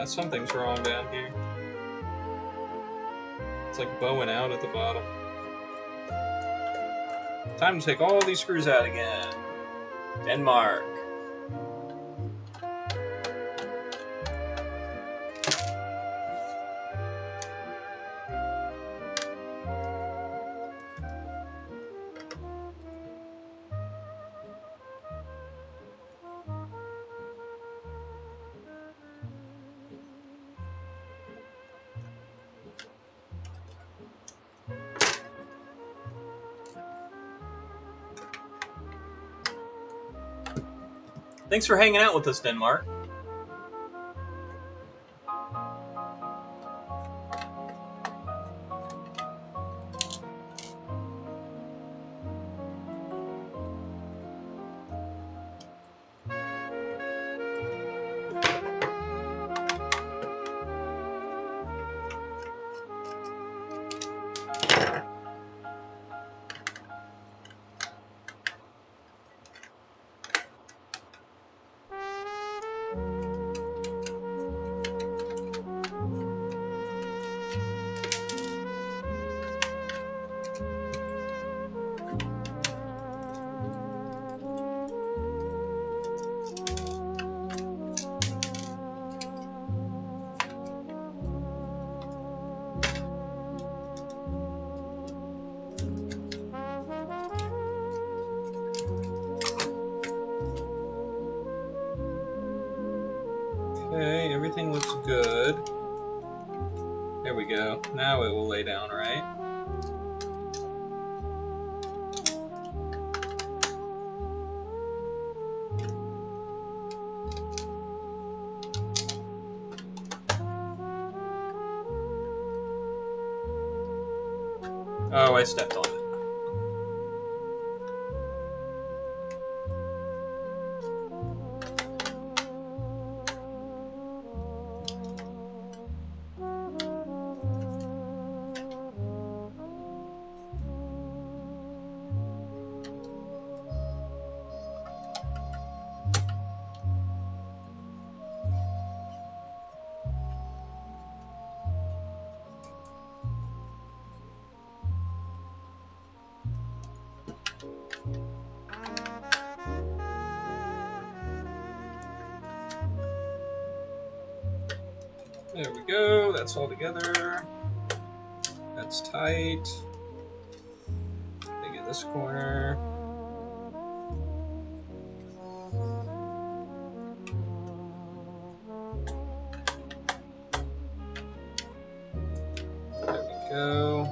Something's wrong down here. It's like bowing out at the bottom. Time to take all these screws out again. Denmark. Thanks for hanging out with us, Denmark. Okay, everything looks good. There we go. Now it will lay down, right? Oh, I stepped on it. There we go. That's all together. That's tight. They get this corner. There we go.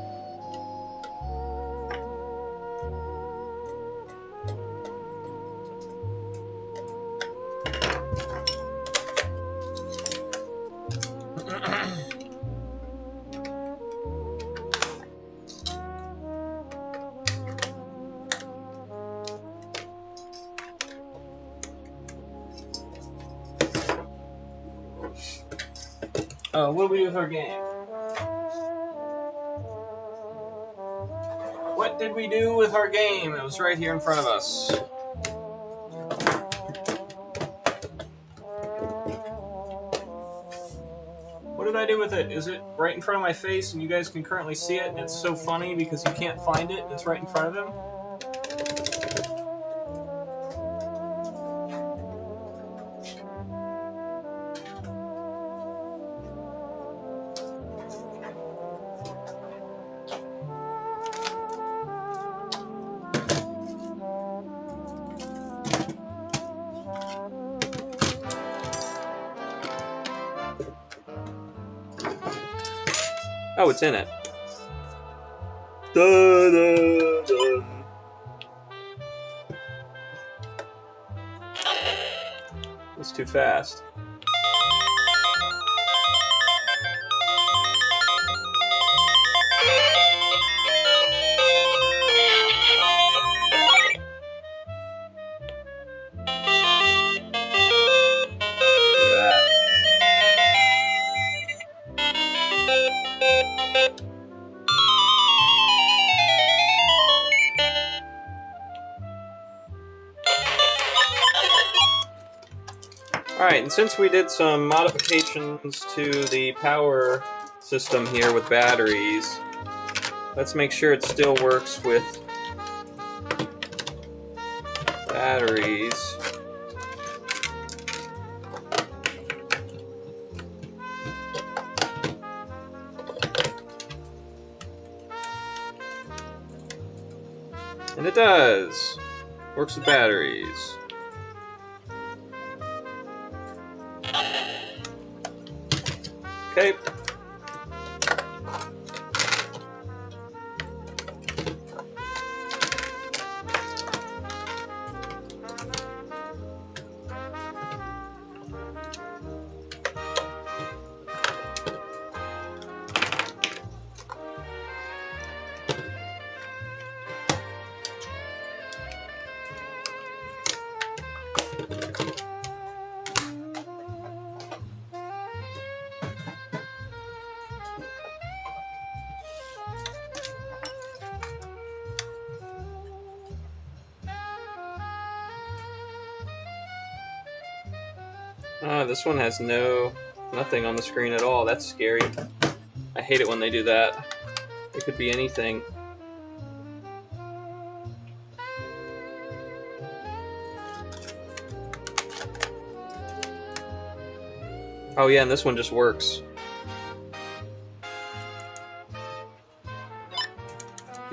What do we do with our game? What did we do with our game? It was right here in front of us. What did I do with it? Is it right in front of my face and you guys can currently see it? And it's so funny because you can't find it. It's right in front of him. Oh, it's in it. Da, da, da. It's too fast. Look at that. Alright, and since we did some modifications to the power system here with batteries, let's make sure it still works with batteries. And it does. Works with batteries. Okay. This one has nothing on the screen at all. That's scary. I hate it when they do that. It could be anything. Oh yeah, and this one just works.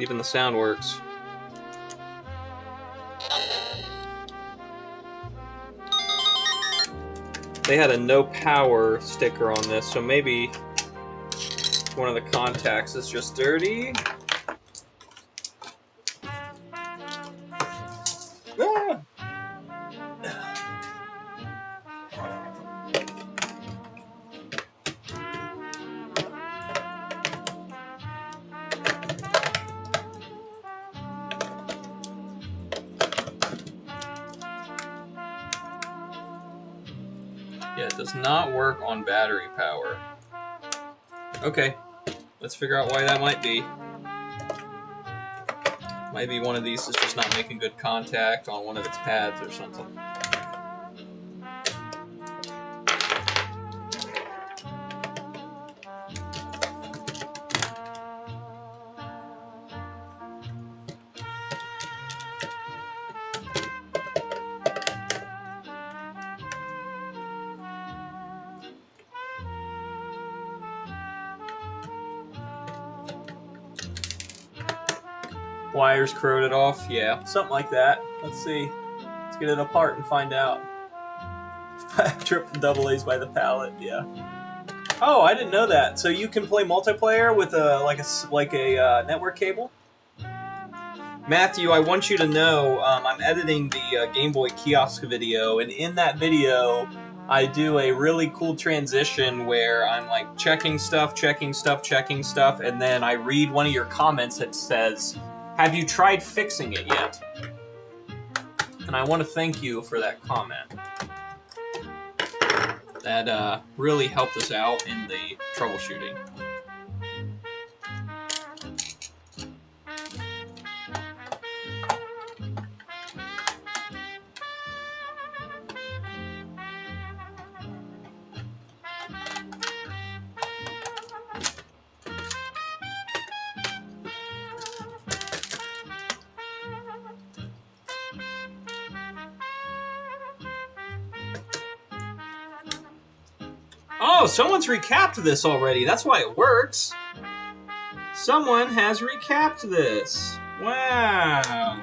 Even the sound works. They had a no power sticker on this, so maybe one of the contacts is just dirty. Ah! Yeah, it does not work on battery power. Okay, let's figure out why that might be. Maybe one of these is just not making good contact on one of its pads or something. Wires corroded off? Yeah, something like that. Let's see. Let's get it apart and find out. Triple double A's by the pallet, yeah. Oh, I didn't know that. So you can play multiplayer with a network cable? Matthew, I want you to know I'm editing the Game Boy kiosk video, and in that video, I do a really cool transition where I'm like checking stuff, and then I read one of your comments that says, "Have you tried fixing it yet?" And I want to thank you for that comment. That really helped us out in the troubleshooting. Oh, someone's recapped this already. That's why it works. Someone has recapped this. Wow.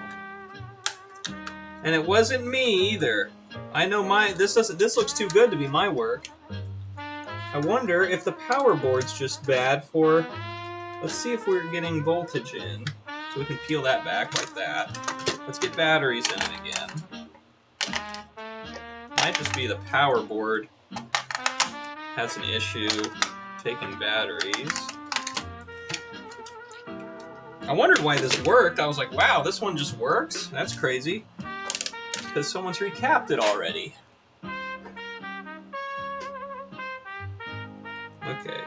And it wasn't me either. I know this looks too good to be my work. I wonder if the power board's just bad for... Let's see if we're getting voltage in. So we can peel that back like that. Let's get batteries in it again. Might just be the power board has an issue taking batteries. I wondered why this worked. I was like, wow, this one just works? That's crazy. Because someone's recapped it already. Okay.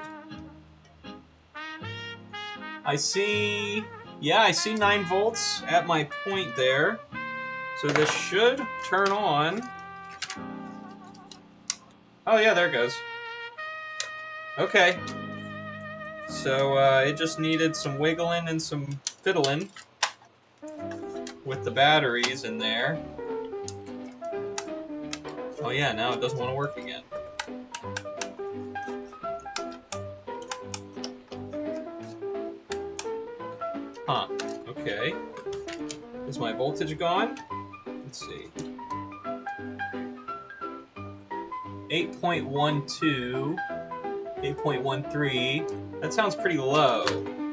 I see 9 volts at my point there. So this should turn on. Oh yeah, there it goes. Okay. So it just needed some wiggling and some fiddling with the batteries in there. Oh yeah, now it doesn't want to work again. Huh. Okay. Is my voltage gone? Let's see. 8.12, 8.13. That sounds pretty low.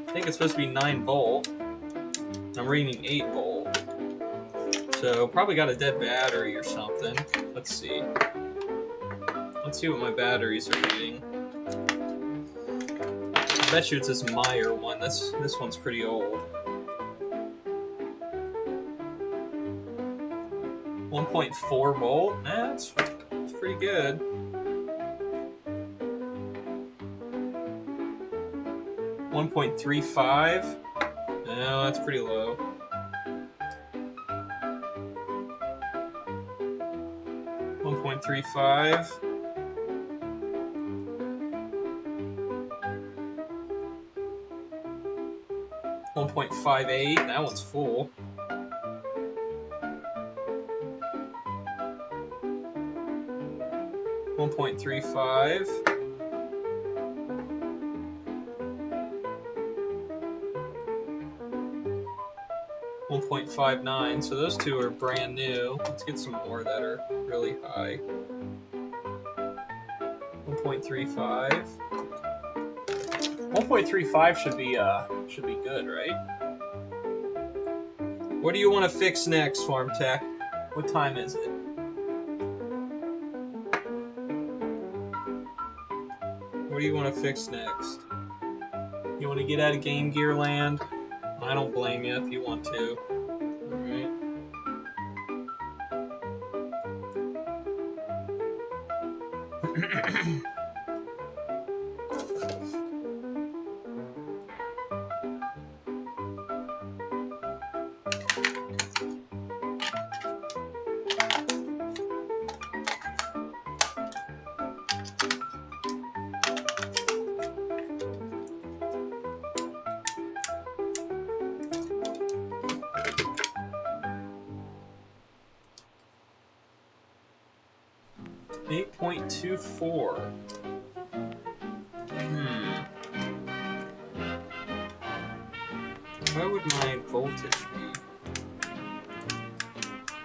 I think it's supposed to be 9 volt. I'm reading 8 volt. So probably got a dead battery or something. Let's see. Let's see what my batteries are reading. I bet you it's this Meyer one. This one's pretty old. 1.4 volt. That's pretty good. 1.35. No, that's pretty low. 1.35. 1.58. That one's full. 1.35. 1.59. So those two are brand new. Let's get some more that are really high. 1.35. 1.35 should be good, right? What do you want to fix next, Farm Tech? What time is it? What do you want to fix next? You want to get out of Game Gear land? I don't blame you if you want to. Alright. .24. What would would my voltage be?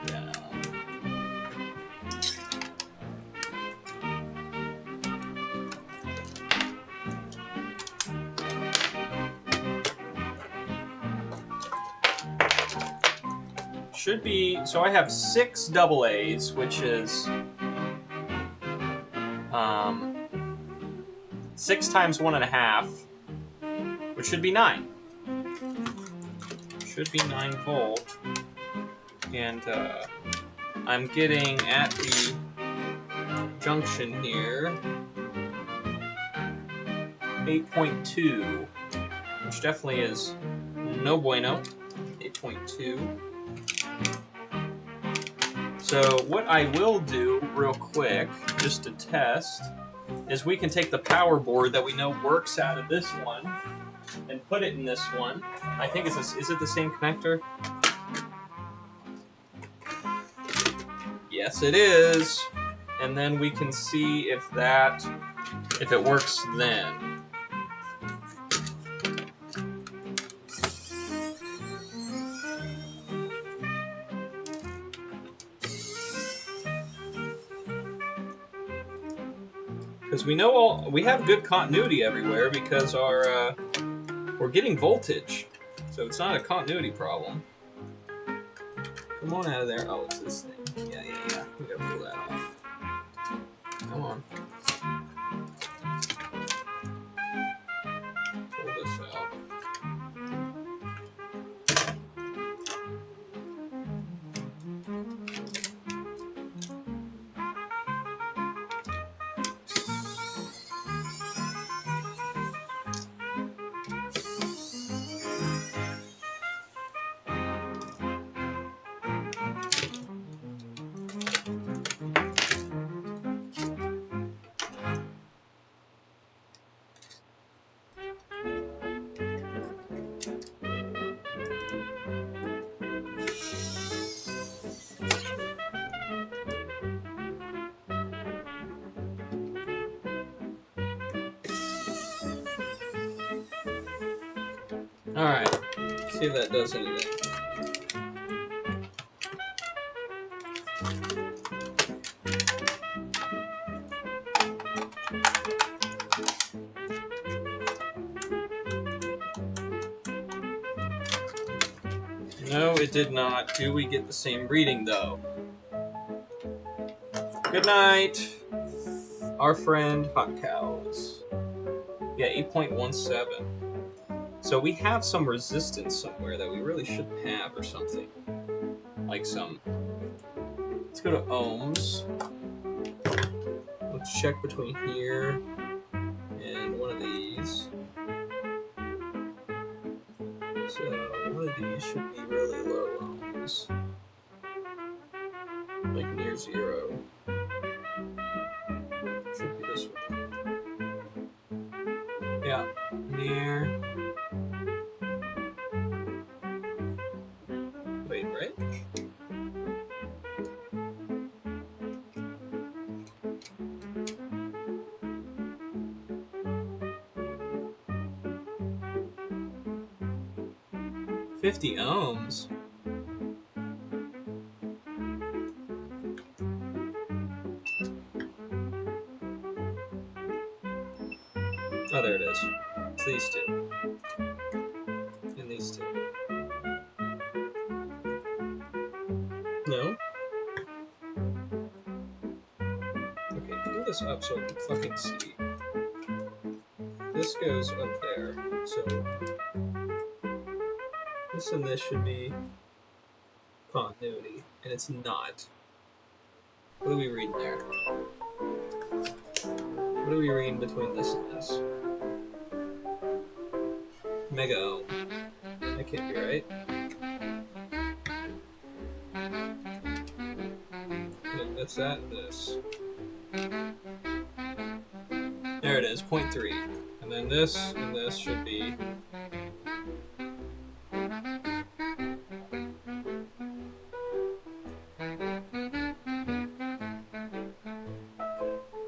Yeah. Should be, so I have 6 double A's, which is 6 times 1.5, which should be 9. Should be 9 volt. And I'm getting at the junction here 8.2, which definitely is no bueno. 8.2. So what I will do real quick, just to test, is we can take the power board that we know works out of this one and put it in this one. I think it's is it the same connector? Yes, it is. And then we can see if it works then. Because we have good continuity everywhere because we're getting voltage, so it's not a continuity problem. Come on out of there. Oh, it's this thing. Yeah. We gotta pull that off. Come on. Pull this out. Alright, see if that does anything. No, it did not. Do we get the same reading, though? Good night, our friend Hot Cows. Yeah, 8.17. So we have some resistance somewhere that we really shouldn't have or something. Like some... Let's go to ohms. Let's check between here and one of these. So one of these should be really low ohms. Like near 0. Should be this one. Yeah, near... Wait, right? $50 ohms. Oh, there it is. It's these two. And these two. No? Okay, pull this up so I can fucking see. This goes up there, so... This and this should be continuity, and it's not. What do we read there? What do we read between this and this? Mega ohm. That can't be right. That's that and this. There it is, 0.3. And then this and this should be...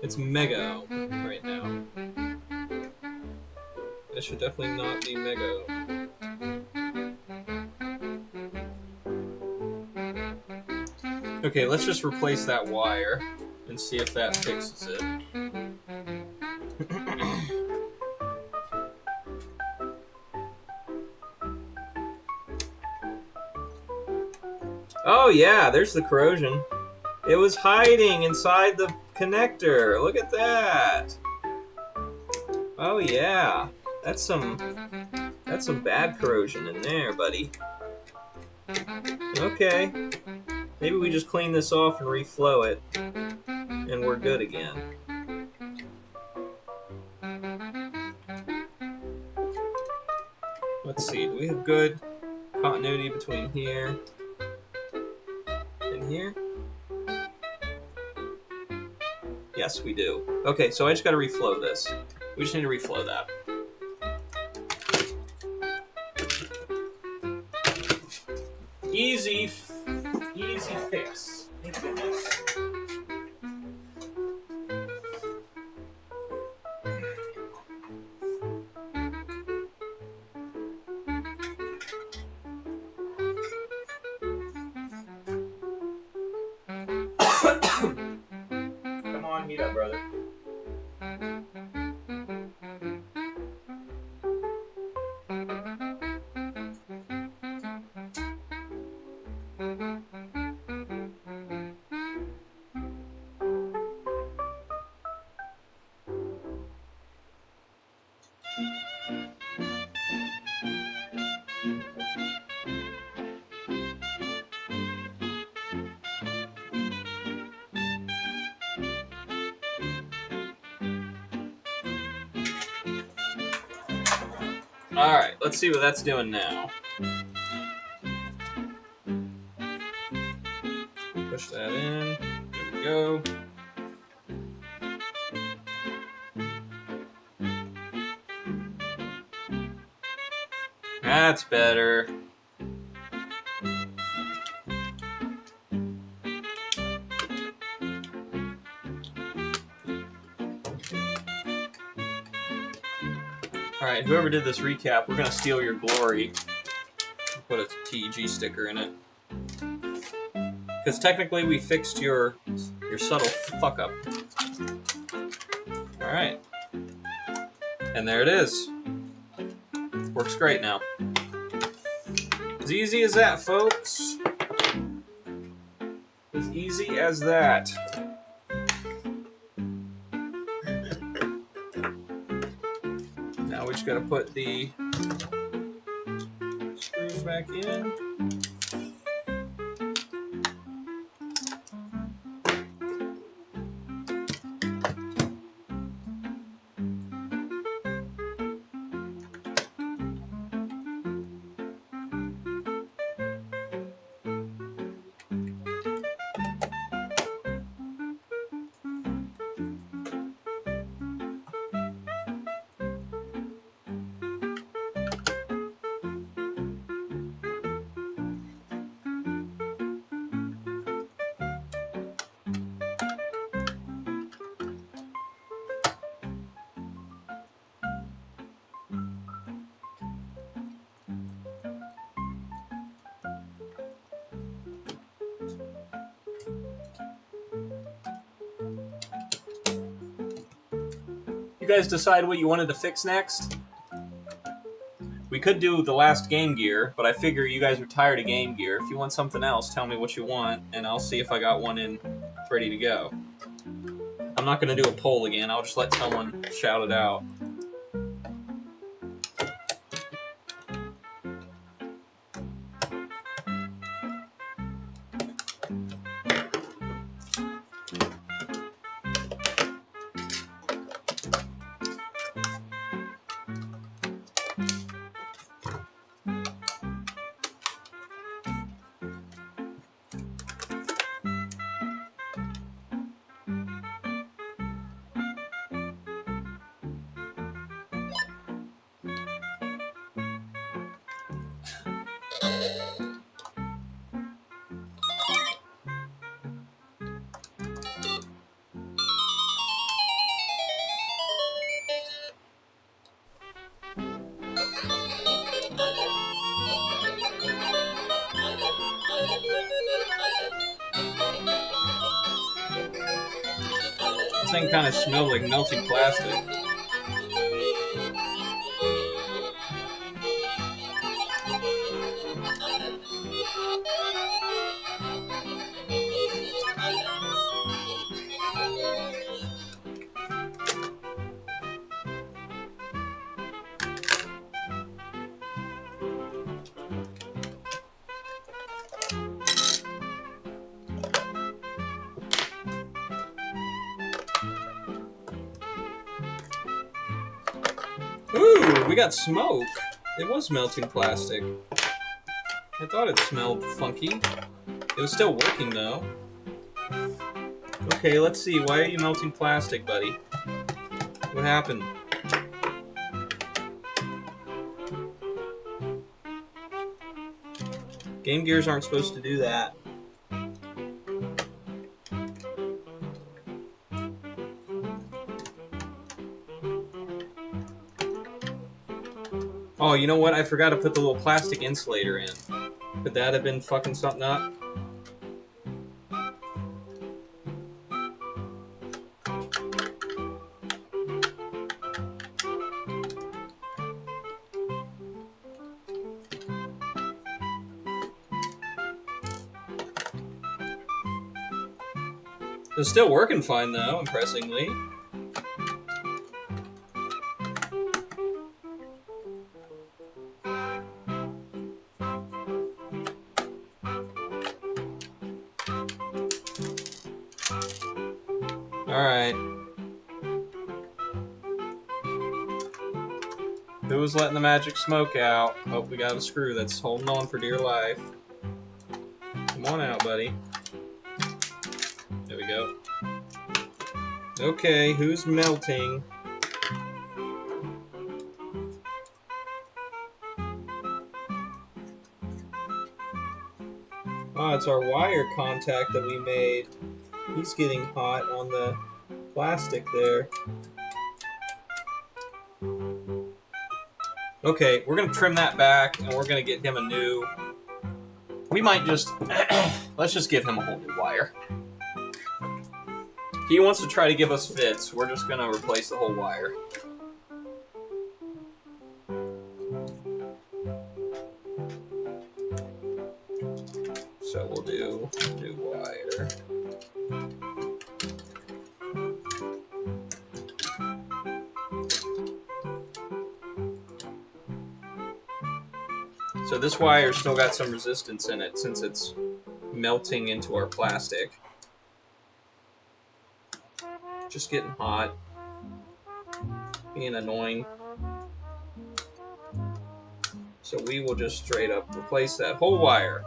It's mega ohm right now. That should definitely not be mega ohm. Okay, let's just replace that wire and see if that fixes it. Oh yeah, there's the corrosion. It was hiding inside the connector. Look at that. Oh yeah, that's some bad corrosion in there, buddy. Okay, maybe we just clean this off and reflow it, and we're good again. Let's see, do we have good continuity between here and here? Yes, we do. Okay, so I just gotta reflow this. We just need to reflow that. Easy fix. Thank goodness. Come on, heat up, brother. Alright, let's see what that's doing now. Push that in. There we go. That's better. Alright, whoever did this recap, we're gonna steal your glory. Put a TG sticker in it. Because technically we fixed your subtle fuck up. Alright. And there it is. Works great now. As easy as that, folks. As easy as that. Now we just gotta put the screws back in. You guys decide what you wanted to fix next? We could do the last Game Gear, but I figure you guys are tired of Game Gear. If you want something else, tell me what you want, and I'll see if I got one in ready to go. I'm not going to do a poll again. I'll just let someone shout it out. thing kind of smells like melting plastic. Ooh, we got smoke. It was melting plastic. I thought it smelled funky. It was still working though. Okay, let's see. Why are you melting plastic, buddy? What happened? Game Gears aren't supposed to do that. Oh, you know what? I forgot to put the little plastic insulator in. Could that have been fucking something up? It's still working fine though, impressingly. Alright. Who was letting the magic smoke out? Oh, we got a screw that's holding on for dear life. Come on out, buddy. There we go. Okay, who's melting? Ah, it's our wire contact that we made. He's getting hot on the plastic there. Okay, we're gonna trim that back and we're gonna get him a new... We might just... Let's just give him a whole new wire. He wants to try to give us fits. We're just gonna replace the whole wire. So we'll do new wire. So this wire's still got some resistance in it since it's melting into our plastic. Just getting hot. Being annoying. So we will just straight up replace that whole wire.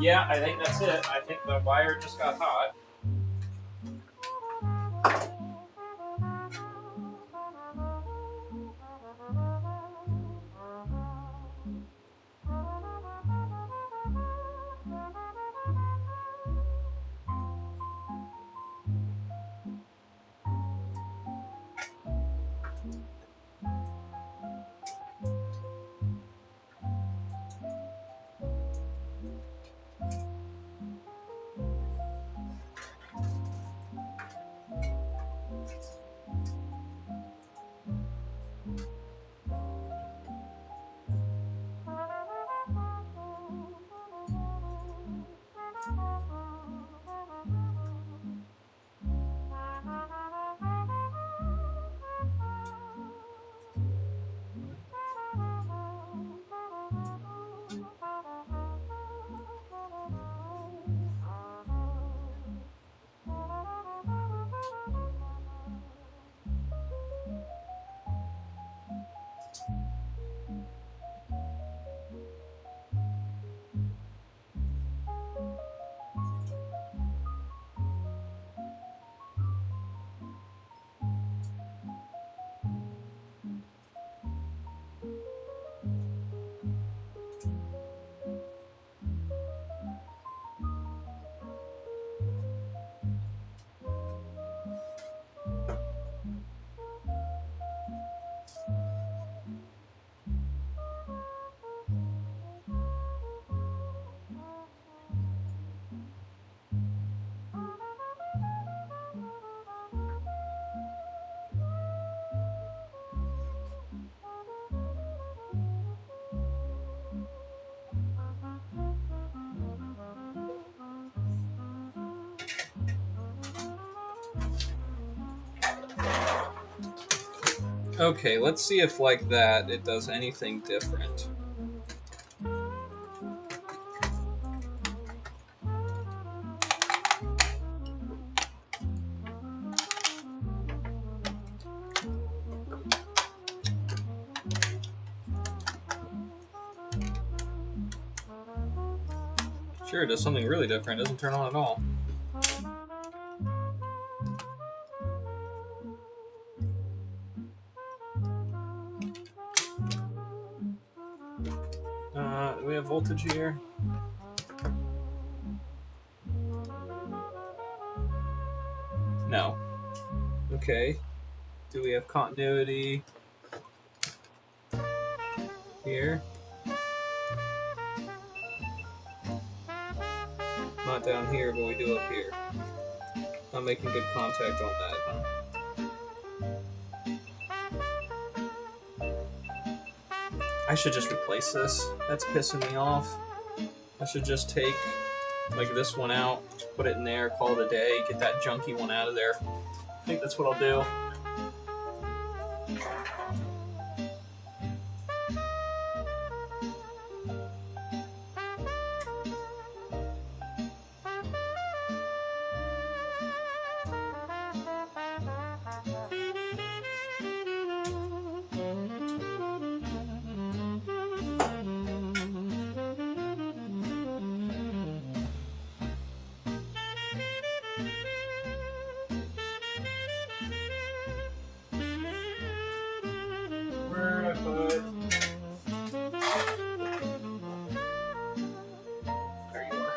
Yeah, I think that's it. I think the wire just got hot. Okay, let's see if like that it does anything different. Sure, it does something really different. It doesn't turn on at all. Do we have voltage here? No. Okay. Do we have continuity here? Not down here, but we do up here. Not making good contact on that, huh? I should just replace this. That's pissing me off. I should just take like this one out, put it in there, call it a day, get that junky one out of there. I think that's what I'll do. Where did I put? There you are.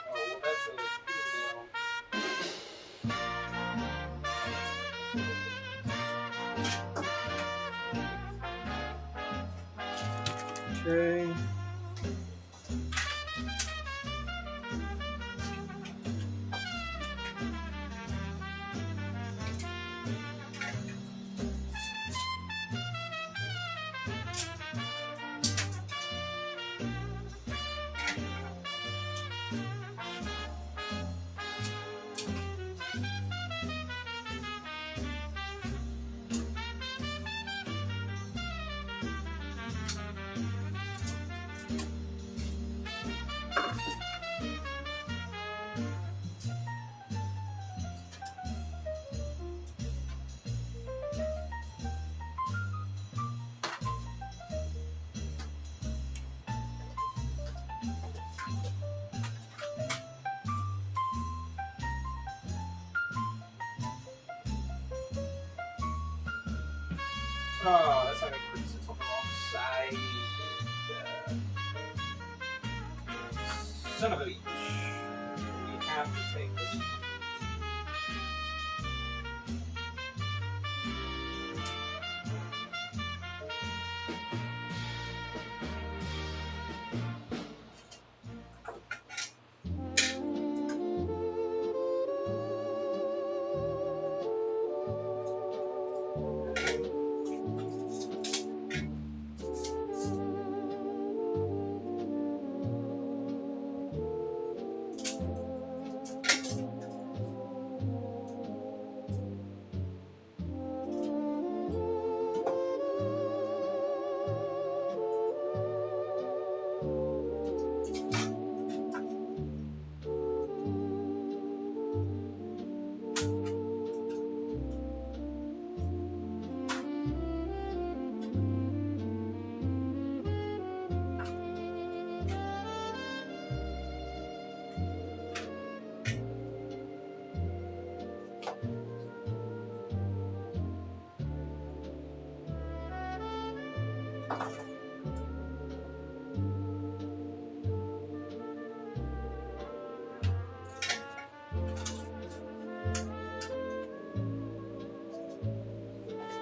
Oh, well, that's a female. Tray. Oh, that's not gonna crease. It's on the wrong side. Son of a bitch. We have to take this.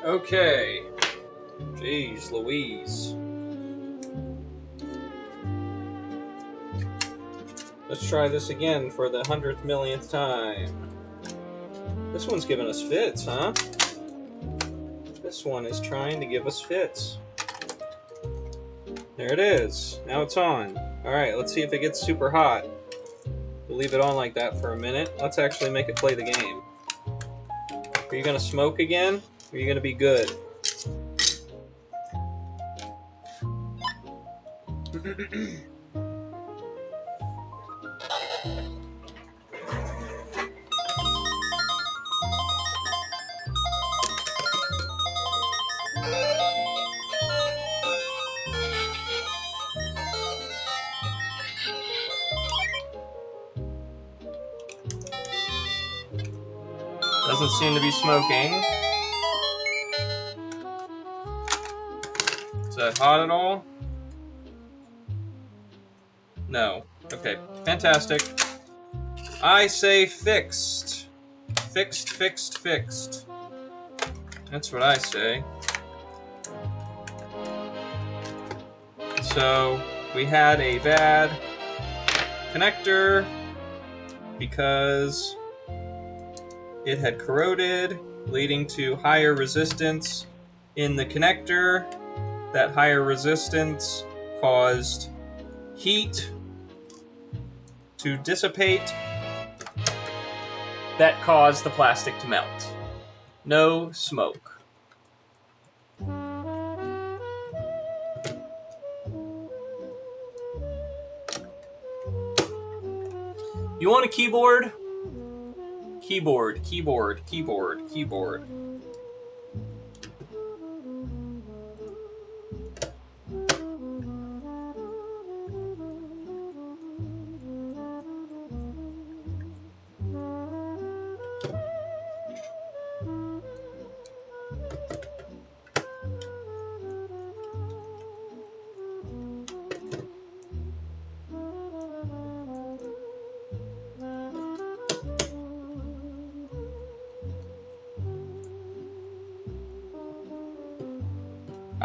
Okay. Jeez Louise. Let's try this again for the 100th millionth time. This one's giving us fits, huh? This one is trying to give us fits. There it is. Now it's on. Alright, let's see if it gets super hot. We'll leave it on like that for a minute. Let's actually make it play the game. Are you going to smoke again? Or are you going to be good? Doesn't seem to be smoking. Is that hot at all? No. Okay, fantastic. I say fixed. Fixed, fixed, fixed. That's what I say. So, we had a bad connector because it had corroded, leading to higher resistance in the connector. That higher resistance caused heat to dissipate. That caused the plastic to melt. No smoke. You want a keyboard? Keyboard, keyboard, keyboard, keyboard.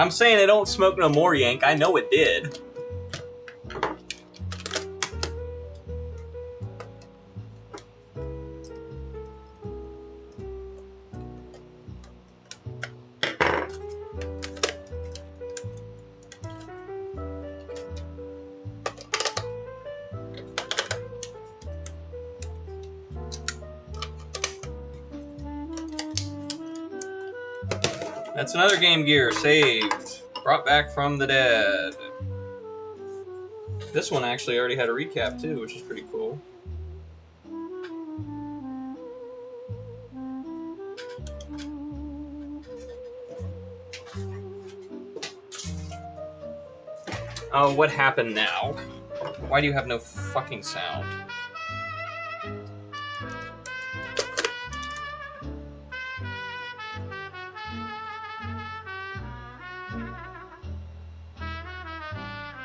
I'm saying it don't smoke no more, Yank. I know it did. That's another Game Gear saved. Brought back from the dead. This one actually already had a recap too, which is pretty cool. Oh, what happened now? Why do you have no fucking sound?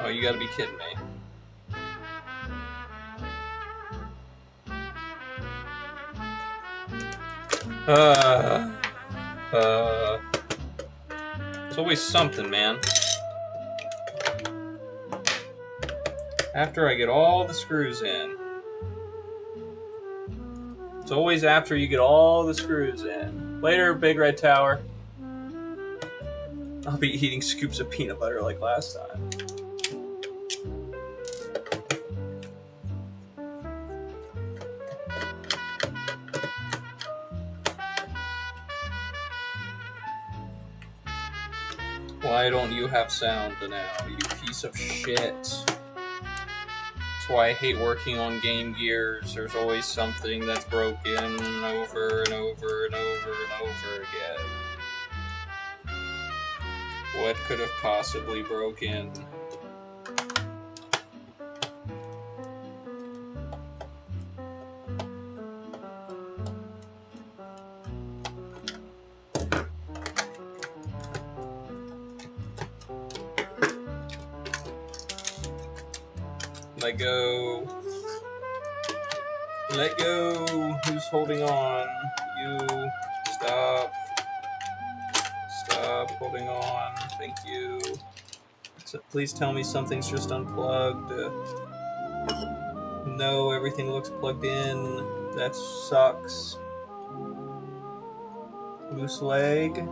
Oh, you gotta be kidding me. It's always something, man. After I get all the screws in. It's always after you get all the screws in. Later, Big Red Tower. I'll be eating scoops of peanut butter like last time. Why don't you have sound now, you piece of shit? That's why I hate working on Game Gears. There's always something that's broken over and over and over and over again. What could have possibly broken? Let go. Let go. Who's holding on? You. Stop. Stop holding on. Thank you. So please tell me something's just unplugged. No, everything looks plugged in. That sucks. Loose leg.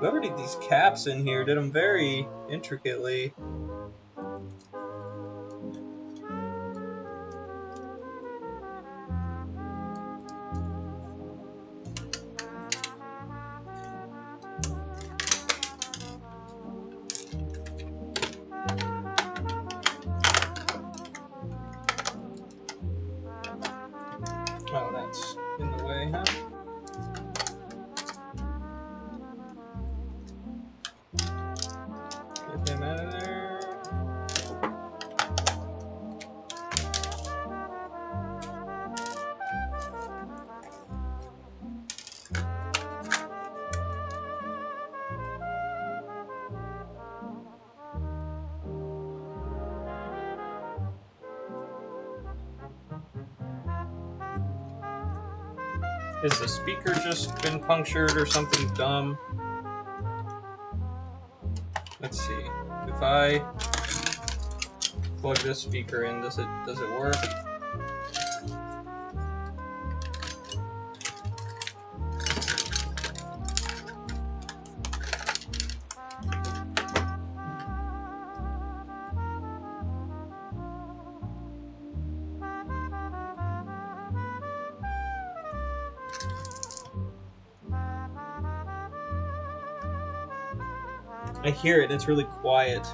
Whoever did these caps in here did them very intricately. Oh, that's in the way, huh? Get them out of there. Has the speaker just been punctured or something dumb? Let's see. If I plug this speaker in, does it work? I hear it, it's really quiet.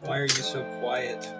Why are you so quiet?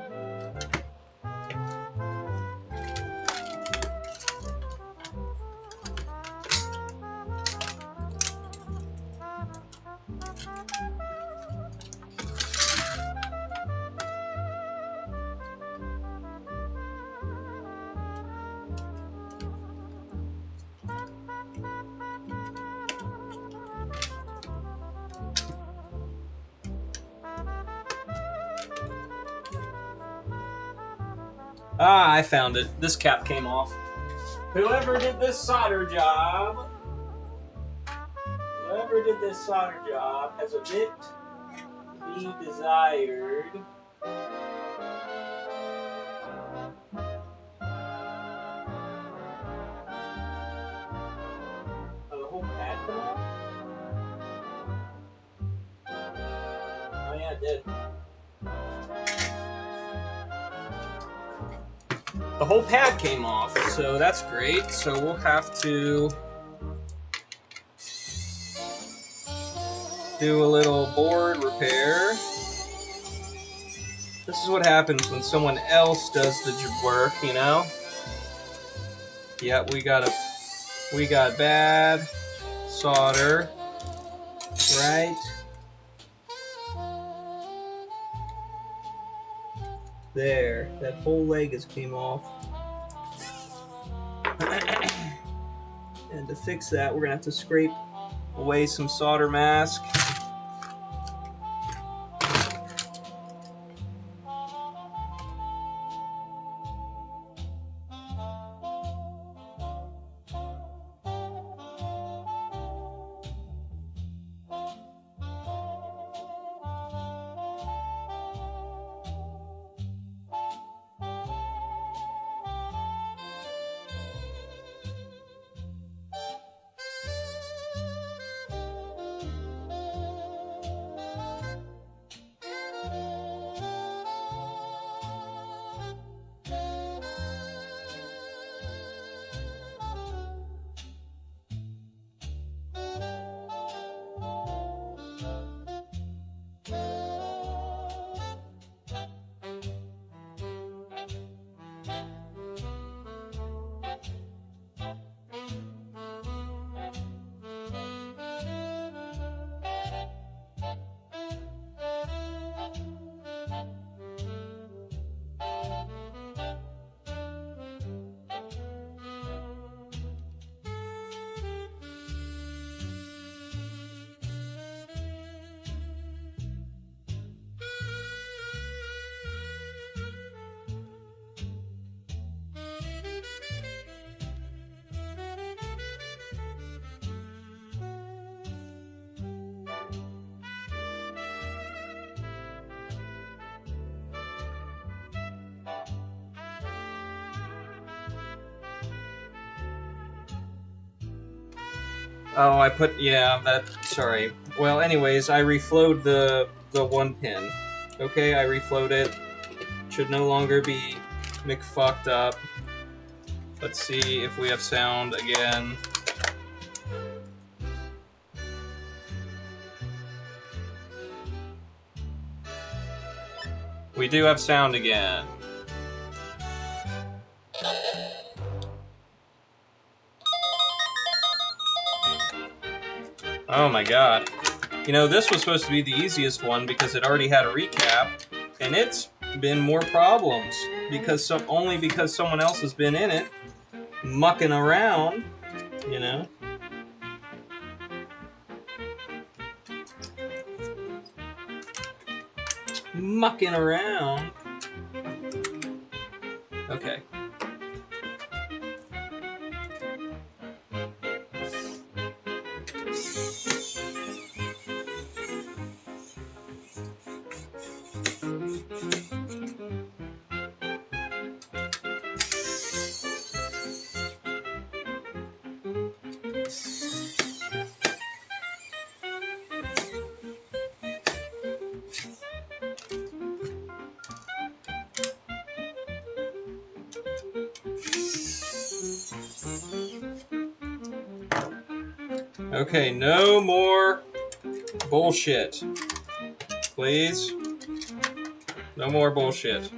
Ah, I found it. This cap came off. Whoever did this solder job has a bit to be desired. Oh, the whole pad come off? Oh yeah, it did. The whole pad came off, so that's great. So we'll have to do a little board repair. This is what happens when someone else does the work, you know? Yep, we got bad solder, right? There, that whole leg has came off. And to fix that, we're gonna have to scrape away some solder mask. Oh, I put, yeah, sorry. Well, anyways, I reflowed the one pin. Okay, I reflowed it. Should no longer be McFucked up. Let's see if we have sound again. We do have sound again. Oh my god. You know, this was supposed to be the easiest one because it already had a recap, and it's been more problems because only because someone else has been in it, mucking around, you know. Mucking around. Okay. Okay, no more bullshit. Please. No more bullshit.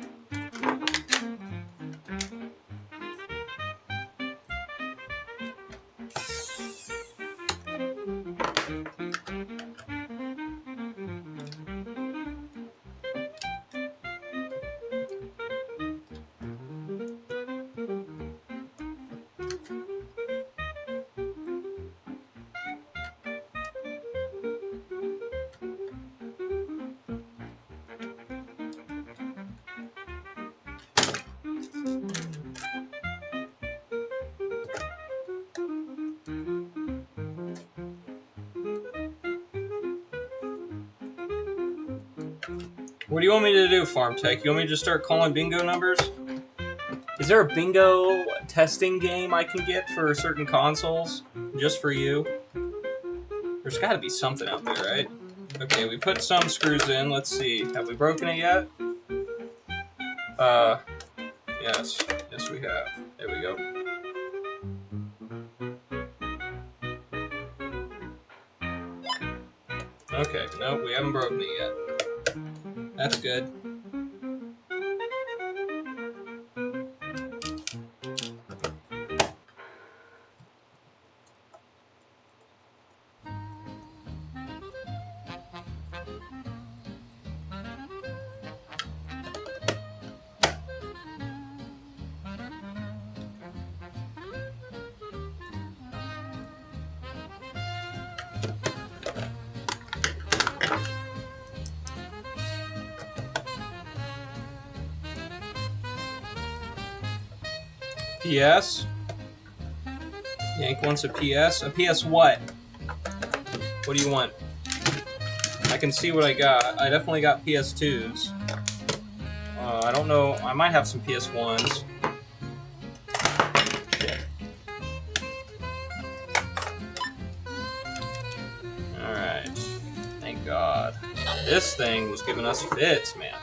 What do you want me to do, Farm Tech? You want me to just start calling bingo numbers? Is there a bingo testing game I can get for certain consoles? Just for you? There's gotta be something out there, right? Okay, we put some screws in. Let's see. Have we broken it yet? Yes. Yes, we have. There we go. Okay, nope, we haven't broken it yet. That's good. PS. Yank wants a PS. A PS what? What do you want? I can see what I got. I definitely got PS2s. I don't know. I might have some PS1s. Alright. Thank God. This thing was giving us fits, man.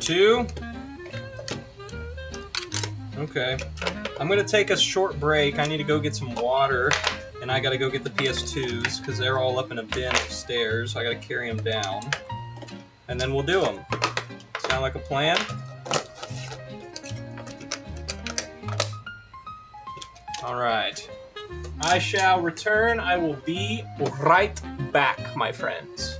Two. Okay. I'm gonna take a short break. I need to go get some water, and I gotta go get the PS2s because they're all up in a bin upstairs. I gotta carry them down, and then we'll do them. Sound like a plan? All right. I shall return. I will be right back, my friends.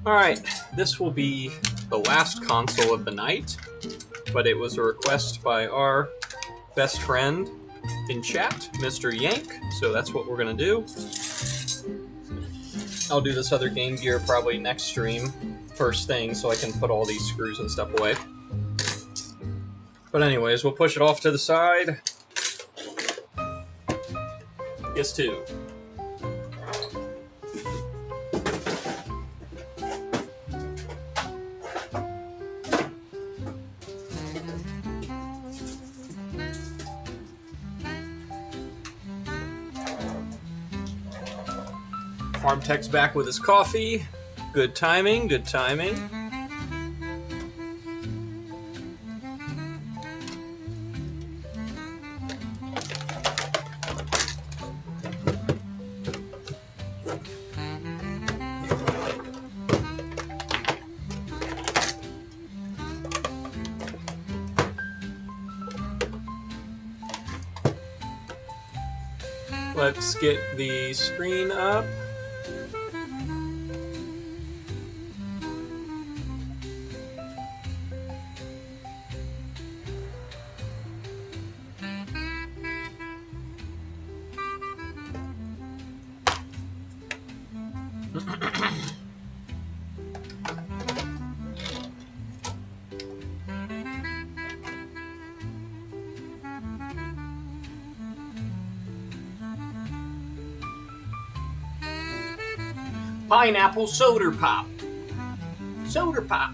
Alright, this will be the last console of the night, but it was a request by our best friend in chat, Mr. Yank, so that's what we're going to do. I'll do this other Game Gear probably next stream, first thing, so I can put all these screws and stuff away. But anyways, we'll push it off to the side. PS2. FarmTech's back with his coffee. Good timing, good timing. Let's get the screen up. Pineapple soda pop. Soda pop.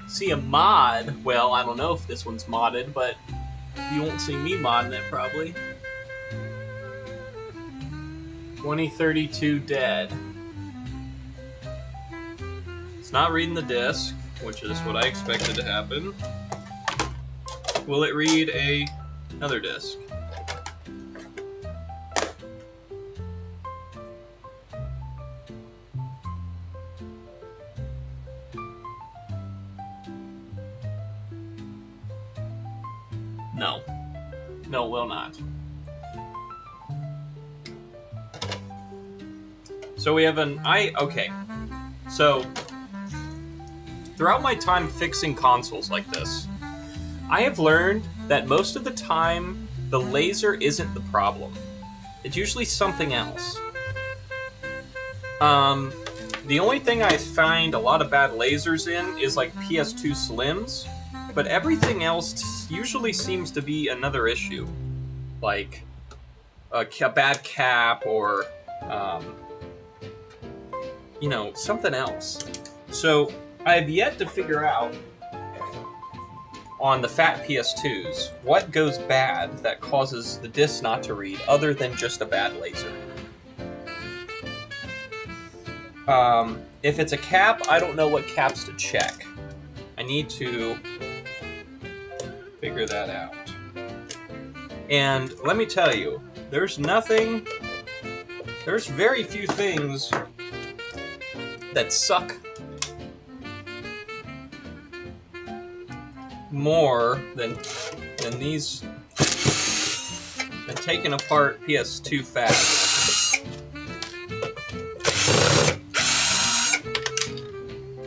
See a mod. Well, I don't know if this one's modded, but you won't see me modding it probably. 2032 dead. It's not reading the disc, which is what I expected to happen. Will it read another disc? No. No, it will not. So we have okay. So, throughout my time fixing consoles like this, I have learned that most of the time, the laser isn't the problem. It's usually something else. The only thing I find a lot of bad lasers in is like PS2 Slims, but everything else usually seems to be another issue. Like a bad cap or, you know, something else. So I have yet to figure out on the fat PS2s what goes bad that causes the disc not to read other than just a bad laser. If it's a cap, I don't know what caps to check. I need to figure that out. And let me tell you, there's very few things that suck more than taking apart PS2 fats.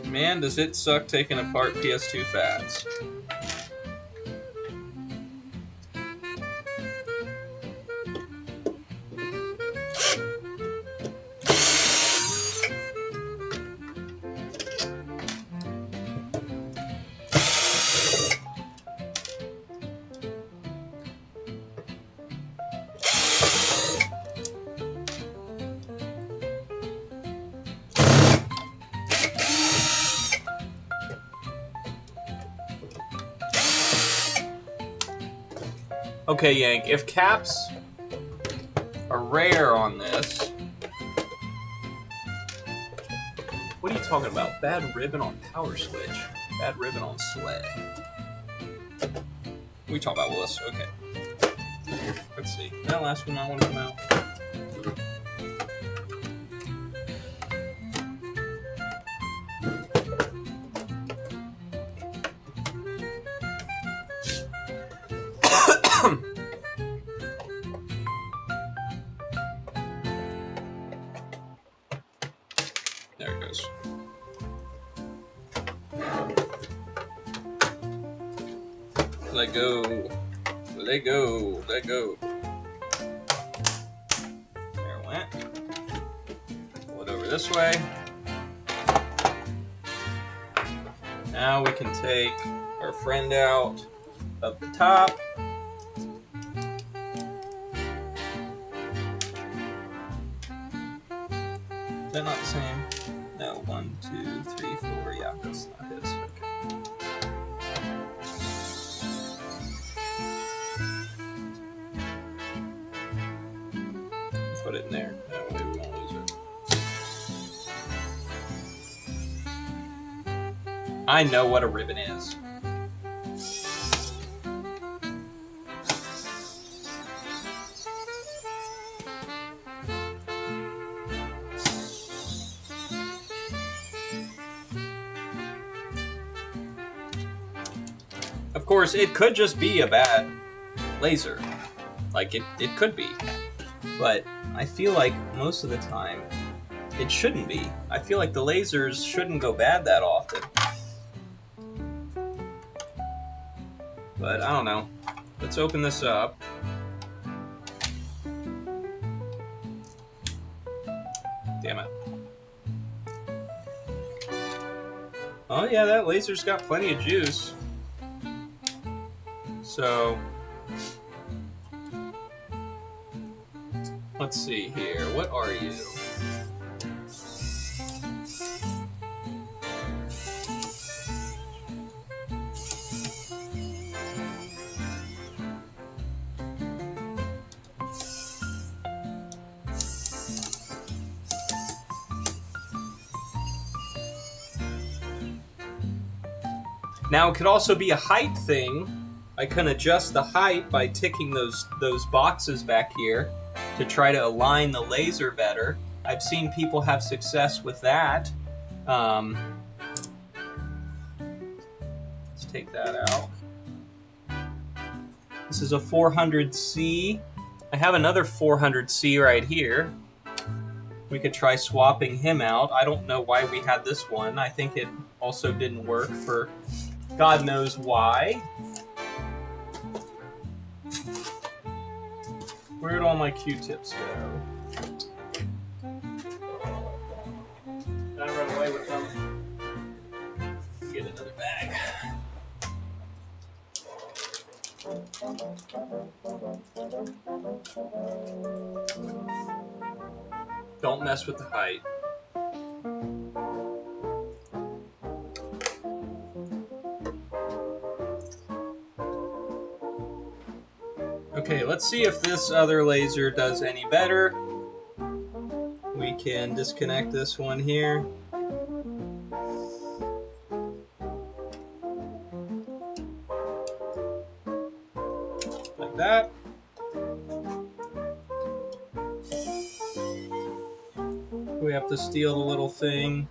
Man, does it suck taking apart PS2 fats. Okay, Yank, if caps are rare on this... What are you talking about? Bad ribbon on power switch. Bad ribbon on sled. We talk about Willis. Okay. Let's see. That last one I want to come out. goes. Let go. Let go. Let go. There it went. Pull it over this way. Now we can take our friend out of the top. Is that not the same? No, 1, 2, 3, 4. Yeah, that's not his. Okay. Put it in there. That way we won't lose it. I know what a ribbon is. Of course, it could just be a bad laser. Like, it could be. But I feel like most of the time, it shouldn't be. I feel like the lasers shouldn't go bad that often. But I don't know. Let's open this up. Damn it. Oh yeah, that laser's got plenty of juice. So, let's see here. What are you? Now, it could also be a height thing. I can adjust the height by ticking those boxes back here to try to align the laser better. I've seen people have success with that. Let's take that out. This is a 400C. I have another 400C right here. We could try swapping him out. I don't know why we had this one. I think it also didn't work for God knows why. Where'd all my Q-tips go? Did I run away with them? Get another bag. Don't mess with the height. Okay, let's see if this other laser does any better. We can disconnect this one here. Like that. We have to steal the little thing.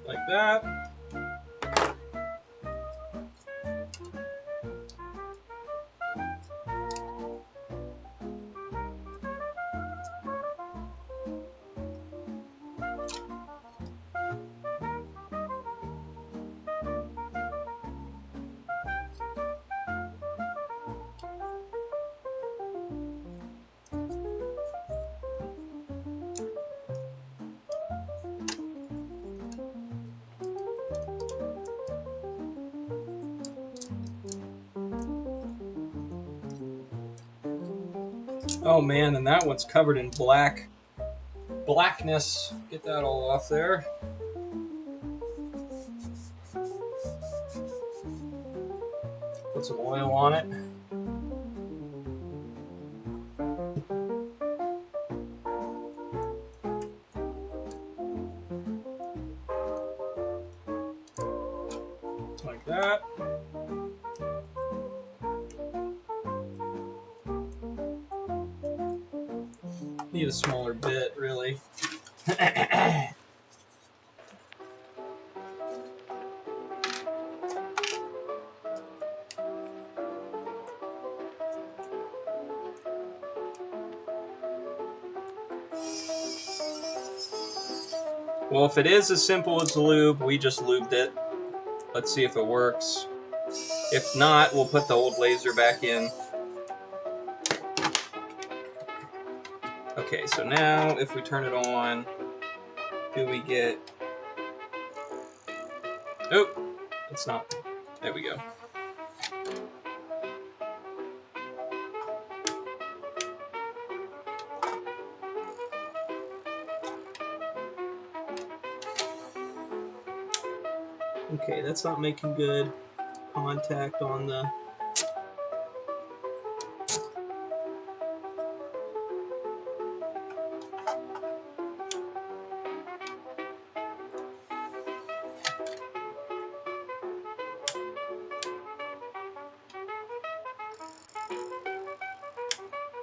Like that. Oh man, and that one's covered in blackness. Get that all off there. Put some oil on it. Like that. Need a smaller bit, really. Well, if it is as simple as lube, we just lubed it. Let's see if it works. If not, we'll put the old laser back in. Okay, so now if we turn it on, do we get... Oh, it's not. There we go. Okay, that's not making good contact on the...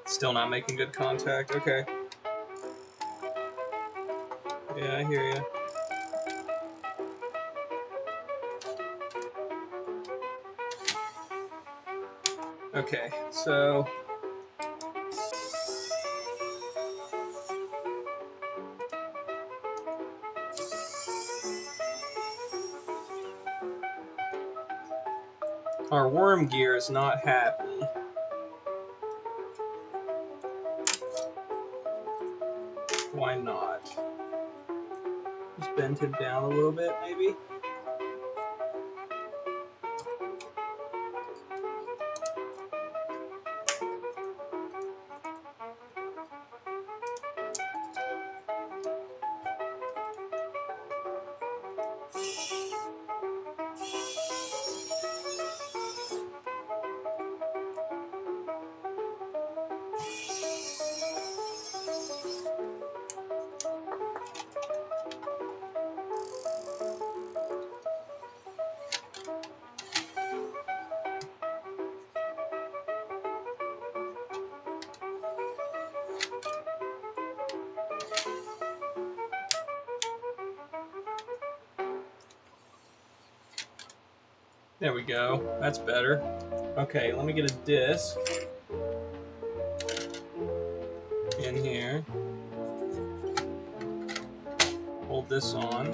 Still not making good contact. Okay. Yeah, I hear you. Okay, so... our worm gear is not happy. Why not? Just bend him down a little bit, maybe? There we go. That's better. Okay, let me get a disc in here. Hold this on.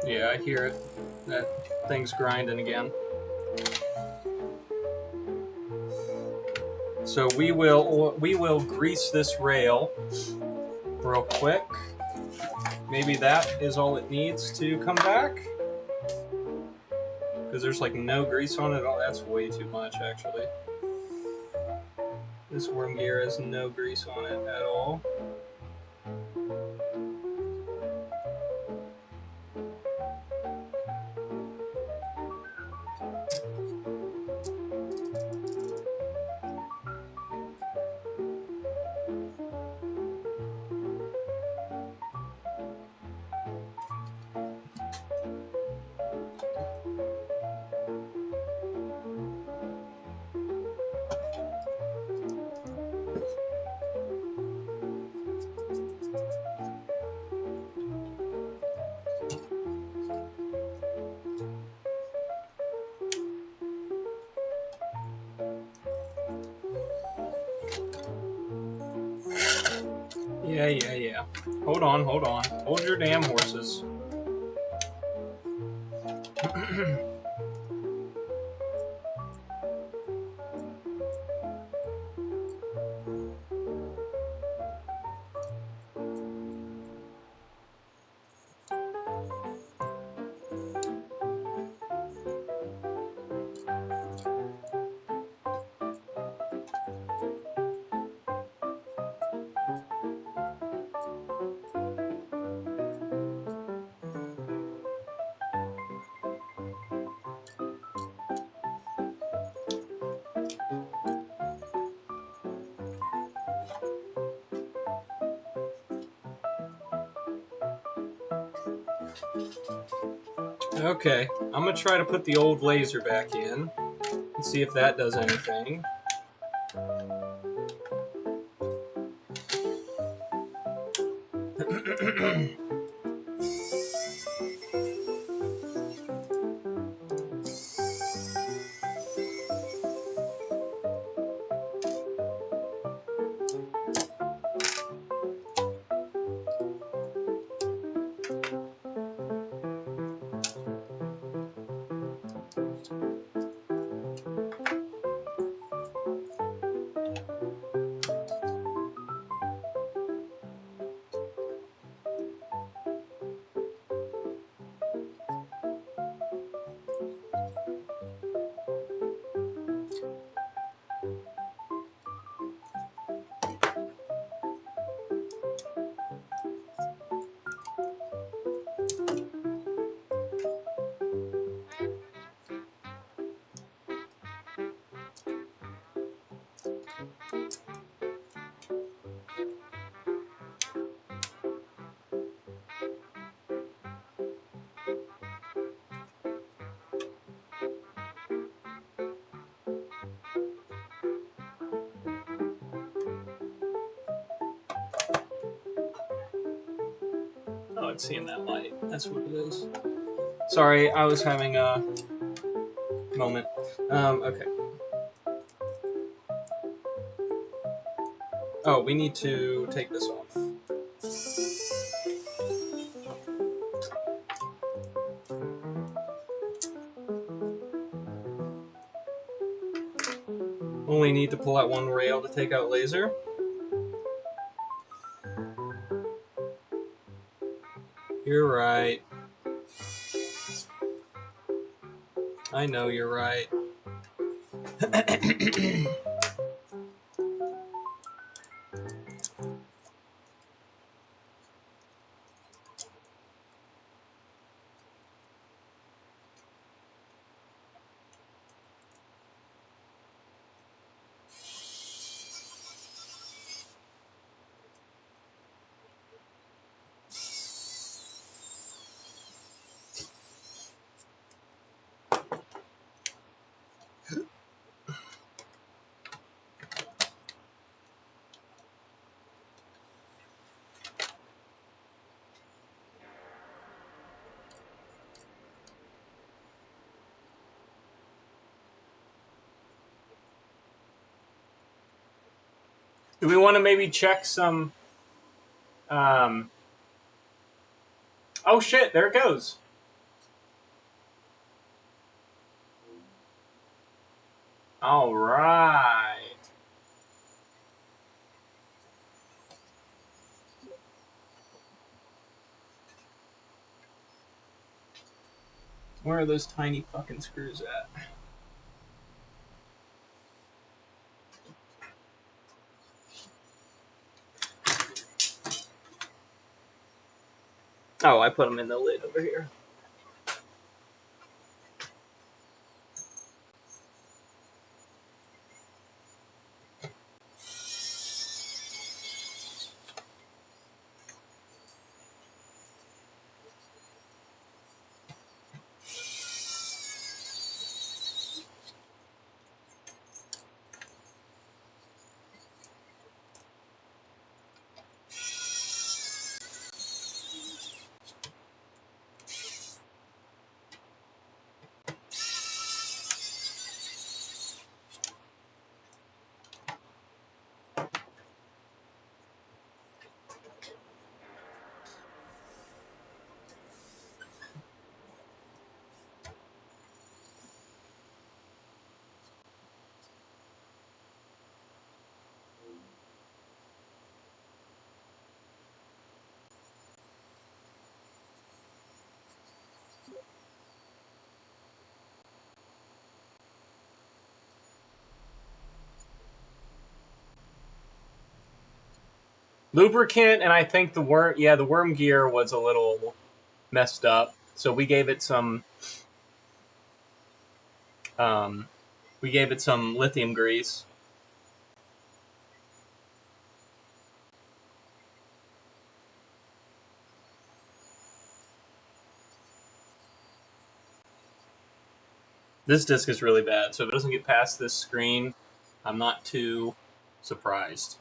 Yeah, I hear it. That thing's grinding again. So we will grease this rail real quick. Maybe that is all it needs to come back. Because there's like no grease on it. Oh, that's way too much actually. This worm gear has no grease on it at all. Yeah. Hold on. Hold your damn horses. Okay, I'm gonna try to put the old laser back in and see if that does anything. Oh, it's seeing that light. That's what it is. Sorry, I was having a moment. Okay. Oh, we need to take this off. Only need to pull out one rail to take out laser. You're right. I know you're right. Do we want to maybe check some... Oh shit, there it goes. All right. Where are those tiny fucking screws at? Oh, I put them in the lid over here. Lubricant, and I think the worm gear was a little messed up. So we gave it some lithium grease. This disc is really bad, so if it doesn't get past this screen, I'm not too surprised.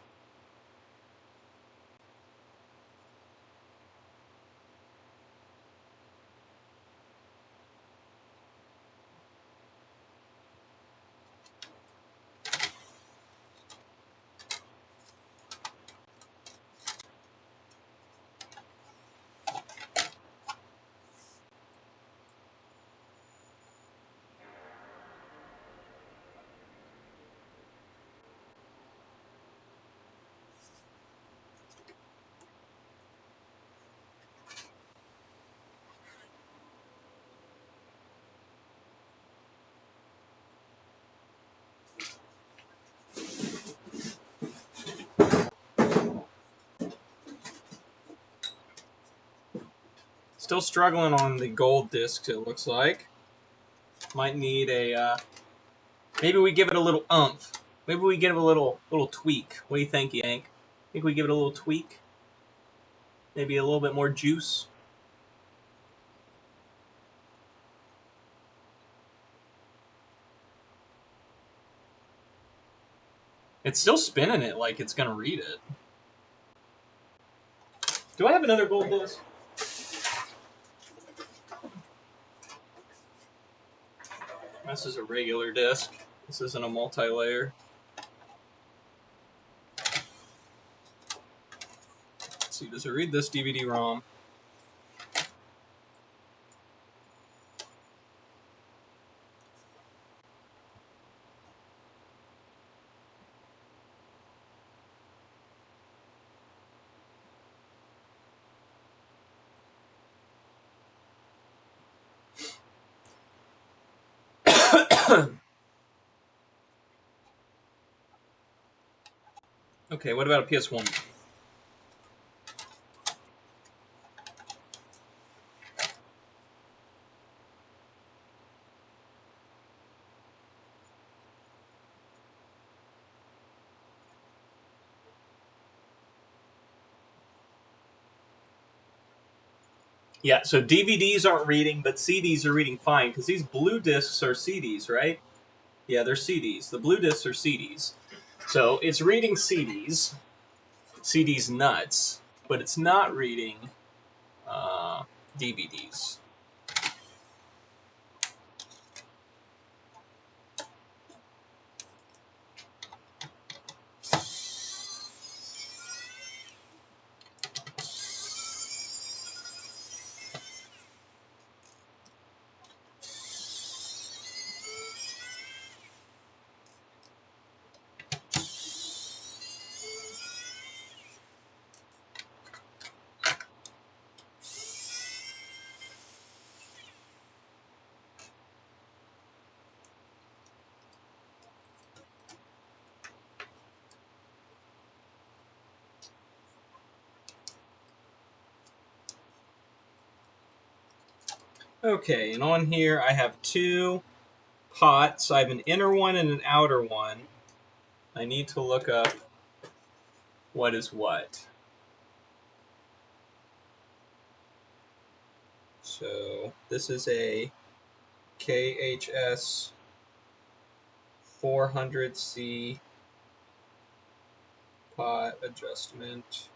Still struggling on the gold discs, it looks like. Might need a, maybe we give it a little oomph. Maybe we give it a little tweak. What do you think, Yank? Think we give it a little tweak? Maybe a little bit more juice? It's still spinning it like it's going to read it. Do I have another gold disc? This is a regular disc. This isn't a multi-layer. Let's see, does it read this DVD-ROM? Okay, what about a PS1? Yeah, so DVDs aren't reading, but CDs are reading fine, because these blue discs are CDs, right? Yeah, they're CDs. The blue discs are CDs. So it's reading CDs. CDs nuts, but it's not reading DVDs. Okay, and on here I have two pots. I have an inner one and an outer one. I need to look up what is what. So this is a KHS 400C pot adjustment.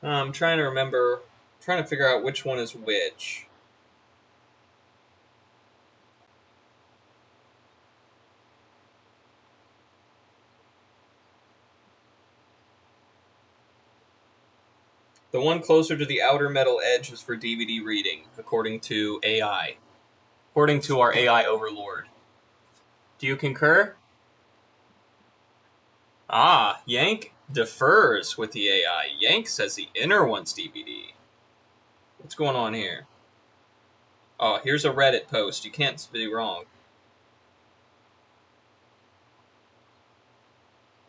I'm trying to remember, trying to figure out which one is which. The one closer to the outer metal edge is for DVD reading, according to AI. According to our AI overlord. Do you concur? Ah, Yank defers with the AI. Yank says the inner one's DVD. What's going on here? Oh, here's a Reddit post. You can't be wrong.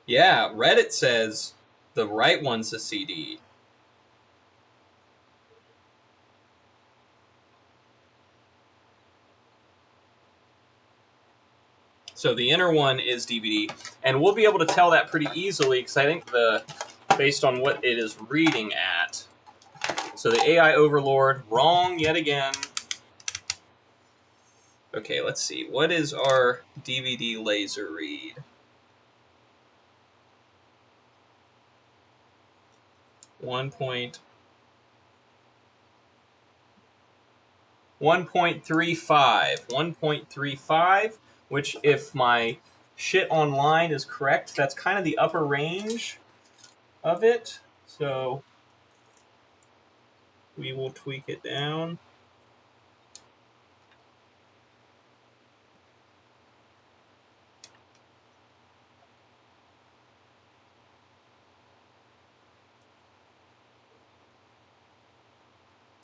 Yeah, Reddit says the right one's a CD. So the inner one is DVD, and we'll be able to tell that pretty easily because I think based on what it is reading at. So the AI overlord, wrong yet again. Okay, let's see. What is our DVD laser read? 1.35, 1.35, which if my shit online is correct, that's kind of the upper range. of it. So we will tweak it down.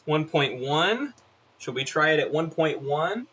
.1. Should we try it at 1.1?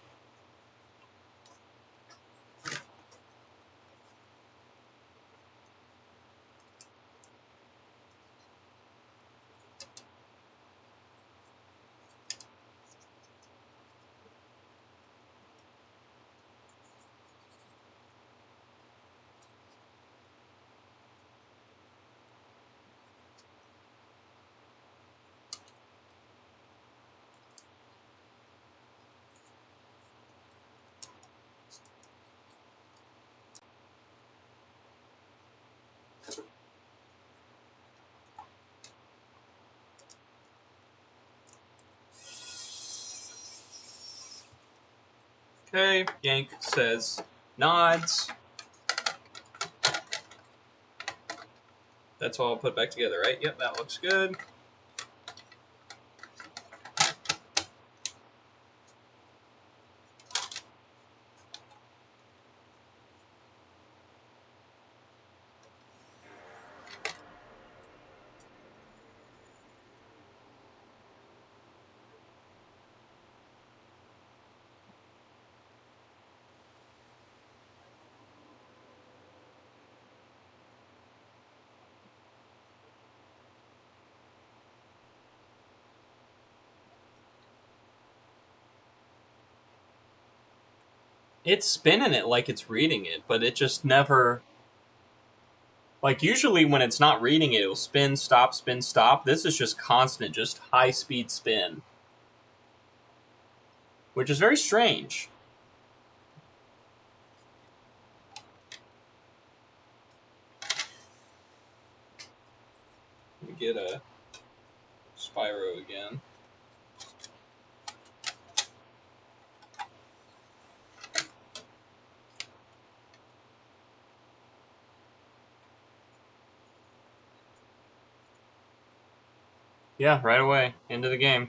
Okay, Yank says nods. That's all I'll put back together, right? Yep, that looks good. It's spinning it like it's reading it, but it just never... Like, usually when it's not reading it, it'll spin, stop, spin, stop. This is just constant, just high-speed spin. Which is very strange. Let me get a Spyro again. Yeah, right away. Into the game.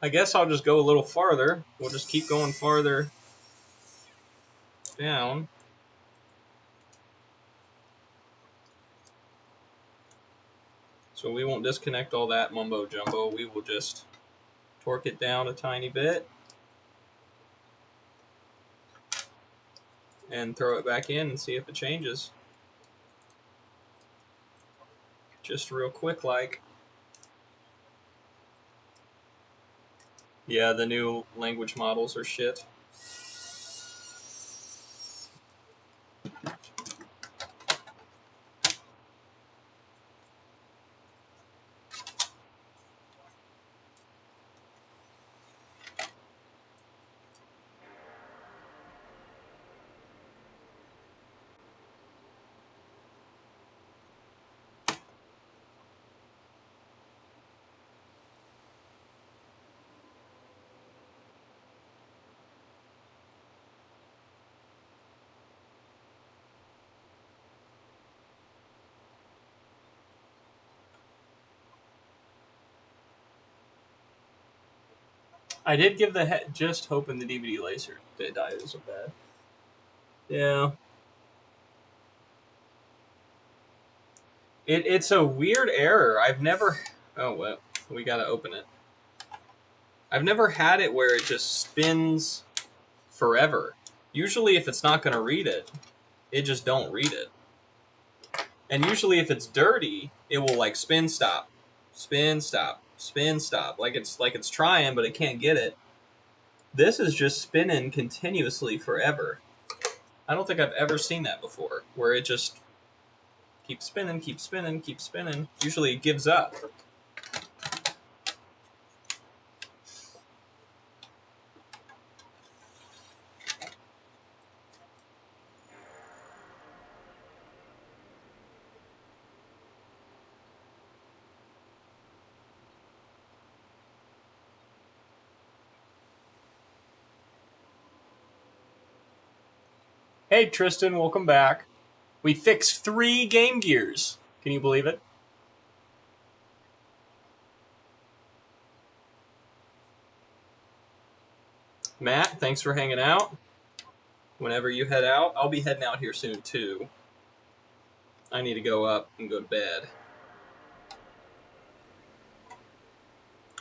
I guess I'll just go a little farther. We'll just keep going farther down. So we won't disconnect all that mumbo jumbo. We will just torque it down a tiny bit. And throw it back in and see if it changes. Just real quick like. Yeah, the new language models are shit. I did give the head just hoping the DVD laser did die so bad. Yeah. It's a weird error. I've never... Oh, well. We gotta open it. I've never had it where it just spins forever. Usually if it's not going to read it, it just don't read it. And usually if it's dirty, it will like spin stop, spin stop, spin stop. Like it's trying, but it can't get it. This is just spinning continuously forever. I don't think I've ever seen that before, where it just keeps spinning, keeps spinning, keeps spinning. Usually it gives up. Hey Tristan, welcome back. We fixed 3 Game Gears. Can you believe it? Matt, thanks for hanging out. Whenever you head out, I'll be heading out here soon too. I need to go up and go to bed.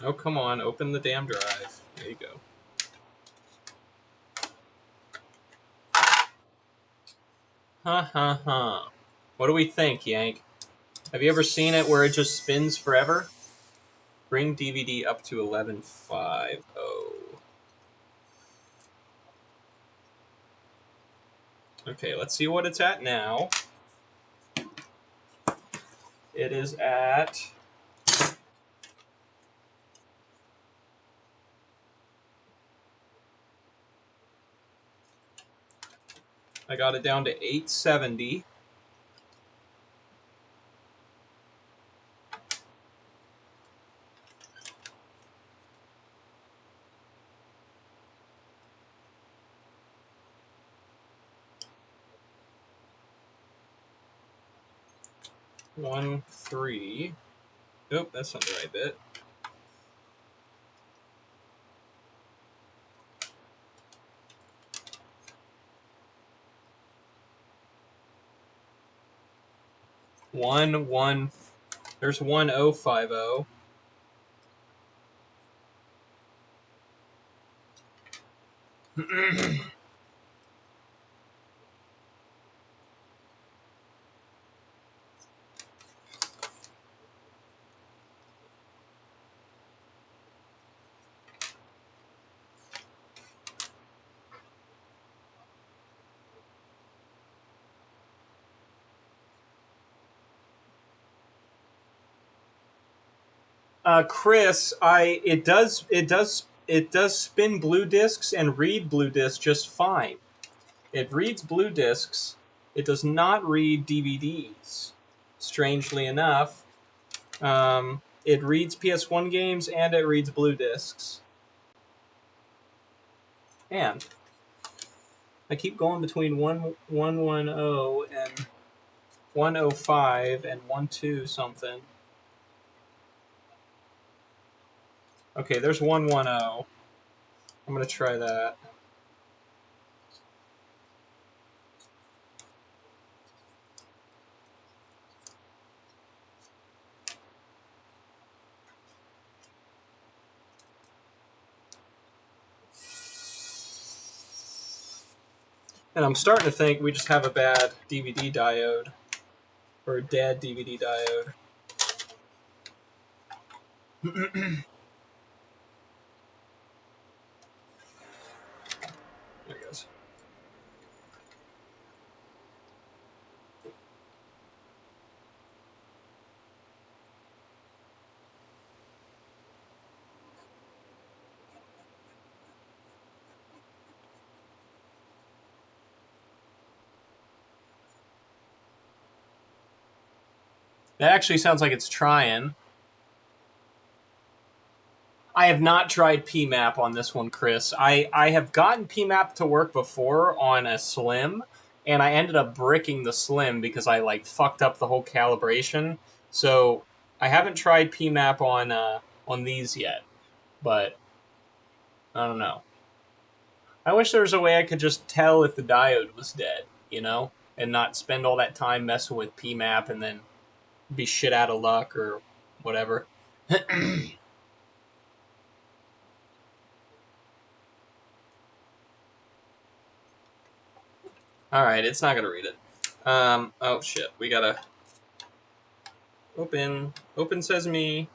Oh, come on, open the damn drive. There you go. Ha ha ha. What do we think, Yank? Have you ever seen it where it just spins forever? Bring DVD up to 11.50. Okay, let's see what it's at now. It is at... I got it down to 870. One, 3. Nope, that's not the right bit. One. There's 1050. Chris, it does spin blue discs and read blue discs just fine. It reads blue discs. It does not read DVDs. Strangely enough, it reads PS1 games and it reads blue discs. And I keep going between 110 and 105 and 12 something. Okay, there's 110. I'm gonna try that. And I'm starting to think we just have a bad DVD diode. Or a dead DVD diode. There it goes. That actually sounds like it's trying. I have not tried PMAP on this one, Chris. I have gotten PMAP to work before on a Slim, and I ended up bricking the Slim because I fucked up the whole calibration. So I haven't tried PMAP on these yet, but I don't know. I wish there was a way I could just tell if the diode was dead, and not spend all that time messing with PMAP and then be shit out of luck or whatever. Alright, it's not going to read it. Oh shit, we gotta open sesame.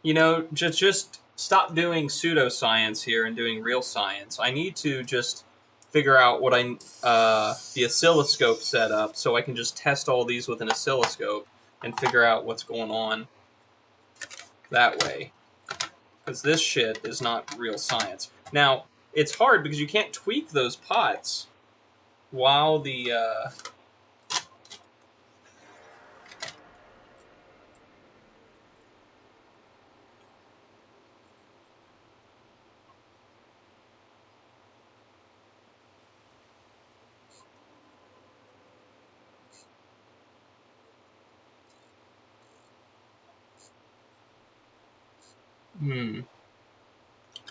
You know, just stop doing pseudoscience here and doing real science. I need to just figure out what the oscilloscope set up so I can just test all these with an oscilloscope and figure out what's going on that way. Because this shit is not real science. Now, it's hard because you can't tweak those pots while the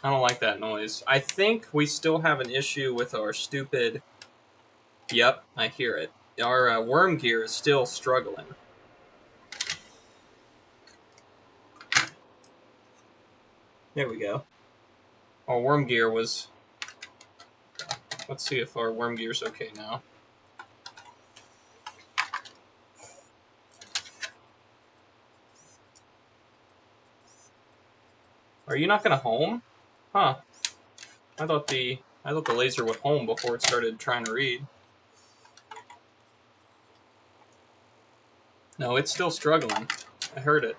I don't like that noise. I think we still have an issue with our stupid... Yep, I hear it. Our worm gear is still struggling. There we go. Our worm gear was... Let's see if our worm gear's okay now. Are you not gonna home? Huh. I thought the laser would home before it started trying to read. No, it's still struggling. I heard it.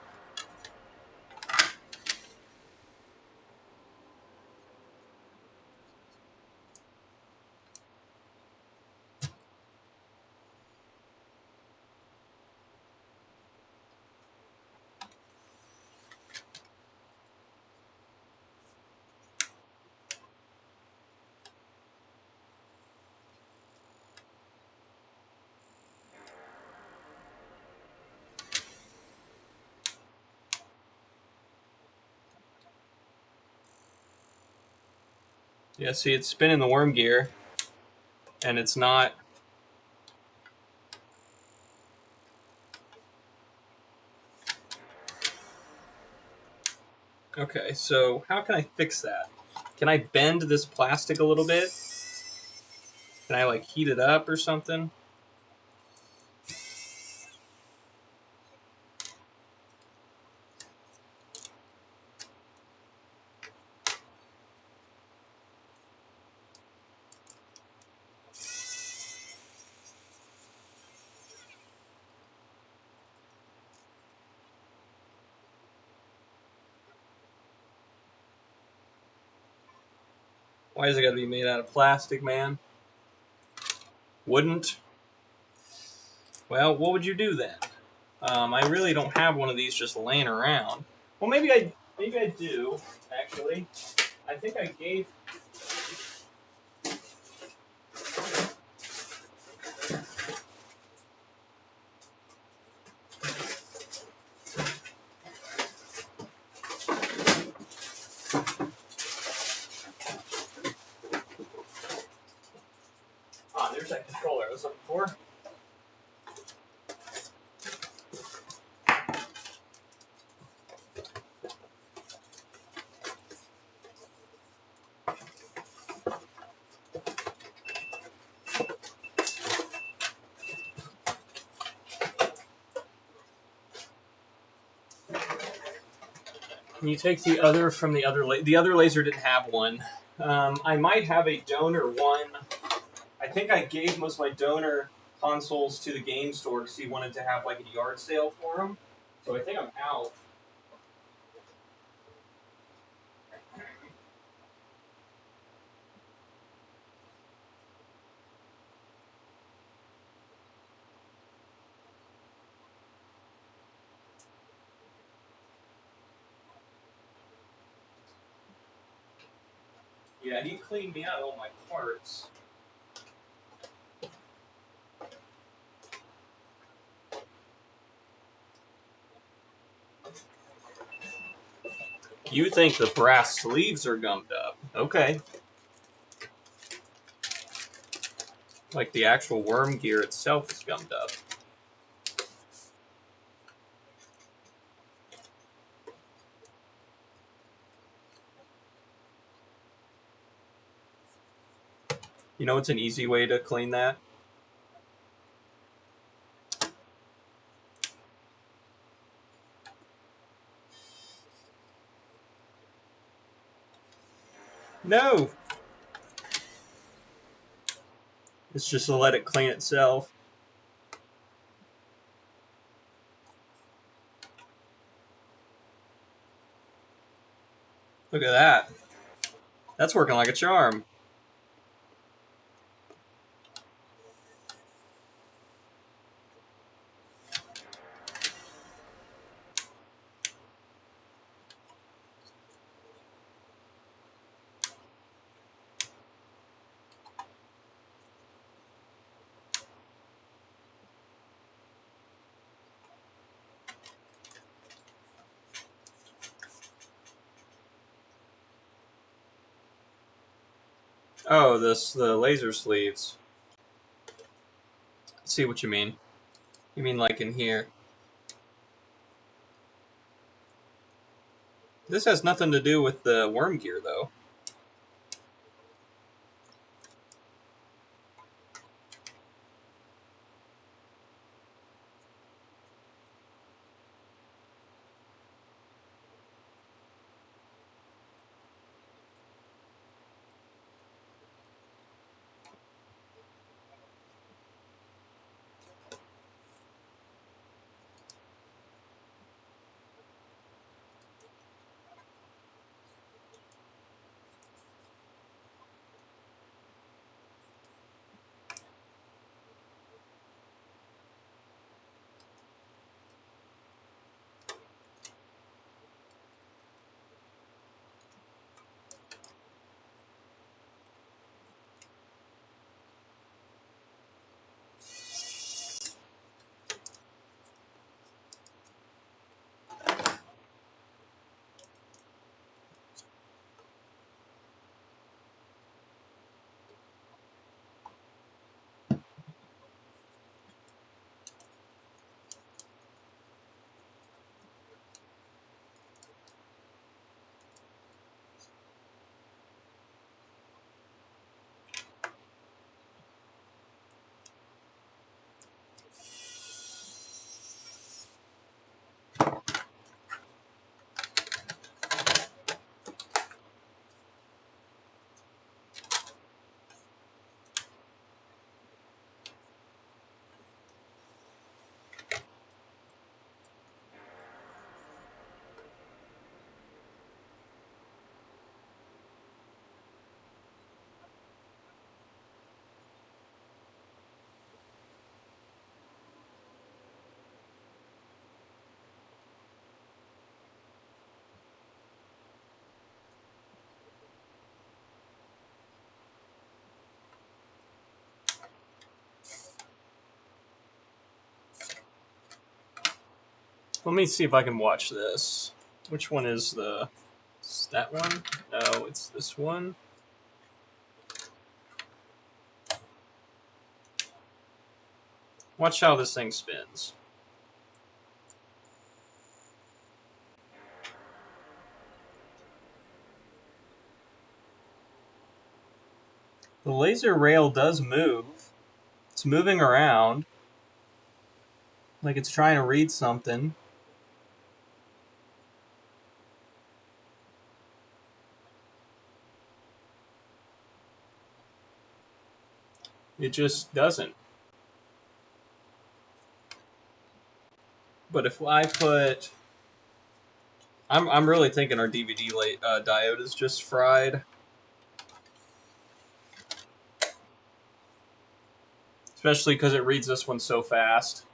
Yeah, see, it's spinning the worm gear, and it's not... Okay, so how can I fix that? Can I bend this plastic a little bit? Can I, like, heat it up or something? Why is it gotta be made out of plastic, man? Wouldn't? Well, what would you do then? I really don't have one of these just laying around. Well, maybe I do, actually. I think I gave... Ah, there's that controller I was looking for. Can you take the other from the other laser? The other laser didn't have one. I might have a donor one. I think I gave most of my donor consoles to the game store because he wanted to have like a yard sale for them. So I think I'm out. Yeah, he cleaned me out all my parts. You think the brass sleeves are gummed up. Okay. Like the actual worm gear itself is gummed up. You know what's an easy way to clean that? No! It's just to let it clean itself. Look at that. That's working like a charm. Oh, the laser sleeves. I see what you mean. You mean like in here. This has nothing to do with the worm gear, though. Let me see if I can watch this. Which one is the... Is that one? No, it's this one. Watch how this thing spins. The laser rail does move. It's moving around. Like it's trying to read something. It just doesn't. But if I put... I'm really thinking our DVD diode is just fried. Especially because it reads this one so fast.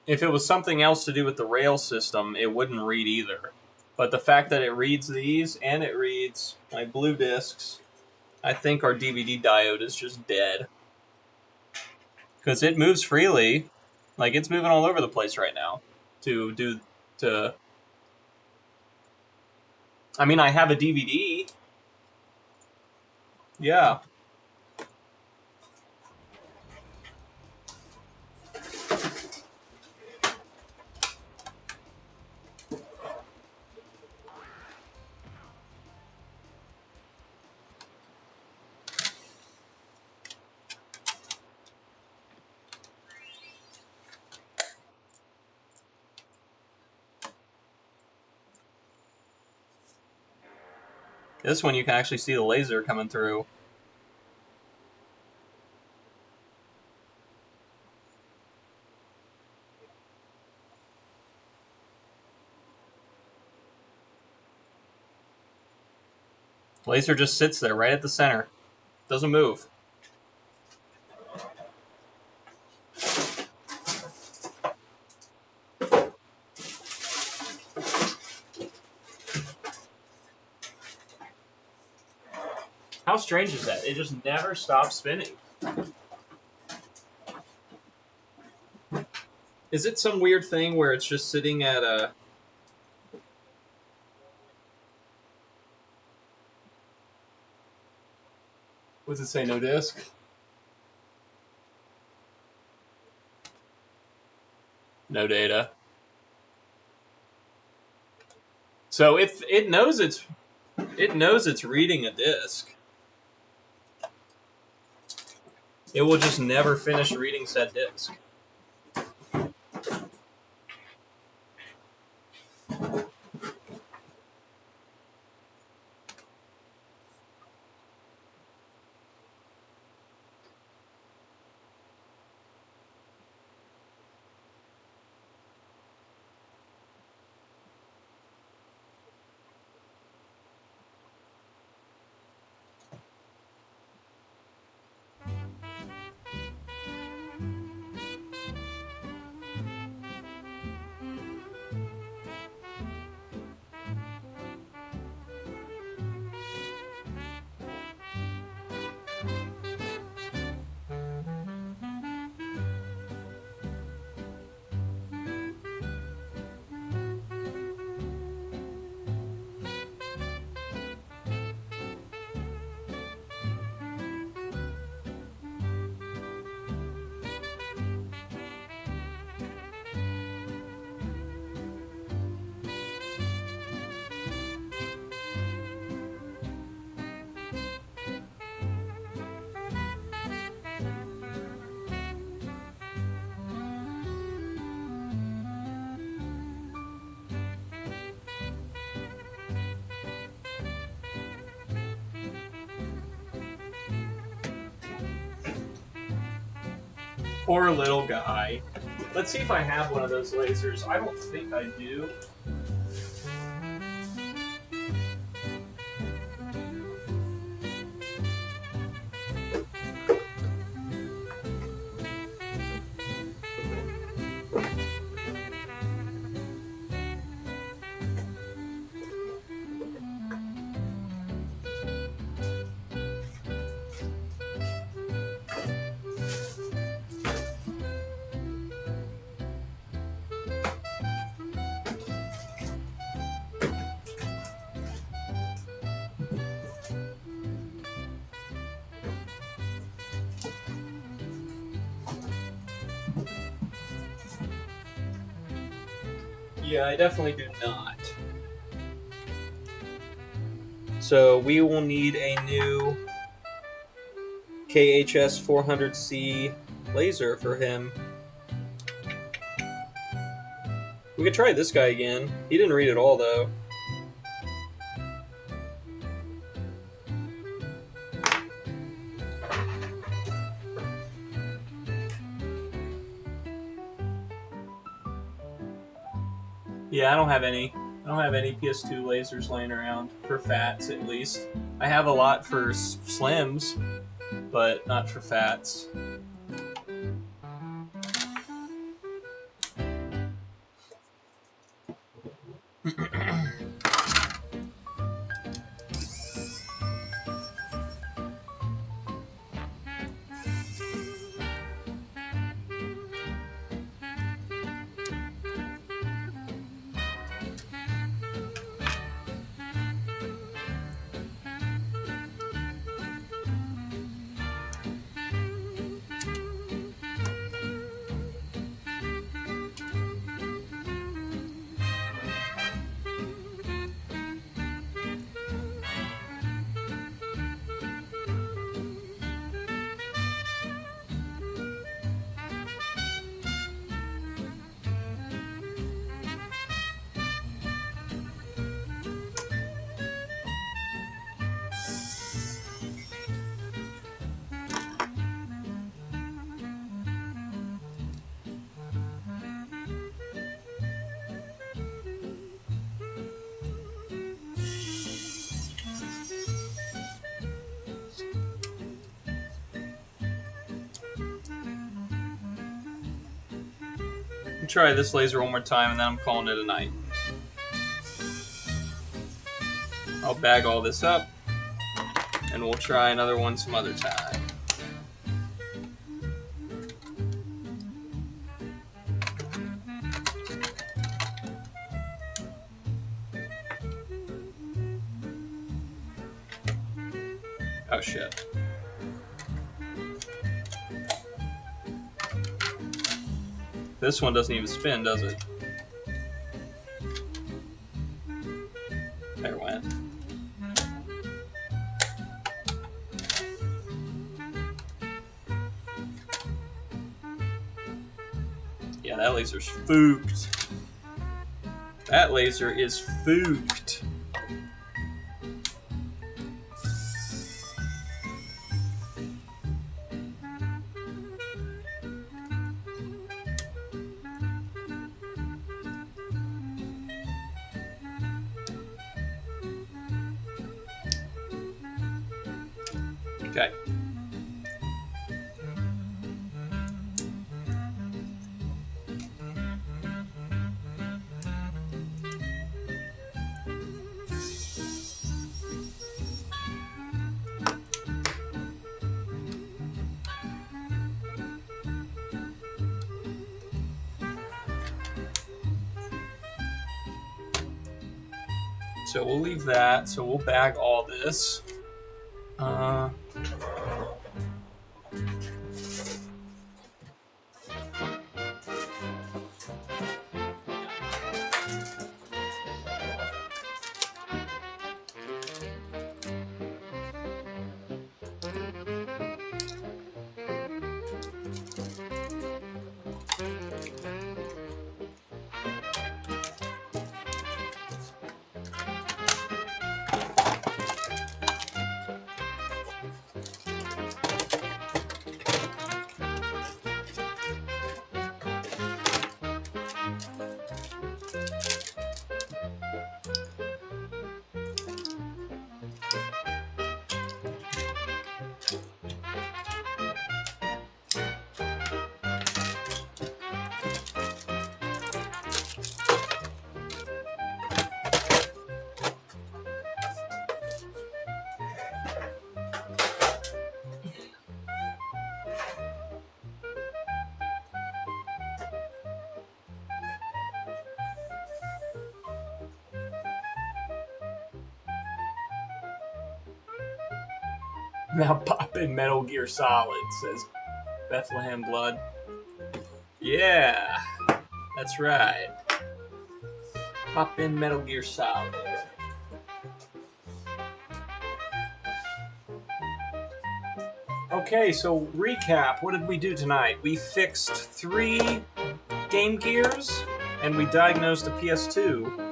If it was something else to do with the rail system, it wouldn't read either. But the fact that it reads these, and it reads my blue discs, I think our DVD diode is just dead. Because it moves freely. Like, it's moving all over the place right now. I mean, I have a DVD. Yeah. This one you can actually see the laser coming through. Laser just sits there right at the center. Doesn't move. How strange is that? It just never stops spinning. Is it some weird thing where it's just sitting at a... What's it say, no disk? No data. So if it knows it's reading a disk. It will just never finish reading said disk. Poor little guy. Let's see if I have one of those lasers. I don't think I do. Yeah, I definitely do not. So we will need a new KHS 400C laser for him. We could try this guy again. He didn't read it all though. Yeah, I don't have any PS2 lasers laying around, for fats at least. I have a lot for slims, but not for fats. try this laser one more time, and then I'm calling it a night. I'll bag all this up, and we'll try another one some other time. Oh shit. This one doesn't even spin, does it? There it went. Yeah, that laser's fooked. That laser is fooked. Okay. So we'll leave that. So we'll bag all this. Now pop in Metal Gear Solid, says Bethlehem Blood. Yeah, that's right. Pop in Metal Gear Solid. Okay, so recap. What did we do tonight? We fixed 3 Game Gears, and we diagnosed a PS2.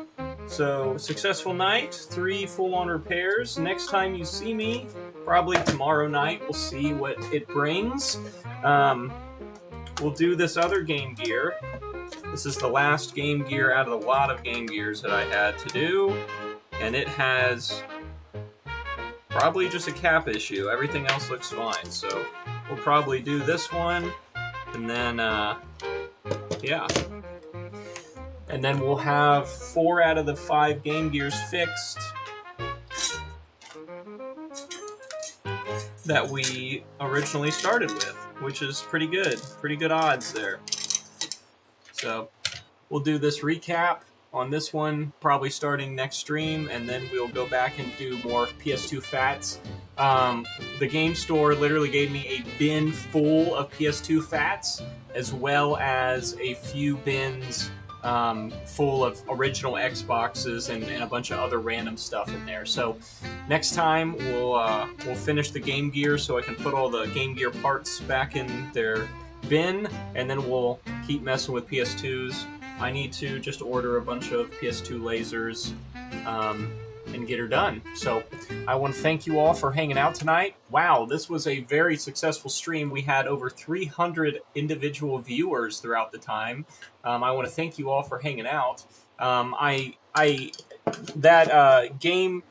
So, successful night, 3 full-on repairs. Next time you see me, probably tomorrow night, we'll see what it brings. We'll do this other Game Gear. This is the last Game Gear out of the lot of Game Gears that I had to do. And it has probably just a cap issue. Everything else looks fine. So, we'll probably do this one. And then, yeah. And then we'll have 4 out of the 5 Game Gears fixed that we originally started with, which is pretty good. Pretty good odds there. So we'll do this recap on this one, probably starting next stream, and then we'll go back and do more PS2 Fats. The game store literally gave me a bin full of PS2 Fats, as well as a few bins full of original Xboxes and a bunch of other random stuff in there. So next time we'll finish the Game Gear so I can put all the Game Gear parts back in their bin, and then we'll keep messing with PS2s. I need to just order a bunch of PS2 lasers and get her done. So I want to thank you all for hanging out tonight. Wow, this was a very successful stream. We had over 300 individual viewers throughout the time. I want to thank you all for hanging out. That Game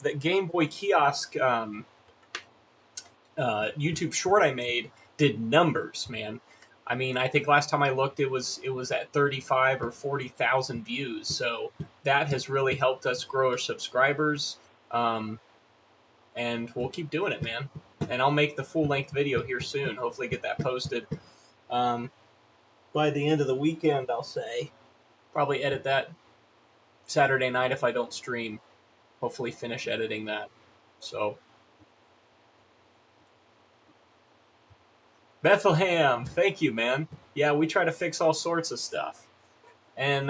Boy Kiosk YouTube short I made did numbers, man. I mean, I think last time I looked, it was at 35 or 40,000 views. So that has really helped us grow our subscribers. And we'll keep doing it, man. And I'll make the full length video here soon. Hopefully, get that posted by the end of the weekend. I'll say probably edit that Saturday night if I don't stream. Hopefully, finish editing that. So. Bethlehem, thank you, man. Yeah, we try to fix all sorts of stuff. And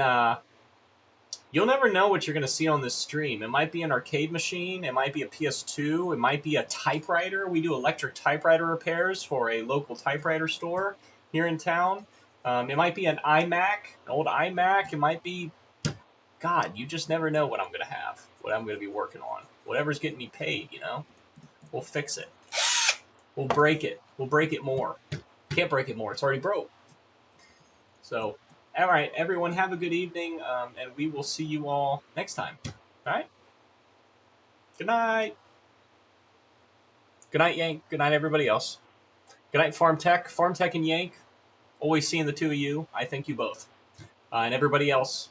you'll never know what you're going to see on this stream. It might be an arcade machine. It might be a PS2. It might be a typewriter. We do electric typewriter repairs for a local typewriter store here in town. It might be an iMac, an old iMac. It might be, God, you just never know what I'm going to have, what I'm going to be working on. Whatever's getting me paid, you know? We'll fix it. We'll break it. We'll break it more. Can't break it more. It's already broke. So, all right, everyone, have a good evening, and we will see you all next time. All right? Good night. Good night, Yank. Good night, everybody else. Good night, Farm Tech. Farm Tech and Yank. Always seeing the two of you. I thank you both. And everybody else,